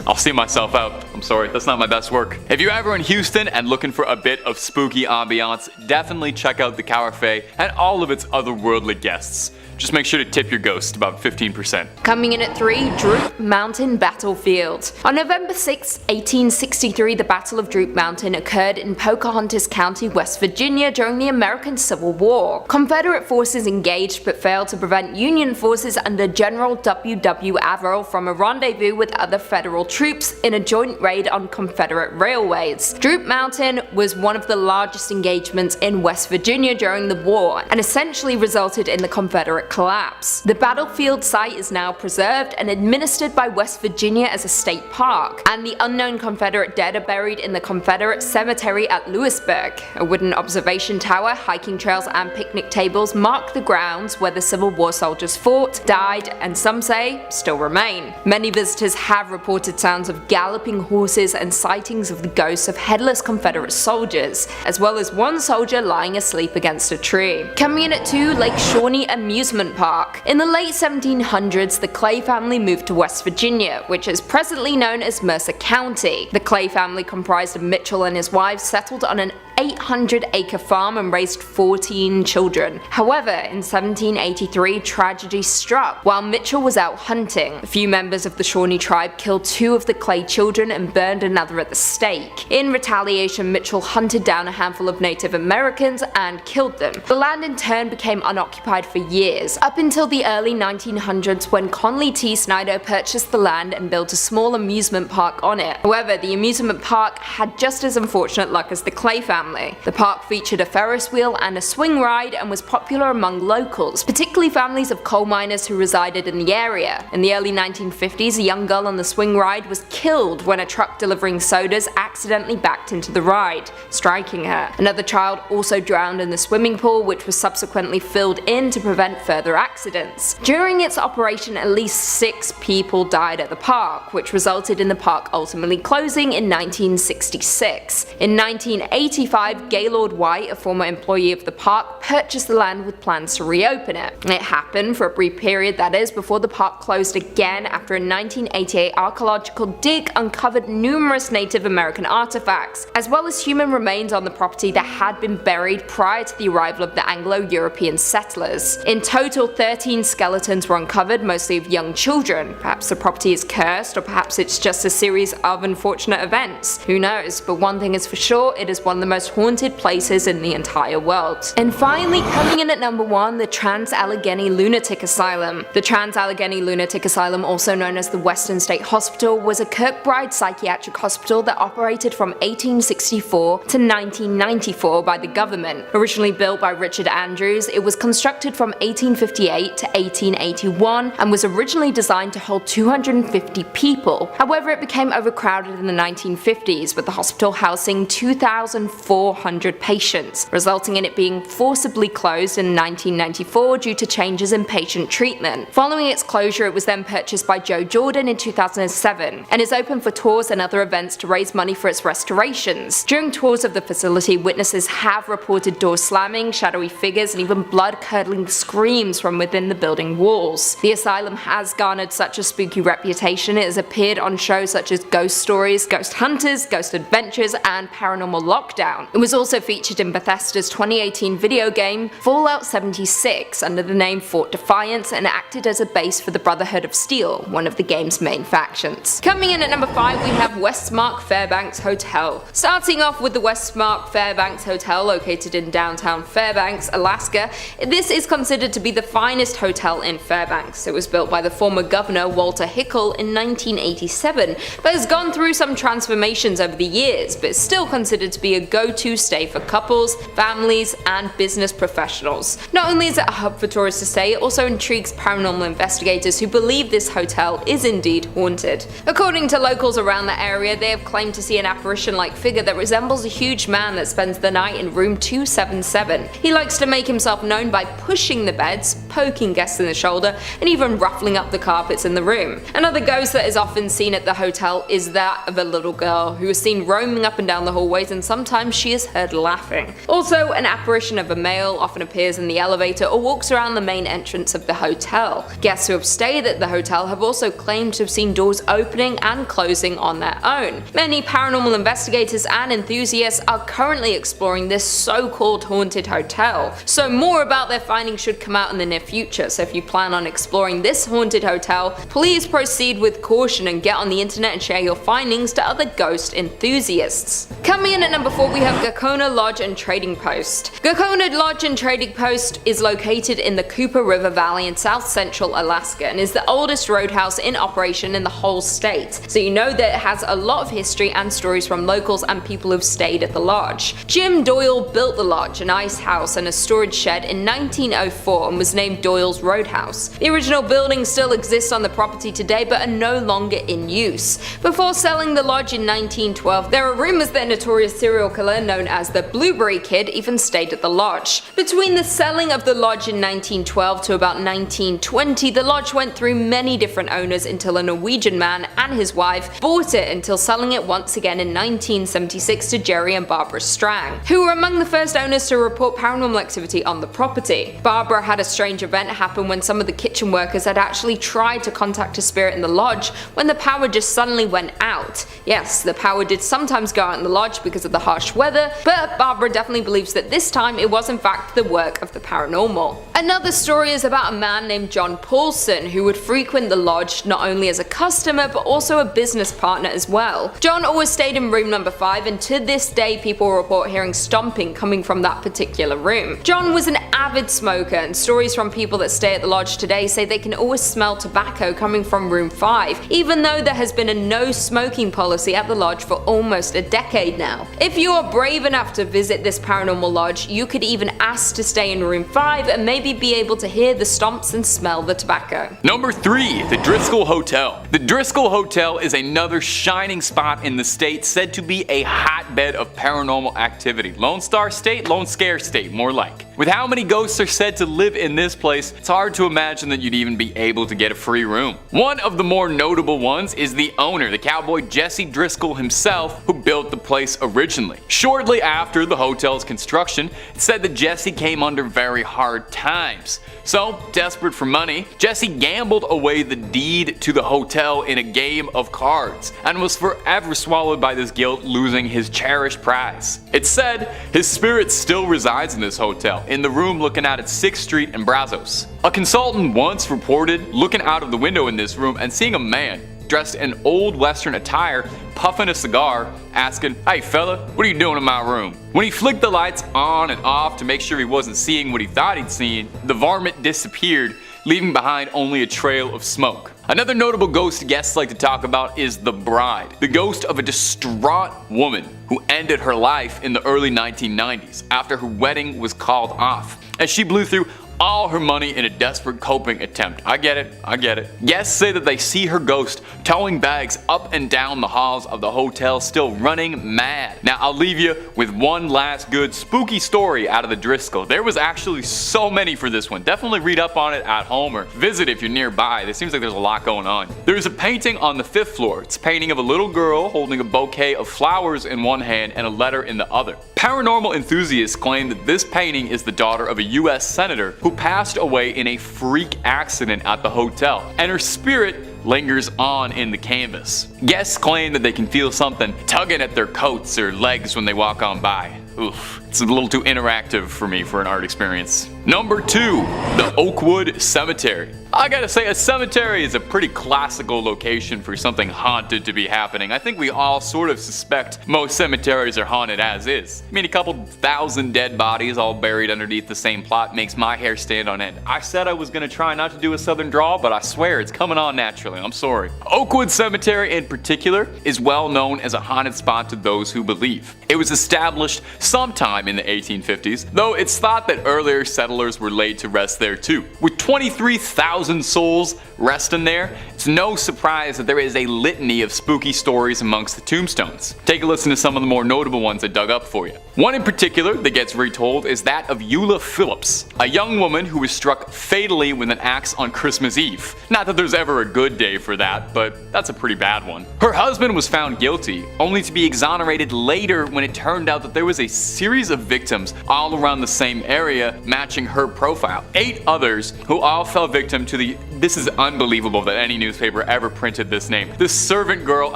I'll see myself out. I'm sorry, that's not my best work. If you're ever in Houston and looking for a bit of spooky ambiance, definitely check out the Cafe and all of its otherworldly guests. Just make sure to tip your ghost about 15%. Coming in at 3, Droop Mountain Battlefield. On November 6, 1863, the Battle of Droop Mountain occurred in Pocahontas County, West Virginia during the American Civil War. Confederate forces engaged but failed to prevent Union forces under General W. Averill from a rendezvous with other Federal troops in a joint raid on Confederate railways. Droop Mountain was one of the largest engagements in West Virginia during the war and essentially resulted in the Confederate collapse. The battlefield site is now preserved and administered by West Virginia as a state park, and the unknown Confederate dead are buried in the Confederate Cemetery at Lewisburg. A wooden observation tower, hiking trails, and picnic tables mark the grounds where the Civil War soldiers fought, died, and some say still remain. Many visitors have reported sounds of galloping horses and sightings of the ghosts of headless Confederate soldiers, as well as one soldier lying asleep against a tree. Coming in at 2, Lake Shawnee Amusement Park. In the late 1700s, the Clay family moved to West Virginia, which is presently known as Mercer County. The Clay family, comprised of Mitchell and his wife, settled on an 800-acre farm and raised 14 children. However, in 1783, tragedy struck while Mitchell was out hunting. A few members of the Shawnee tribe killed 2 of the Clay children and burned another at the stake. In retaliation, Mitchell hunted down a handful of Native Americans and killed them. The land in turn became unoccupied for years, up until the early 1900s when Conley T. Snyder purchased the land and built a small amusement park on it. However, the amusement park had just as unfortunate luck as the Clay family. The park featured a Ferris wheel and a swing ride and was popular among locals, particularly families of coal miners who resided in the area. In the early 1950s, a young girl on the swing ride was killed when a truck delivering sodas accidentally backed into the ride, striking her. Another child also drowned in the swimming pool, which was subsequently filled in to prevent further accidents. During its operation, at least 6 people died at the park, which resulted in the park ultimately closing in 1966. In 1985, Gaylord White, a former employee of the park, purchased the land with plans to reopen it. It happened for a brief period, that is, before the park closed again after a 1988 archaeological dig uncovered numerous Native American artifacts, as well as human remains on the property that had been buried prior to the arrival of the Anglo-European settlers. In total, 13 skeletons were uncovered, mostly of young children. Perhaps the property is cursed, or perhaps it's just a series of unfortunate events. Who knows? But one thing is for sure, it is one of the most haunted places in the entire world. And finally, coming in at number 1, the Trans-Allegheny Lunatic Asylum. The Trans-Allegheny Lunatic Asylum, also known as the Western State Hospital, was a Kirkbride psychiatric hospital that operated from 1864 to 1994 by the government. Originally built by Richard Andrews, it was constructed from 1858 to 1881 and was originally designed to hold 250 people. However, it became overcrowded in the 1950s, with the hospital housing 2,400 patients, resulting in it being forcibly closed in 1994 due to changes in patient treatment. Following its closure, it was then purchased by Joe Jordan in 2007 and is open for tours and other events to raise money for its restorations. During tours of the facility, witnesses have reported doors slamming, shadowy figures, and even blood-curdling screams from within the building walls. The asylum has garnered such a spooky reputation it has appeared on shows such as Ghost Stories, Ghost Hunters, Ghost Adventures, and Paranormal Lockdown. It was also featured in Bethesda's 2018 video game Fallout 76 under the name Fort Defiance and acted as a base for the Brotherhood of Steel, one of the game's main factions. Coming in at number 5, we have Westmark Fairbanks Hotel. Starting off with the Westmark Fairbanks Hotel, located in downtown Fairbanks, Alaska, this is considered to be the finest hotel in Fairbanks. It was built by the former governor Walter Hickel in 1987, but has gone through some transformations over the years, but is still considered to be a go-to stay for couples, families, and business professionals. Not only is it a hub for tourists to stay, it also intrigues paranormal investigators who believe this hotel is indeed haunted. According to locals around the area, they have claimed to see an apparition-like figure that resembles a huge man that spends the night in room 277. He likes to make himself known by pushing the beds, poking guests in the shoulder, and even ruffling up the carpets in the room. Another ghost that is often seen at the hotel is that of a little girl who is seen roaming up and down the hallways and sometimes she is heard laughing. Also, an apparition of a male often appears in the elevator or walks around the main entrance of the hotel. Guests who have stayed at the hotel have also claimed to have seen doors opening and closing on their own. Many paranormal investigators and enthusiasts are currently exploring this so-called haunted hotel, so more about their findings should come out in the near future. So if you plan on exploring this haunted hotel, please proceed with caution and get on the internet and share your findings to other ghost enthusiasts. Coming in at number 4, we have Gakona Lodge and Trading Post. Gakona Lodge and Trading Post is located in the Cooper River Valley in south central Alaska and is the oldest roadhouse in operation in the whole state. So you know that it has a lot of history and stories from locals and people who've stayed at the lodge. Jim Doyle built the lodge, an ice house and a storage shed in 1904 and was named Doyle's Roadhouse. The original building still exists on the property today but are no longer in use. Before selling the lodge in 1912, there are rumors that a notorious serial killer known as the Blueberry Kid even stayed at the lodge. Between the selling of the lodge in 1912 to about 1920, the lodge went through many different owners until a Norwegian man and his wife bought it, until selling it once again in 1976 to Jerry and Barbara Strang, who were among the first owners to report paranormal activity on the property. Barbara had a strange event happen when some of the kitchen workers had actually tried to contact a spirit in the lodge when the power just suddenly went out. Yes, the power did sometimes go out in the lodge because of the harsh weather, but Barbara definitely believes that this time it was in fact the work of the paranormal. Another story is about a man named John Paulson who would frequent the lodge not only as a customer but also a business partner as well. John always stayed in room number 5, and to this day people report hearing stomping coming from that particular room. John was an avid smoker, and stories from people that stay at the lodge today say they can always smell tobacco coming from room 5, even though there has been a no smoking policy at the lodge for almost a decade now. If you are brave enough to visit this paranormal lodge, you could even ask to stay in room 5 and maybe be able to hear the stomps and smell the tobacco. Number 3, the Driskill Hotel. The Driskill Hotel is another shining spot in the state, said to be a hotbed of paranormal activity. Lone Star State, Lone Scare State, more like. With how many ghosts are said to live in this place, it's hard to imagine that you'd even be able to get a free room. One of the more notable ones is the owner, the cowboy Jesse Driskill himself, who built the place originally. Shortly after the hotel's construction, it's said that Jesse came under very hard times. So, desperate for money, Jesse gambled away the deed to the hotel in a game of cards, and was forever swallowed by this guilt, losing his cherished prize. It's said his spirit still resides in this hotel, in the room looking out at 6th Street and Brazos. A consultant once reported looking out of the window in this room and seeing a man dressed in old western attire, puffing a cigar, asking, "Hey fella, what are you doing in my room?" When he flicked the lights on and off to make sure he wasn't seeing what he thought he'd seen, the varmint disappeared, leaving behind only a trail of smoke. Another notable ghost guests like to talk about is the Bride, the ghost of a distraught woman who ended her life in the early 1990s after her wedding was called off, as she blew through all her money in a desperate coping attempt. I get it. Guests say that they see her ghost towing bags up and down the halls of the hotel, still running mad. Now I'll leave you with one last good spooky story out of the Driskill. There was actually so many for this one. Definitely read up on it at home or visit if you're nearby. It seems like there's a lot going on. There's a painting on the 5th floor. It's a painting of a little girl holding a bouquet of flowers in one hand and a letter in the other. Paranormal enthusiasts claim that this painting is the daughter of a US senator who passed away in a freak accident at the hotel, and her spirit lingers on in the canvas. Guests claim that they can feel something tugging at their coats or legs when they walk on by. Oof, it's a little too interactive for me for an art experience. Number 2, the Oakwood Cemetery. I gotta say, a cemetery is a pretty classical location for something haunted to be happening. I think we all sort of suspect most cemeteries are haunted as is. I mean, a couple thousand dead bodies all buried underneath the same plot makes my hair stand on end. I said I was gonna try not to do a southern drawl, but I swear it's coming on naturally. I'm sorry. Oakwood Cemetery in particular is well known as a haunted spot to those who believe. It was established sometime in the 1850s, though it's thought that earlier settlers were laid to rest there too. With 23,000 souls resting there, it's no surprise that there is a litany of spooky stories amongst the tombstones. Take a listen to some of the more notable ones I dug up for you. One in particular that gets retold is that of Eula Phillips, a young woman who was struck fatally with an axe on Christmas Eve. Not that there's ever a good day for that, but that's a pretty bad one. Her husband was found guilty, only to be exonerated later when it turned out that there was a series of victims all around the same area, matching her profile. 8 others who all fell victim to this is unbelievable that any newspaper ever printed this name, the Servant Girl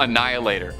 Annihilator.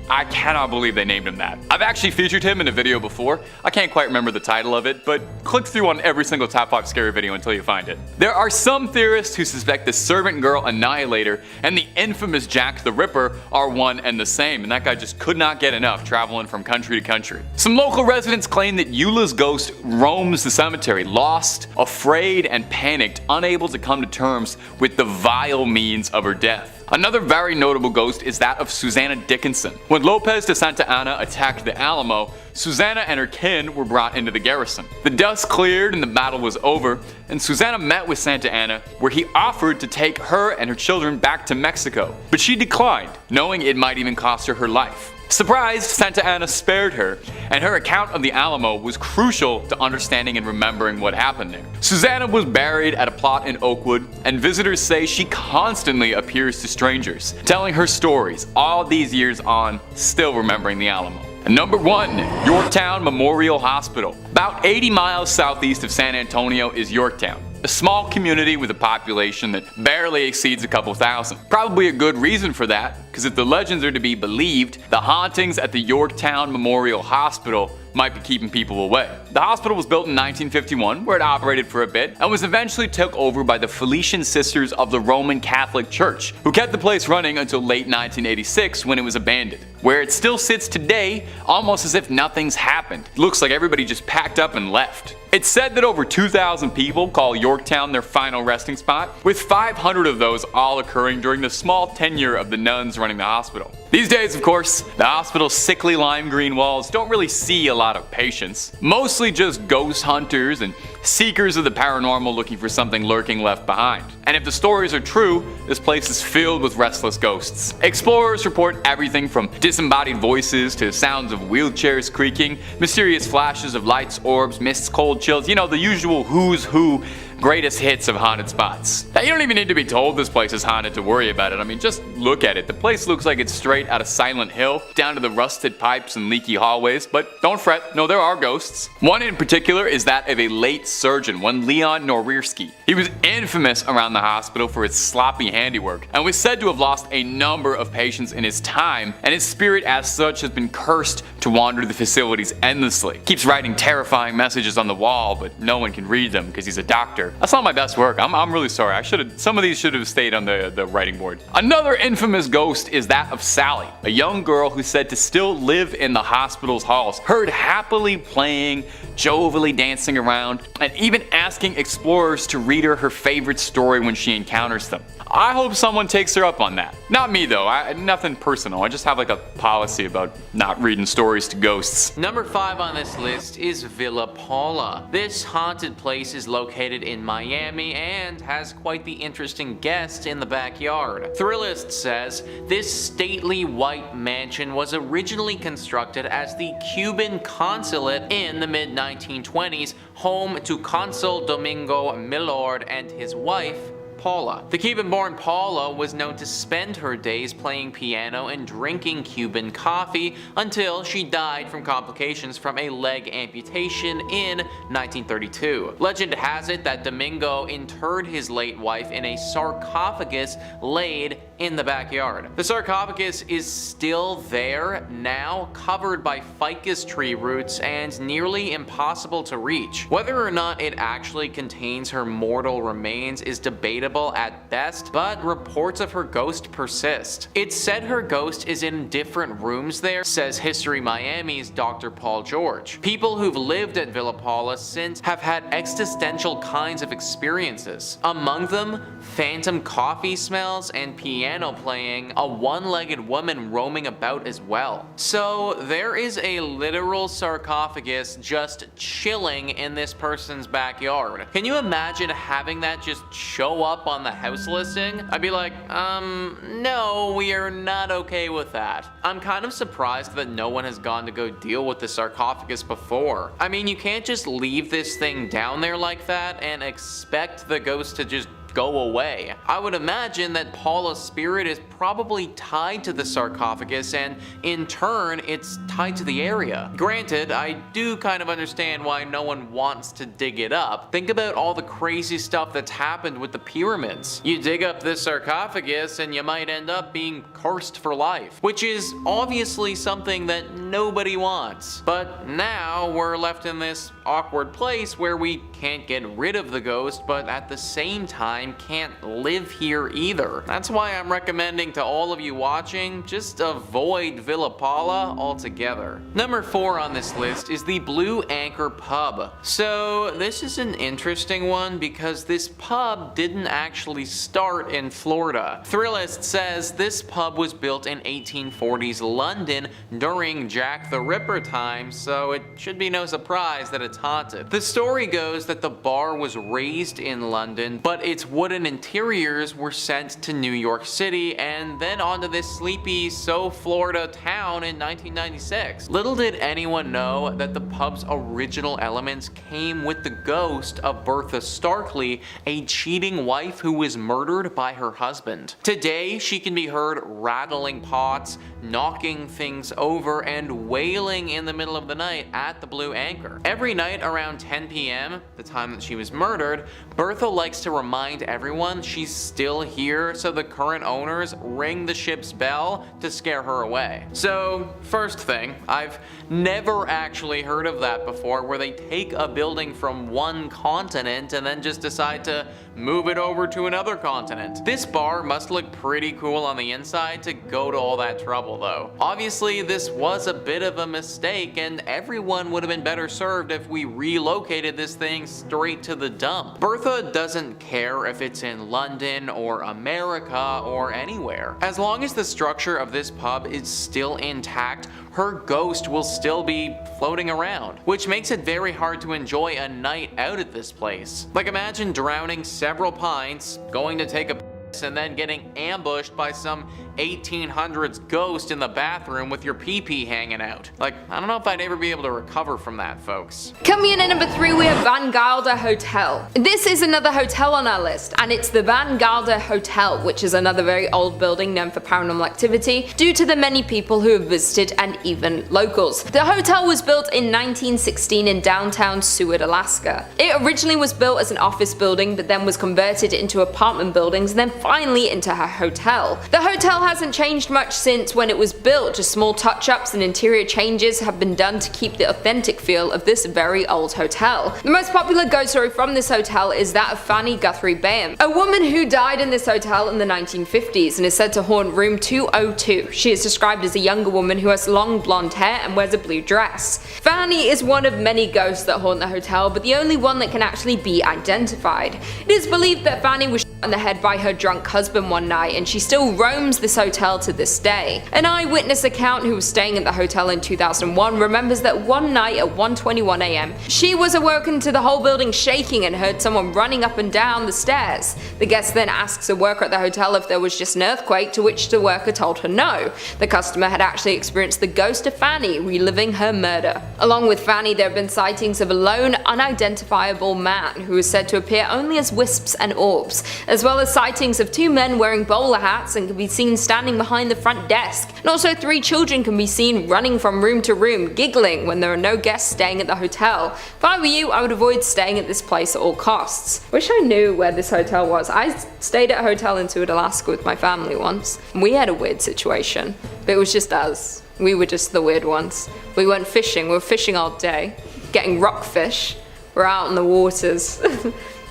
I cannot believe they named him that. I've actually featured him in a video before. I can't quite remember the title of it, but click through on every single top 5 scary video until you find it. There are some theorists who suspect the Servant Girl Annihilator and the infamous Jack the Ripper are one and the same, and that guy just could not get enough traveling from country to country. Some local residents claim that Eula's ghost roams the cemetery, lost, afraid, and panicked, unable to come to terms with the vile means of her death. Another very notable ghost is that of Susanna Dickinson. When Lopez de Santa Anna attacked the Alamo, Susanna and her kin were brought into the garrison. The dust cleared and the battle was over, and Susanna met with Santa Anna, where he offered to take her and her children back to Mexico, but she declined, knowing it might even cost her life. Surprised, Santa Anna spared her, and her account of the Alamo was crucial to understanding and remembering what happened there. Susanna was buried at a plot in Oakwood, and visitors say she constantly appears to strangers, telling her stories all these years on, still remembering the Alamo. And number 1, Yorktown Memorial Hospital. About 80 miles southeast of San Antonio is Yorktown, a small community with a population that barely exceeds a couple thousand. Probably a good reason for that, because if the legends are to be believed, the hauntings at the Yorktown Memorial Hospital might be keeping people away. The hospital was built in 1951, where it operated for a bit, and was eventually took over by the Felician Sisters of the Roman Catholic Church, who kept the place running until late 1986 when it was abandoned. Where it still sits today, almost as if nothing's happened. It looks like everybody just packed up and left. It's said that over 2,000 people call Yorktown their final resting spot, with 500 of those all occurring during the small tenure of the nuns running the hospital. These days, of course, the hospital's sickly lime green walls don't really see a lot of patients. Mostly just ghost hunters and seekers of the paranormal looking for something lurking left behind. And if the stories are true, this place is filled with restless ghosts. Explorers report everything from disembodied voices to sounds of wheelchairs creaking, mysterious flashes of lights, orbs, mists, cold chills, you know, the usual who's who greatest hits of haunted spots. Now, you don't even need to be told this place is haunted to worry about it. I mean, just look at it. The place looks like it's straight out of Silent Hill, down to the rusted pipes and leaky hallways, but don't fret, no, there are ghosts. One in particular is that of a late surgeon, one Leon Norierski. He was infamous around the hospital for his sloppy handiwork, and was said to have lost a number of patients in his time, and his spirit as such has been cursed to wander the facilities endlessly. Keeps writing terrifying messages on the wall, but no one can read them because he's a doctor. That's not my best work. I'm really sorry. Some of these should have stayed on the writing board. Another infamous ghost is that of Sally, a young girl who's said to still live in the hospital's halls, heard happily playing, jovially dancing around, and even asking explorers to read her favorite story when she encounters them. I hope someone takes her up on that. Not me though, nothing personal. I just have like a policy about not reading stories to ghosts. Number 5 on this list is Villa Paula. This haunted place is located in Miami and has quite the interesting guest in the backyard. Thrillist says this stately white mansion was originally constructed as the Cuban consulate in the mid-1920s, home to Consul Domingo Millard and his wife, Paula. The Cuban-born Paula was known to spend her days playing piano and drinking Cuban coffee until she died from complications from a leg amputation in 1932. Legend has it that Domingo interred his late wife in a sarcophagus laid in the backyard. The sarcophagus is still there now, covered by ficus tree roots and nearly impossible to reach. Whether or not it actually contains her mortal remains is debatable at best, but reports of her ghost persist. It's said her ghost is in different rooms there, says History Miami's Dr. Paul George. People who've lived at Villa Paula since have had existential kinds of experiences. Among them, phantom coffee smells and piano playing, a one-legged woman roaming about as well. So there is a literal sarcophagus just chilling in this person's backyard. Can you imagine having that just show up on the house listing? I'd be like, no, we are not okay with that. I'm kind of surprised that no one has gone to go deal with the sarcophagus before. I mean, you can't just leave this thing down there like that and expect the ghost to just go away. I would imagine that Paula's spirit is probably tied to the sarcophagus, and in turn it's tied to the area. Granted, I do kind of understand why no one wants to dig it up. Think about all the crazy stuff that's happened with the pyramids. You dig up this sarcophagus and you might end up being cursed for life, which is obviously something that nobody wants. But now we're left in this awkward place where we can't get rid of the ghost, but at the same time can't live here either. That's why I'm recommending to all of you watching, just avoid Villa Paula altogether. Number 4 on this list is the Blue Anchor Pub. So this is an interesting one because this pub didn't actually start in Florida. Thrillist says this pub was built in 1840s London during Jack the Ripper time, so it should be no surprise that it's haunted. The story goes that the bar was raised in London, but its wooden interiors were sent to New York City and then onto this sleepy Florida town in 1996. Little did anyone know that the pub's original elements came with the ghost of Bertha Starkley, a cheating wife who was murdered by her husband. Today, she can be heard rattling pots, knocking things over, and wailing in the middle of the night at the Blue Anchor. Every night around 10 p.m., the time that she was murdered, Bertha likes to remind everyone she's still here, so the current owners ring the ship's bell to scare her away. So, first thing, I've never actually heard of that before, where they take a building from one continent and then just decide to move it over to another continent. This bar must look pretty cool on the inside to go to all that trouble though. Obviously this was a bit of a mistake and everyone would have been better served if we relocated this thing straight to the dump. Bertha doesn't care if it's in London or America or anywhere. As long as the structure of this pub is still intact, her ghost will still be floating around, which makes it very hard to enjoy a night out at this place. Like imagine drowning several pints, going to take a piss, and then getting ambushed by some 1800s ghost in the bathroom with your pee-pee hanging out. Like, I don't know if I'd ever be able to recover from that, folks. Coming in at number 3, we have Van Gelder Hotel. This is another hotel on our list, and it's the Van Gelder Hotel, which is another very old building known for paranormal activity due to the many people who have visited and even locals. The hotel was built in 1916 in downtown Seward, Alaska. It originally was built as an office building, but then was converted into apartment buildings and then finally into a hotel. The hotel hasn't changed much since when it was built, just small touch-ups and interior changes have been done to keep the authentic feel of this very old hotel. The most popular ghost story from this hotel is that of Fanny Guthrie Bayham, a woman who died in this hotel in the 1950s and is said to haunt room 202. She is described as a younger woman who has long blonde hair and wears a blue dress. Fanny is one of many ghosts that haunt the hotel, but the only one that can actually be identified. It is believed that Fanny was shot in the head by her drunk husband one night, and she still roams this hotel to this day. An eyewitness account who was staying at the hotel in 2001 remembers that one night at 1:21 a.m. she was awoken to the whole building shaking and heard someone running up and down the stairs. The guest then asks a worker at the hotel if there was just an earthquake, to which the worker told her no. The customer had actually experienced the ghost of Fanny reliving her murder. Along with Fanny, there have been sightings of a lone, unidentifiable man who is said to appear only as wisps and orbs, as well as sightings of 2 men wearing bowler hats and can be seen standing behind the front desk, and also 3 children can be seen running from room to room, giggling when there are no guests staying at the hotel. If I were you, I would avoid staying at this place at all costs. Wish I knew where this hotel was. I stayed at a hotel in Seward, Alaska with my family once. We had a weird situation, but it was just us. We were just the weird ones. We went fishing, we were fishing all day, getting rockfish. We're out in the waters.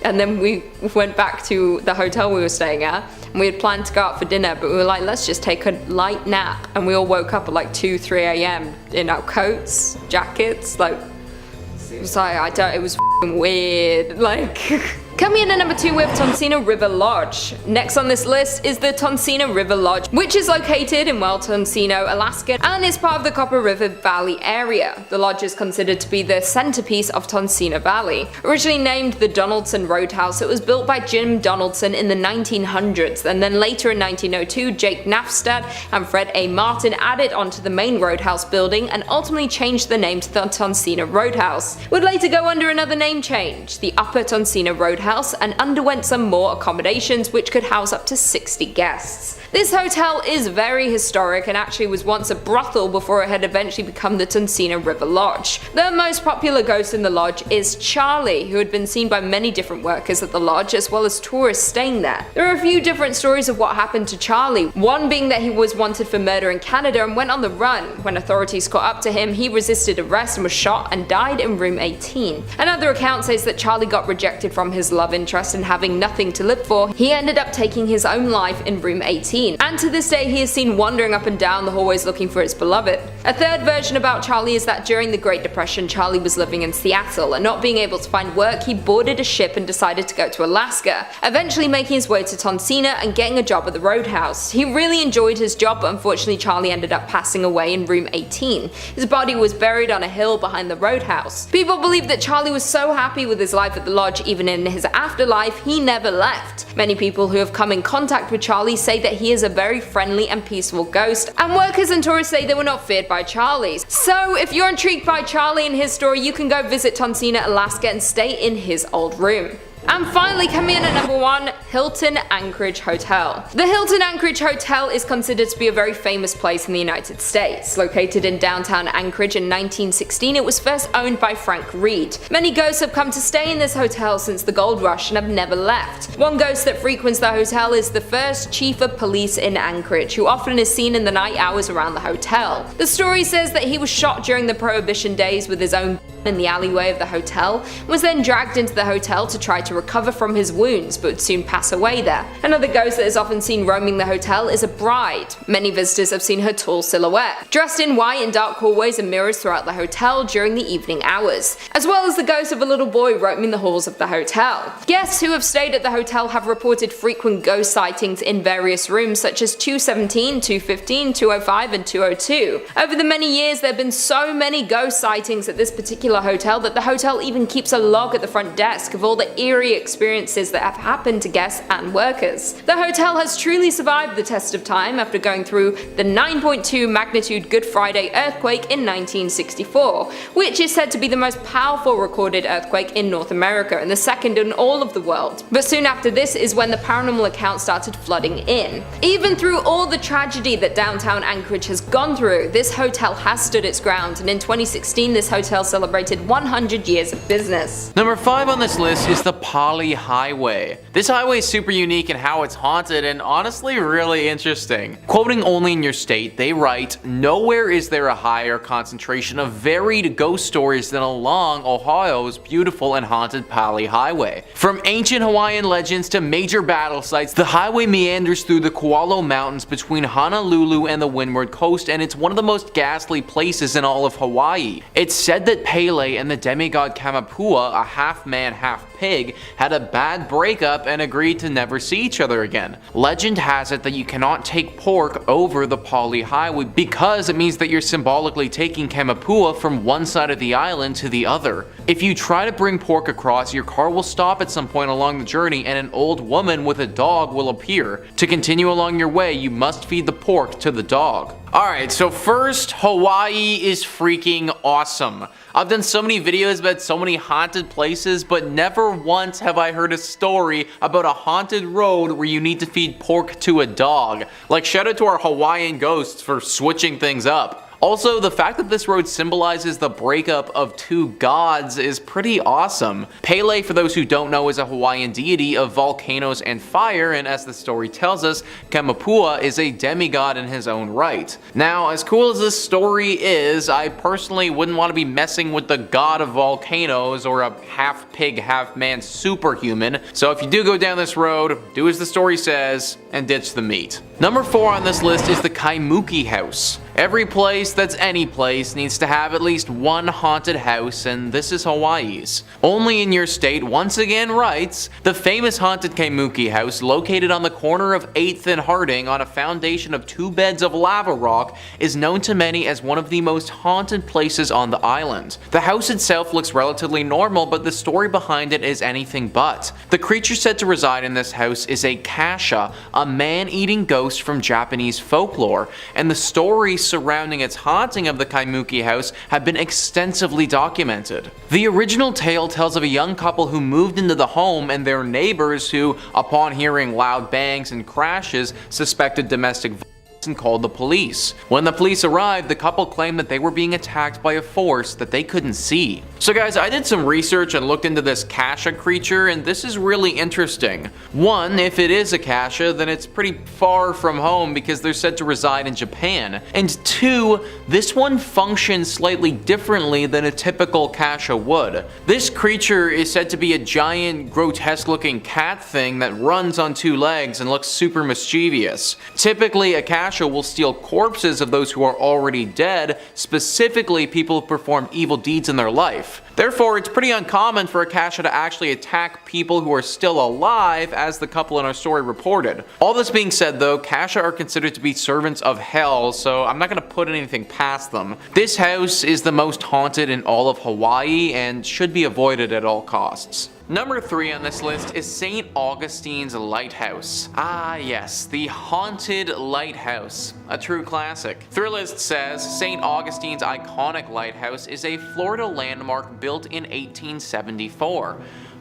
And then we went back to the hotel we were staying at, and we had planned to go out for dinner, but we were like, let's just take a light nap. And we all woke up at like 2-3 a.m. in our coats, jackets, like, it was like, it was f***ing weird, like. Coming in at number 2, we have Tonsina River Lodge. Next on this list is the Tonsina River Lodge, which is located in Tonsino, Alaska, and is part of the Copper River Valley area. The lodge is considered to be the centerpiece of Tonsina Valley. Originally named the Donaldson Roadhouse, it was built by Jim Donaldson in the 1900s, and then later in 1902, Jake Nafstad and Fred A. Martin added onto the main roadhouse building and ultimately changed the name to the Tonsina Roadhouse. Would later go under another name change, the Upper Tonsina Roadhouse Roadhouse and underwent some more accommodations which could house up to 60 guests. This hotel is very historic and actually was once a brothel before it had eventually become the Tonsina River Lodge. The most popular ghost in the lodge is Charlie, who had been seen by many different workers at the lodge as well as tourists staying there. There are a few different stories of what happened to Charlie, one being that he was wanted for murder in Canada and went on the run. When authorities caught up to him, he resisted arrest and was shot and died in room 18. Another account says that Charlie got rejected from his love interest and having nothing to live for, he ended up taking his own life in room 18. And to this day he is seen wandering up and down the hallways looking for his beloved. A third version about Charlie is that during the Great Depression Charlie was living in Seattle and not being able to find work he boarded a ship and decided to go to Alaska, eventually making his way to Tonsina and getting a job at the Roadhouse. He really enjoyed his job, but unfortunately Charlie ended up passing away in room 18. His body was buried on a hill behind the Roadhouse. People believe that Charlie was so happy with his life at the lodge even in his afterlife he never left. Many people who have come in contact with Charlie say that he is a very friendly and peaceful ghost, and workers and tourists say they were not feared by Charlie. So if you're intrigued by Charlie and his story, you can go visit Tonsina, Alaska and stay in his old room. And finally, coming in at number 1, Hilton Anchorage Hotel. The Hilton Anchorage Hotel is considered to be a very famous place in the United States. Located in downtown Anchorage in 1916, it was first owned by Frank Reed. Many ghosts have come to stay in this hotel since the gold rush and have never left. One ghost that frequents the hotel is the first chief of police in Anchorage, who often is seen in the night hours around the hotel. The story says that he was shot during the Prohibition days with his own in the alleyway of the hotel, and was then dragged into the hotel to try to recover from his wounds but would soon pass away there. Another ghost that is often seen roaming the hotel is a bride. Many visitors have seen her tall silhouette, dressed in white in dark hallways and mirrors throughout the hotel during the evening hours, as well as the ghost of a little boy roaming the halls of the hotel. Guests who have stayed at the hotel have reported frequent ghost sightings in various rooms such as 217, 215, 205 and 202. Over the many years there have been so many ghost sightings at this particular hotel that the hotel even keeps a log at the front desk of all the eerie experiences that have happened to guests and workers. The hotel has truly survived the test of time after going through the 9.2 magnitude Good Friday earthquake in 1964, which is said to be the most powerful recorded earthquake in North America and the second in all of the world. But soon after this is when the paranormal accounts started flooding in. Even through all the tragedy that downtown Anchorage has gone through, this hotel has stood its ground, and in 2016 this hotel celebrated 100 years of business. Number 5 on this list is the Poly Highway. This highway is super unique in how it's haunted and honestly really interesting. Quoting Only in Your State, they write, "Nowhere is there a higher concentration of varied ghost stories than along Ohio's beautiful and haunted Poly Highway. From ancient Hawaiian legends to major battle sites, the highway meanders through the Koalo Mountains between Honolulu and the Windward Coast, and it's one of the most ghastly places in all of Hawaii. It's said that Pele and the demigod Kamapua, a half-man, half-pig, had a bad breakup and agreed to never see each other again. Legend has it that you cannot take pork over the Poly Highway because it means that you're symbolically taking Kamapua from one side of the island to the other. If you try to bring pork across, your car will stop at some point along the journey and an old woman with a dog will appear. To continue along your way, you must feed the pork to the dog." Alright, so first, Hawaii is freaking awesome. I've done so many videos about so many haunted places, but never once have I heard a story about a haunted road where you need to feed pork to a dog. Like, shout out to our Hawaiian ghosts for switching things up. Also, the fact that this road symbolizes the breakup of two gods is pretty awesome. Pele, for those who don't know, is a Hawaiian deity of volcanoes and fire, and as the story tells us, Kamapua is a demigod in his own right. Now, as cool as this story is, I personally wouldn't want to be messing with the god of volcanoes or a half-pig, half-man superhuman, so if you do go down this road, do as the story says, and ditch the meat. Number 4 on this list is the Kaimuki House. Every place that's any place needs to have at least one haunted house, and this is Hawaii's. Only in Your State once again writes, "The famous haunted Kaimuki House, located on the corner of 8th and Harding on a foundation of 2 beds of lava rock, is known to many as one of the most haunted places on the island. The house itself looks relatively normal, but the story behind it is anything but. The creature said to reside in this house is a kasha, a a man-eating ghost from Japanese folklore, and the stories surrounding its haunting of the Kaimuki house have been extensively documented. The original tale tells of a young couple who moved into the home and their neighbors who, upon hearing loud bangs and crashes, suspected domestic violence and called the police. When the police arrived, the couple claimed that they were being attacked by a force that they couldn't see. So guys, I did some research and looked into this Kasha creature, and this is really interesting. One, if it is a Kasha, then it's pretty far from home because they're said to reside in Japan. And two, this one functions slightly differently than a typical Kasha would. This creature is said to be a giant, grotesque looking cat thing that runs on two legs and looks super mischievous. Typically, a Kasha will steal corpses of those who are already dead, specifically people who performed evil deeds in their life. Therefore, it's pretty uncommon for a Kasha to actually attack people who are still alive, as the couple in our story reported. All this being said though, Kasha are considered to be servants of hell, so I'm not going to put anything past them. This house is the most haunted in all of Hawaii and should be avoided at all costs. Number 3 on this list is St. Augustine's Lighthouse. Ah yes, the haunted lighthouse. A true classic. Thrillist says St. Augustine's iconic lighthouse is a Florida landmark built in 1874.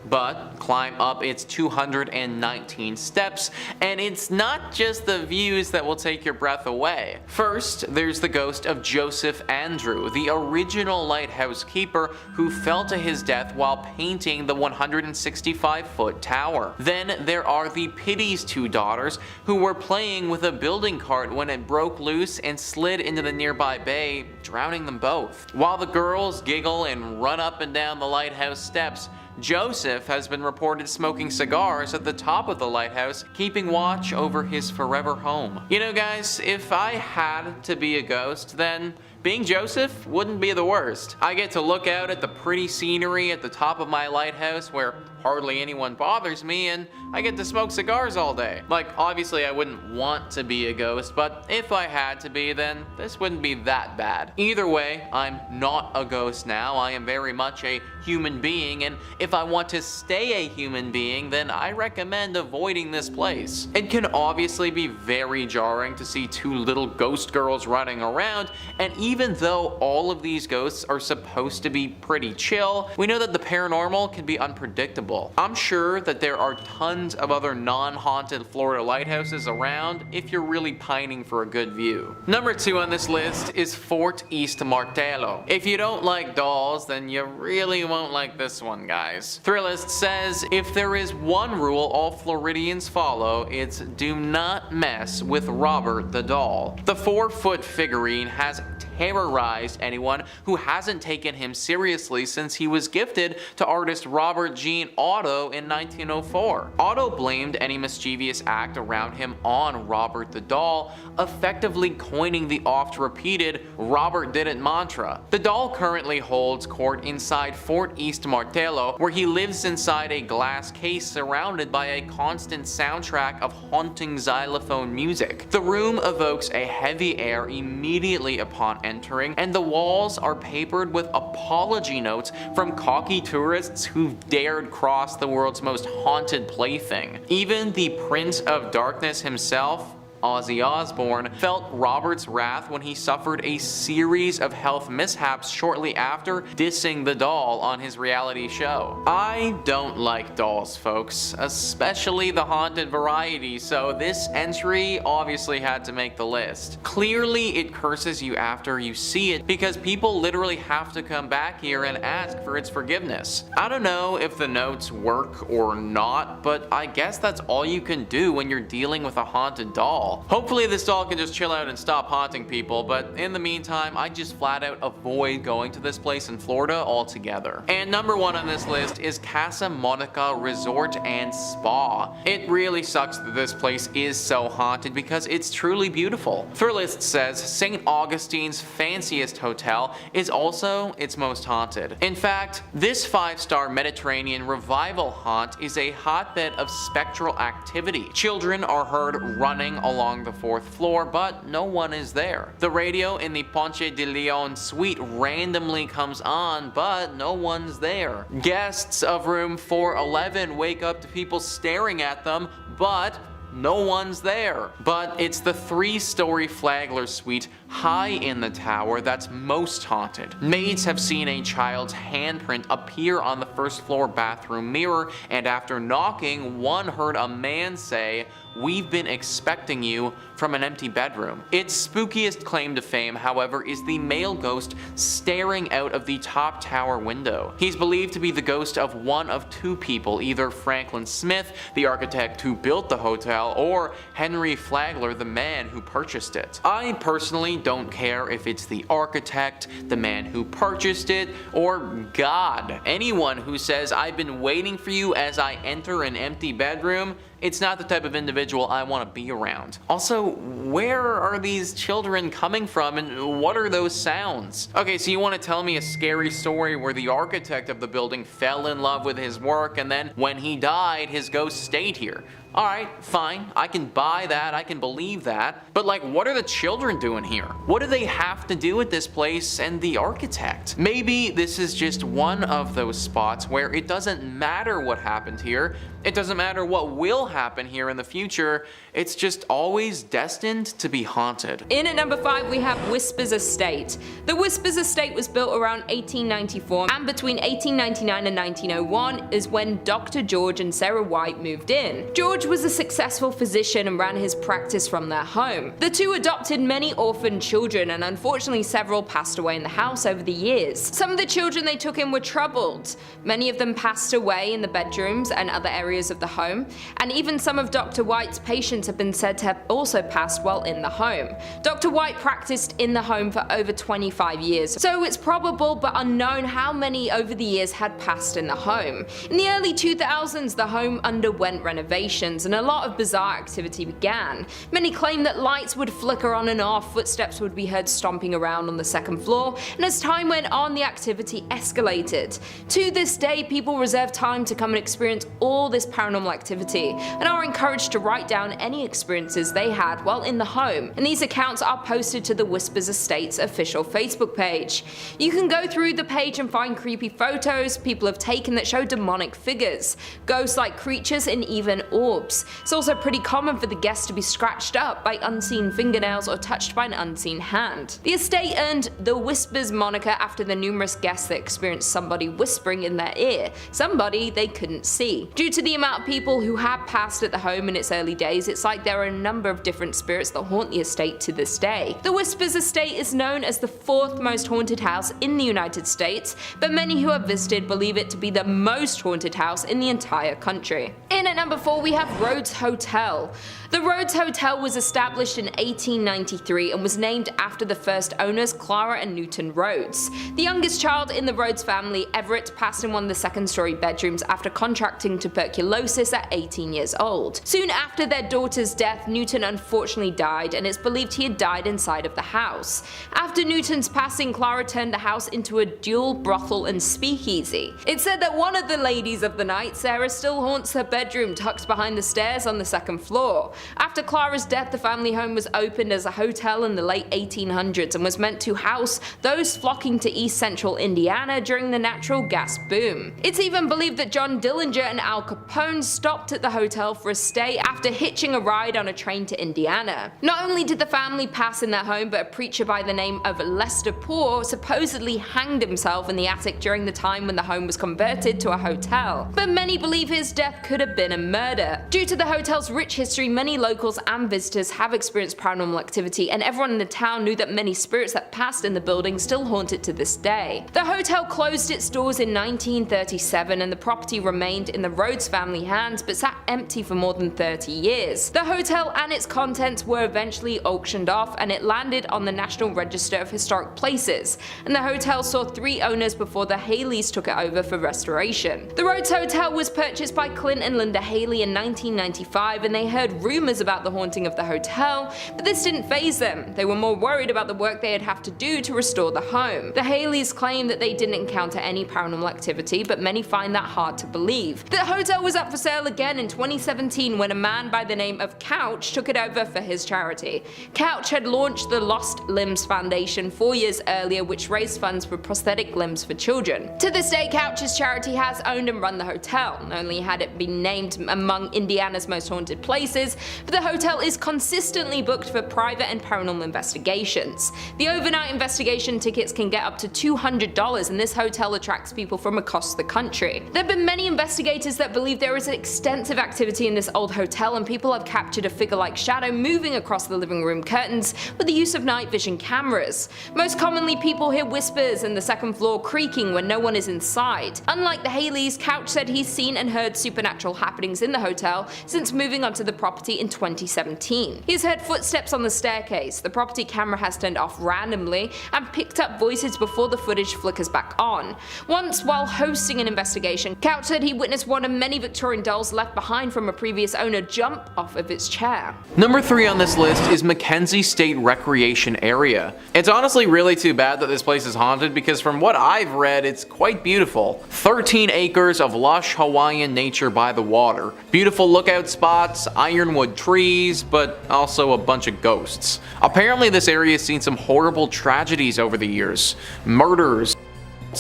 But climb up its 219 steps, and it's not just the views that will take your breath away. First, there's the ghost of Joseph Andrew, the original lighthouse keeper who fell to his death while painting the 165-foot tower. Then there are the Pity's two daughters who were playing with a building cart when it broke loose and slid into the nearby bay, drowning them both. While the girls giggle and run up and down the lighthouse steps, Joseph has been reported smoking cigars at the top of the lighthouse, keeping watch over his forever home. You know guys, if I had to be a ghost, then being Joseph wouldn't be the worst. I get to look out at the pretty scenery at the top of my lighthouse where hardly anyone bothers me, and I get to smoke cigars all day. Like, obviously I wouldn't want to be a ghost, but if I had to be, then this wouldn't be that bad. Either way, I'm not a ghost now. I am very much a human being, and if I want to stay a human being, then I recommend avoiding this place. It can obviously be very jarring to see two little ghost girls running around, and even though all of these ghosts are supposed to be pretty chill, we know that the paranormal can be unpredictable. I'm sure that there are tons of other non-haunted Florida lighthouses around if you're really pining for a good view. Number 2 on this list is Fort East Martello. If you don't like dolls, then you really won't like this one, guys. Thrillist says, if there is one rule all Floridians follow, it's do not mess with Robert the doll. The 4-foot figurine has terrorized anyone who hasn't taken him seriously since he was gifted to artist Robert Jean Otto in 1904. Otto blamed any mischievous act around him on Robert the doll, effectively coining the oft-repeated Robert did it mantra. The doll currently holds court inside Fort East Martello, where he lives inside a glass case surrounded by a constant soundtrack of haunting xylophone music. The room evokes a heavy air immediately upon entering, and the walls are papered with apology notes from cocky tourists who've dared cross the world's most haunted plaything. Even the Prince of Darkness himself, Ozzy Osbourne, felt Robert's wrath when he suffered a series of health mishaps shortly after dissing the doll on his reality show. I don't like dolls, folks, especially the haunted variety, so this entry obviously had to make the list. Clearly it curses you after you see it because people literally have to come back here and ask for its forgiveness. I don't know if the notes work or not, but I guess that's all you can do when you're dealing with a haunted doll. Hopefully this doll can just chill out and stop haunting people, but in the meantime, I just flat out avoid going to this place in Florida altogether. And number 1 on this list is Casa Monica Resort and Spa. It really sucks that this place is so haunted because it's truly beautiful. Thrillist says St. Augustine's fanciest hotel is also its most haunted. In fact, this 5-star Mediterranean revival haunt is a hotbed of spectral activity. Children are heard running along the 4th floor, but no one is there. The radio in the Ponce de Leon suite randomly comes on, but no one's there. Guests of room 411 wake up to people staring at them, but no one's there. But it's the 3-story Flagler suite high in the tower that's most haunted. Maids have seen a child's handprint appear on the first floor bathroom mirror, and after knocking, one heard a man say, "We've been expecting you," from an empty bedroom. Its spookiest claim to fame, however, is the male ghost staring out of the top tower window. He's believed to be the ghost of one of 2 people, either Franklin Smith, the architect who built the hotel, or Henry Flagler, the man who purchased it. I personally don't care if it's the architect, the man who purchased it, or God. Anyone who says, "I've been waiting for you as I enter an empty bedroom," it's not the type of individual I want to be around. Also, where are these children coming from and what are those sounds? Okay, so you want to tell me a scary story where the architect of the building fell in love with his work and then when he died, his ghost stayed here. Alright, fine, I can buy that, I can believe that, but like, what are the children doing here? What do they have to do with this place and the architect? Maybe this is just one of those spots where it doesn't matter what happened here, it doesn't matter what will happen here in the future, it's just always destined to be haunted. In at number 5 we have Whispers Estate. The Whispers Estate was built around 1894, and between 1899 and 1901 is when Dr. George and Sarah White moved in. George was a successful physician and ran his practice from their home. The two adopted many orphaned children, and unfortunately several passed away in the house over the years. Some of the children they took in were troubled. Many of them passed away in the bedrooms and other areas of the home, and even some of Dr. White's patients have been said to have also passed while in the home. Dr. White practiced in the home for over 25 years, so it's probable but unknown how many over the years had passed in the home. In the early 2000s, the home underwent renovations and a lot of bizarre activity began. Many claim that lights would flicker on and off, footsteps would be heard stomping around on the second floor, and as time went on, the activity escalated. To this day, people reserve time to come and experience all this paranormal activity, and are encouraged to write down any experiences they had while in the home, and these accounts are posted to the Whispers Estate's official Facebook page. You can go through the page and find creepy photos people have taken that show demonic figures, ghost-like creatures, and even orbs. It's also pretty common for the guests to be scratched up by unseen fingernails or touched by an unseen hand. The estate earned the Whispers moniker after the numerous guests that experienced somebody whispering in their ear, somebody they couldn't see. Due to the amount of people who have passed at the home in its early days, it's like there are a number of different spirits that haunt the estate to this day. The Whispers Estate is known as the 4th most haunted house in the United States, but many who have visited believe it to be the most haunted house in the entire country. In at number 4 we have Rhodes Hotel. The Rhodes Hotel was established in 1893 and was named after the first owners, Clara and Newton Rhodes. The youngest child in the Rhodes family, Everett, passed in one of the second-story bedrooms after contracting tuberculosis at 18 years old. Soon after their daughter's death, Newton unfortunately died, and it's believed he had died inside of the house. After Newton's passing, Clara turned the house into a dual brothel and speakeasy. It's said that one of the ladies of the night, Sarah, still haunts her bedroom tucked behind the stairs on the second floor. After Clara's death, the family home was opened as a hotel in the late 1800s and was meant to house those flocking to East Central Indiana during the natural gas boom. It's even believed that John Dillinger and Al Capone stopped at the hotel for a stay after hitching a ride on a train to Indiana. Not only did the family pass in their home, but a preacher by the name of Lester Poor supposedly hanged himself in the attic during the time when the home was converted to a hotel. But many believe his death could have been a murder. Due to the hotel's rich history, many locals and visitors have experienced paranormal activity, and everyone in the town knew that many spirits that passed in the building still haunt it to this day. The hotel closed its doors in 1937 and the property remained in the Rhodes family hands but sat empty for more than 30 years. The hotel and its contents were eventually auctioned off and it landed on the National Register of Historic Places, and the hotel saw 3 owners before the Haleys took it over for restoration. The Rhodes Hotel was purchased by Clint and Linda Haley in 1995, and they heard rumors about the haunting of the hotel, but this didn't faze them. They were more worried about the work they'd have to do to restore the home. The Haleys claim that they didn't encounter any paranormal activity, but many find that hard to believe. The hotel was up for sale again in 20 2017 when a man by the name of Couch took it over for his charity. Couch had launched the Lost Limbs Foundation 4 years earlier, which raised funds for prosthetic limbs for children. To this day, Couch's charity has owned and run the hotel. Not only had it been named among Indiana's most haunted places, but the hotel is consistently booked for private and paranormal investigations. The overnight investigation tickets can get up to $200, and this hotel attracts people from across the country. There have been many investigators that believe there is extensive activity in this old hotel, and people have captured a figure-like shadow moving across the living room curtains with the use of night vision cameras. Most commonly, people hear whispers and the second floor creaking when no one is inside. Unlike the Haleys, Couch said he's seen and heard supernatural happenings in the hotel since moving onto the property in 2017. He's heard footsteps on the staircase, the property camera has turned off randomly, and picked up voices before the footage flickers back on. Once, while hosting an investigation, Couch said he witnessed one of many Victorian dolls left behind from a previous owner jump off of its chair. Number 3 on this list is Mackenzie State Recreation Area. It's honestly really too bad that this place is haunted because from what I've read, it's quite beautiful. 13 acres of lush Hawaiian nature by the water. Beautiful lookout spots, ironwood trees, but also a bunch of ghosts. Apparently this area has seen some horrible tragedies over the years. Murders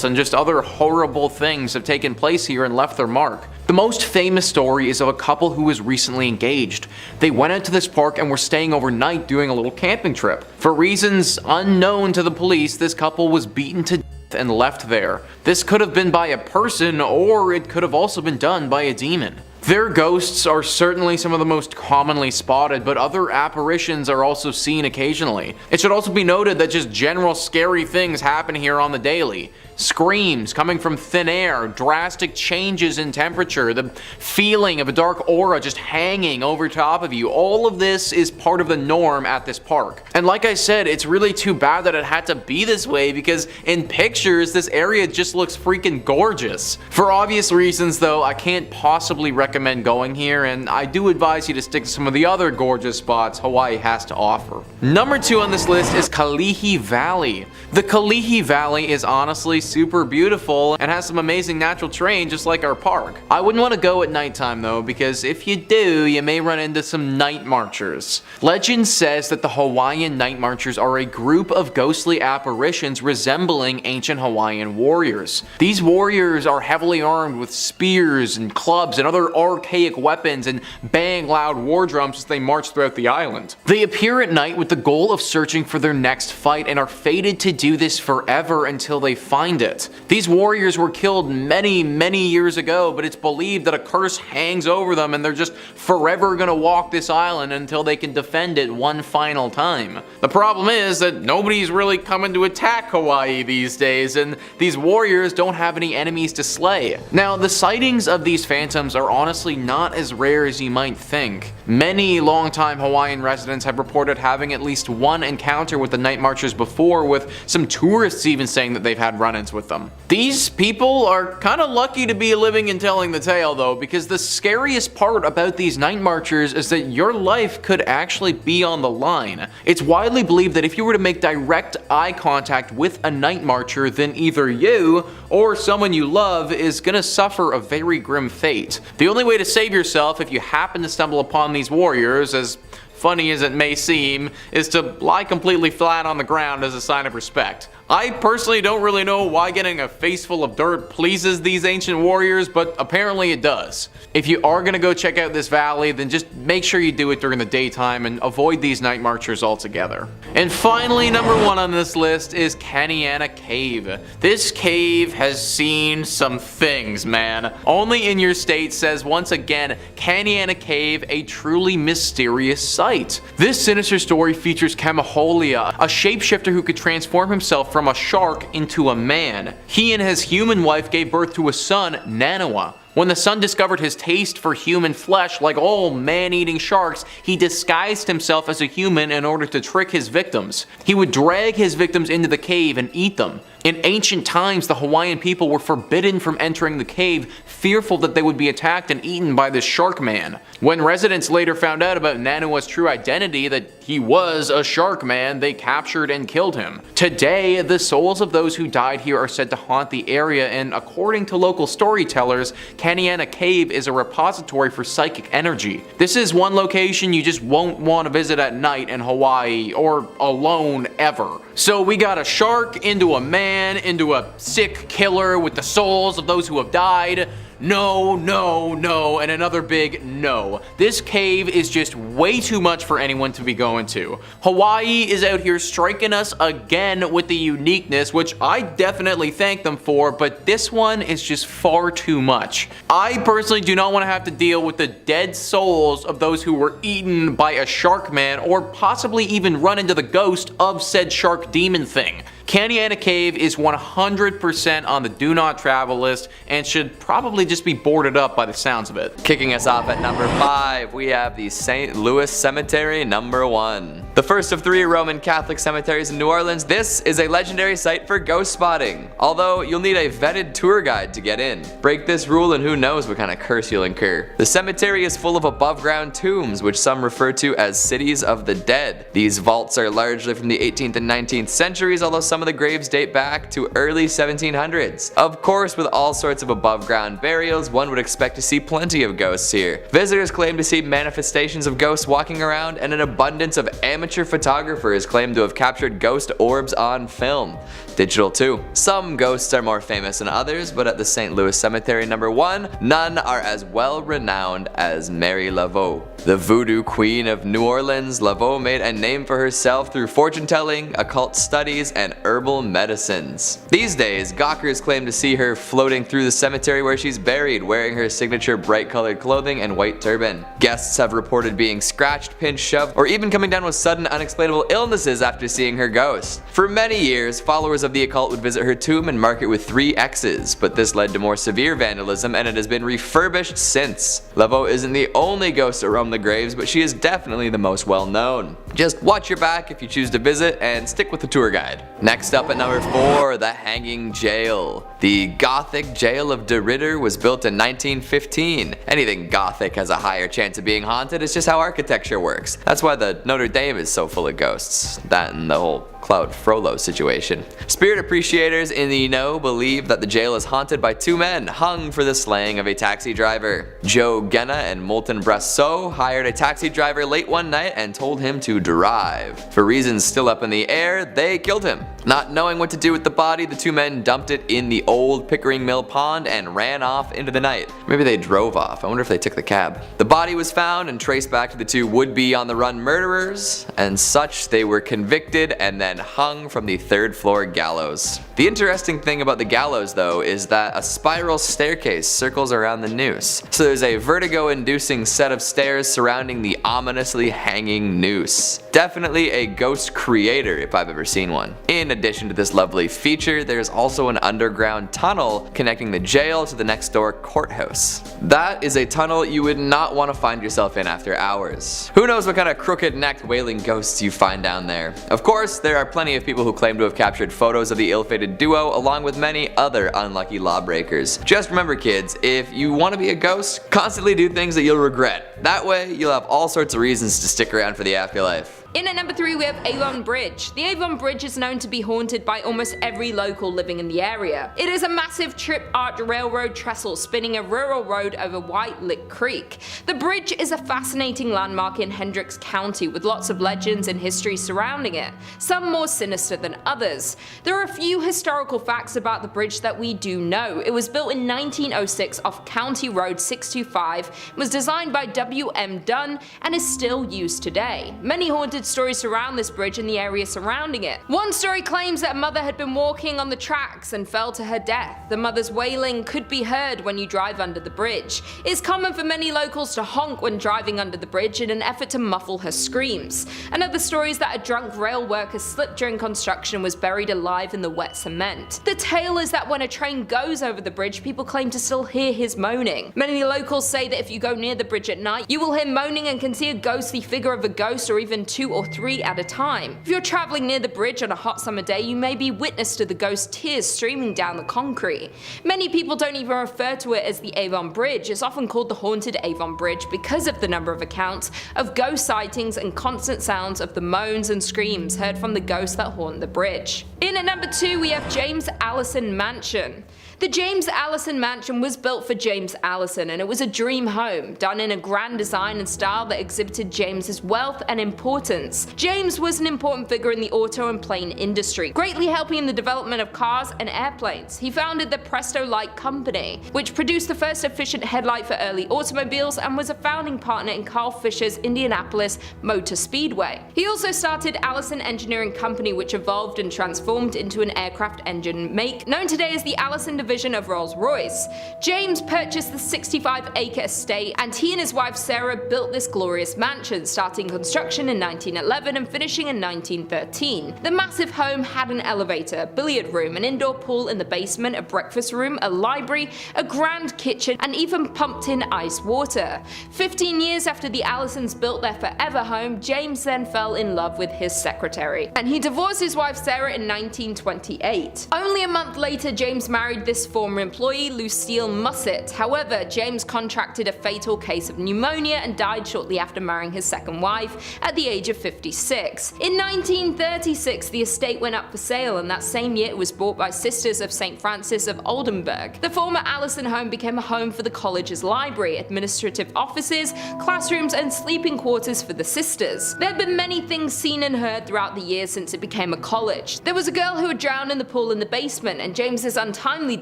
and just other horrible things have taken place here and left their mark. The most famous story is of a couple who was recently engaged. They went out to this park and were staying overnight doing a little camping trip. For reasons unknown to the police, this couple was beaten to death and left there. This could have been by a person, or it could have also been done by a demon. Their ghosts are certainly some of the most commonly spotted, but other apparitions are also seen occasionally. It should also be noted that just general scary things happen here on the daily. Screams coming from thin air, drastic changes in temperature, the feeling of a dark aura just hanging over top of you. All of this is part of the norm at this park. And like I said, it's really too bad that it had to be this way because in pictures, this area just looks freaking gorgeous. For obvious reasons though, I can't possibly recommend going here, and I do advise you to stick to some of the other gorgeous spots Hawaii has to offer. Number 2 on this list is Kalihi Valley. The Kalihi Valley is honestly super beautiful and has some amazing natural terrain just like our park. I wouldn't want to go at nighttime though, because if you do, you may run into some night marchers. Legend says that the Hawaiian night marchers are a group of ghostly apparitions resembling ancient Hawaiian warriors. These warriors are heavily armed with spears and clubs and other archaic weapons and bang loud war drums as they march throughout the island. They appear at night with the goal of searching for their next fight and are fated to do this forever until they find it. These warriors were killed many years ago, but it's believed that a curse hangs over them and they're just forever gonna walk this island until they can defend it one final time. The problem is that nobody's really coming to attack Hawaii these days, and these warriors don't have any enemies to slay. Now, the sightings of these phantoms are honestly not as rare as you might think. Many longtime Hawaiian residents have reported having at least one encounter with the night marchers before, with some tourists even saying that they've had run-ins with them. These people are kind of lucky to be living and telling the tale though, because the scariest part about these night marchers is that your life could actually be on the line. It's widely believed that if you were to make direct eye contact with a night marcher, then either you or someone you love is gonna suffer a very grim fate. The only way to save yourself if you happen to stumble upon these warriors, as funny as it may seem, is to lie completely flat on the ground as a sign of respect. I personally don't really know why getting a face full of dirt pleases these ancient warriors, but apparently it does. If you are gonna go check out this valley, then just make sure you do it during the daytime and avoid these night marchers altogether. And finally, number 1 on this list is Kaniana Cave. This cave has seen some things, man. Only in Your State says once again, Kaniana Cave, a truly mysterious sight. This sinister story features Kamaholia, a shapeshifter who could transform himself from a shark into a man. He and his human wife gave birth to a son, Nanawa. When the son discovered his taste for human flesh, like all man-eating sharks, he disguised himself as a human in order to trick his victims. He would drag his victims into the cave and eat them. In ancient times, the Hawaiian people were forbidden from entering the cave, fearful that they would be attacked and eaten by this shark man. When residents later found out about Nanua's true identity, that he was a shark man, they captured and killed him. Today, the souls of those who died here are said to haunt the area, and according to local storytellers, Kaniana Cave is a repository for psychic energy. This is one location you just won't want to visit at night in Hawaii, or alone ever. So we got a shark into a man, into a sick killer with the souls of those who have died. No, no, no, and another big no. This cave is just way too much for anyone to be going to. Hawaii is out here striking us again with the uniqueness, which I definitely thank them for, but this one is just far too much. I personally do not want to have to deal with the dead souls of those who were eaten by a shark man, or possibly even run into the ghost of said shark demon thing. Kaniana Cave is 100% on the do not travel list and should probably just be boarded up by the sounds of it. Kicking us off at number 5, we have the St. Louis Cemetery, number 1. The first of 3 Roman Catholic cemeteries in New Orleans, this is a legendary site for ghost spotting, although you'll need a vetted tour guide to get in. Break this rule and who knows what kind of curse you'll incur. The cemetery is full of above ground tombs, which some refer to as cities of the dead. These vaults are largely from the 18th and 19th centuries, although some of the graves date back to early 1700s. Of course, with all sorts of above ground burials, one would expect to see plenty of ghosts here. Visitors claim to see manifestations of ghosts walking around, and an abundance of amateur photographers claim to have captured ghost orbs on film. Digital too. Some ghosts are more famous than others, but at the St. Louis Cemetery number 1, none are as well renowned as Mary Laveau. The voodoo queen of New Orleans, Laveau made a name for herself through fortune telling, occult studies, and herbal medicines. These days, gawkers claim to see her floating through the cemetery where she's buried, wearing her signature bright colored clothing and white turban. Guests have reported being scratched, pinched, shoved, or even coming down with sudden unexplainable illnesses after seeing her ghost. For many years, followers of the occult would visit her tomb and mark it with 3 X's, but this led to more severe vandalism and it has been refurbished since. Laveau isn't the only ghost to roam the graves, but she is definitely the most well known. Just watch your back if you choose to visit and stick with the tour guide. Next up at number 4, the Hanging Jail. The Gothic Jail of De Ridder was built in 1915. Anything Gothic has a higher chance of being haunted, it's just how architecture works. That's why the Notre Dame is so full of ghosts. That and the whole Claude Frollo situation. Spirit appreciators in the know believe that the jail is haunted by 2 men hung for the slaying of a taxi driver. Joe Genna and Moulton Brasseau hired a taxi driver late one night and told him to drive. For reasons still up in the air, they killed him. Not knowing what to do with the body, the 2 men dumped it in the old Pickering Mill pond and ran off into the night. Maybe they drove off. I wonder if they took the cab. The body was found and traced back to the 2 would-be on-the-run murderers, and such they were convicted and then hung from the 3rd floor gallows. The interesting thing about the gallows though is that a spiral staircase circles around the noose. So there's a vertigo-inducing set of stairs surrounding the ominously hanging noose. Definitely a ghost creator if I've ever seen one. In addition to this lovely feature, there's also an underground tunnel connecting the jail to the next door courthouse. That is a tunnel you would not want to find yourself in after hours. Who knows what kind of crooked-necked wailing ghosts you find down there. Of course, there are plenty of people who claim to have captured photos of the ill-fated duo along with many other unlucky lawbreakers. Just remember kids, if you want to be a ghost, constantly do things that you'll regret. That way, you'll have all sorts of reasons to stick around for the afterlife. In at number 3 we have Avon Bridge. The Avon Bridge is known to be haunted by almost every local living in the area. It is a massive trip-arch railroad trestle spinning a rural road over White Lick Creek. The bridge is a fascinating landmark in Hendricks County with lots of legends and history surrounding it, some more sinister than others. There are a few historical facts about the bridge that we do know. It was built in 1906 off County Road 625, was designed by W.M. Dunn, and is still used today. Many haunted stories surround this bridge and the area surrounding it. One story claims that a mother had been walking on the tracks and fell to her death. The mother's wailing could be heard when you drive under the bridge. It's common for many locals to honk when driving under the bridge in an effort to muffle her screams. Another story is that a drunk rail worker slipped during construction and was buried alive in the wet cement. The tale is that when a train goes over the bridge, people claim to still hear his moaning. Many locals say that if you go near the bridge at night, you will hear moaning and can see a ghostly figure of a ghost or even 2 or 3 at a time. If you're traveling near the bridge on a hot summer day, you may be witness to the ghost tears streaming down the concrete. Many people don't even refer to it as the Avon Bridge. It's often called the Haunted Avon Bridge because of the number of accounts of ghost sightings and constant sounds of the moans and screams heard from the ghosts that haunt the bridge. In at number 2 we have James Allison Mansion. The James Allison Mansion was built for James Allison, and it was a dream home, done in a grand design and style that exhibited James's wealth and importance. James was an important figure in the auto and plane industry, greatly helping in the development of cars and airplanes. He founded the Presto Light Company, which produced the first efficient headlight for early automobiles, and was a founding partner in Carl Fisher's Indianapolis Motor Speedway. He also started Allison Engineering Company, which evolved and transformed into an aircraft engine make known today as the Allison division of Rolls-Royce. James purchased the 65-acre estate, and he and his wife Sarah built this glorious mansion, starting construction in 1911 and finishing in 1913. The massive home had an elevator, a billiard room, an indoor pool in the basement, a breakfast room, a library, a grand kitchen, and even pumped-in ice water. 15 years after the Allisons built their forever home, James then fell in love with his secretary, and he divorced his wife Sarah in 1928. Only a month later, James married this former employee, Lucille Musset. However, James contracted a fatal case of pneumonia and died shortly after marrying his second wife at the age of 56. In 1936, the estate went up for sale, and that same year it was bought by Sisters of St. Francis of Oldenburg. The former Allison home became a home for the college's library, administrative offices, classrooms, and sleeping quarters for the sisters. There have been many things seen and heard throughout the years since it became a college. There was a girl who had drowned in the pool in the basement, and James's untimely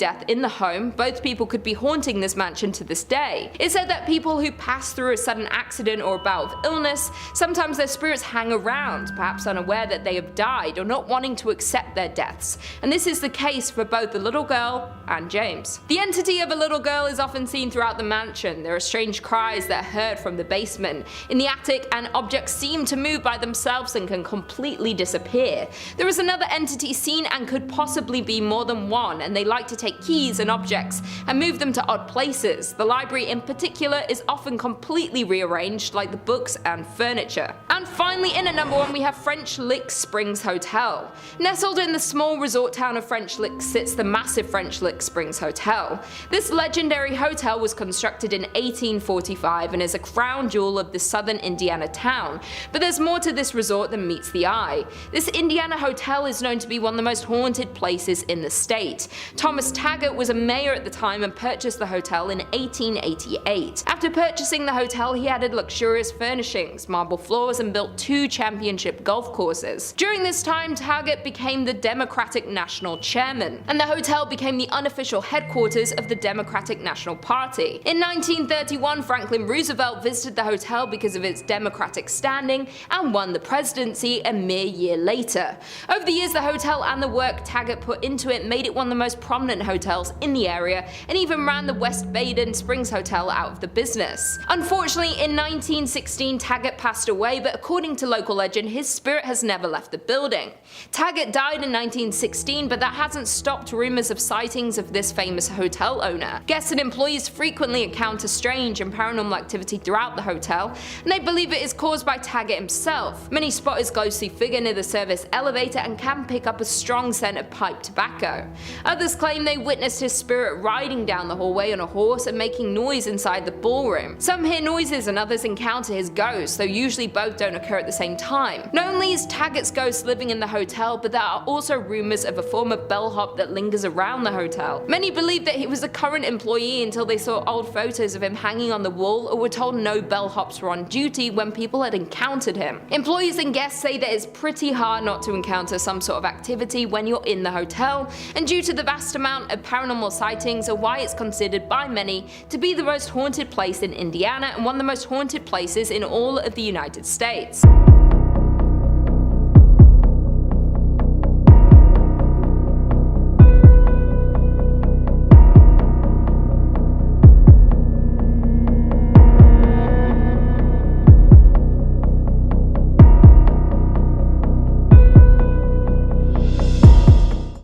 death in the home. Both people could be haunting this mansion to this day. It's said that people who pass through a sudden accident or a bout of illness, sometimes their spirits hang around, perhaps unaware that they have died or not wanting to accept their deaths, and this is the case for both the little girl and James. The entity of a little girl is often seen throughout the mansion. There are strange cries that are heard from the basement, in the attic, and objects seem to move by themselves and can completely disappear. There is another entity seen and could possibly be more than one, and they like to take keys and objects and move them to odd places. The library in particular is often completely rearranged, like the books and furniture. And finally, in at number 1 we have French Lick Springs Hotel. Nestled in the small resort town of French Lick sits the massive French Lick Springs Hotel. This legendary hotel was constructed in 1845 and is a crown jewel of the southern Indiana town, but there's more to this resort than meets the eye. This Indiana hotel is known to be one of the most haunted places in the state. Thomas Taggart was a mayor at the time and purchased the hotel in 1888. After purchasing the hotel, he added luxurious furnishings, marble floors, and built 2 championship golf courses. During this time, Taggart became the Democratic National Chairman, and the hotel became the unofficial headquarters of the Democratic National Party. In 1931, Franklin Roosevelt visited the hotel because of its Democratic standing and won the presidency a mere year later. Over the years, the hotel and the work Taggart put into it made it one of the most prominent hotels in the area, and even ran the West Baden Springs Hotel out of the business. Unfortunately, in 1916, Taggart passed away, but according to local legend, his spirit has never left the building. Taggart died in 1916, but that hasn't stopped rumors of sightings of this famous hotel owner. Guests and employees frequently encounter strange and paranormal activity throughout the hotel, and they believe it is caused by Taggart himself. Many spot his ghostly figure near the service elevator and can pick up a strong scent of pipe tobacco. Others claim they witnessed his spirit riding down the hallway on a horse and making noise inside the ballroom. Some hear noises and others encounter his ghost, though usually both don't occur at the same time. Not only is Taggart's ghost living in the hotel, but there are also rumors of a former bellhop that lingers around the hotel. Many believe that he was a current employee until they saw old photos of him hanging on the wall or were told no bellhops were on duty when people had encountered him. Employees and guests say that it's pretty hard not to encounter some sort of activity when you're in the hotel, and due to the vast amount of paranormal sightings are why it's considered by many to be the most haunted place in Indiana and one of the most haunted places in all of the United States.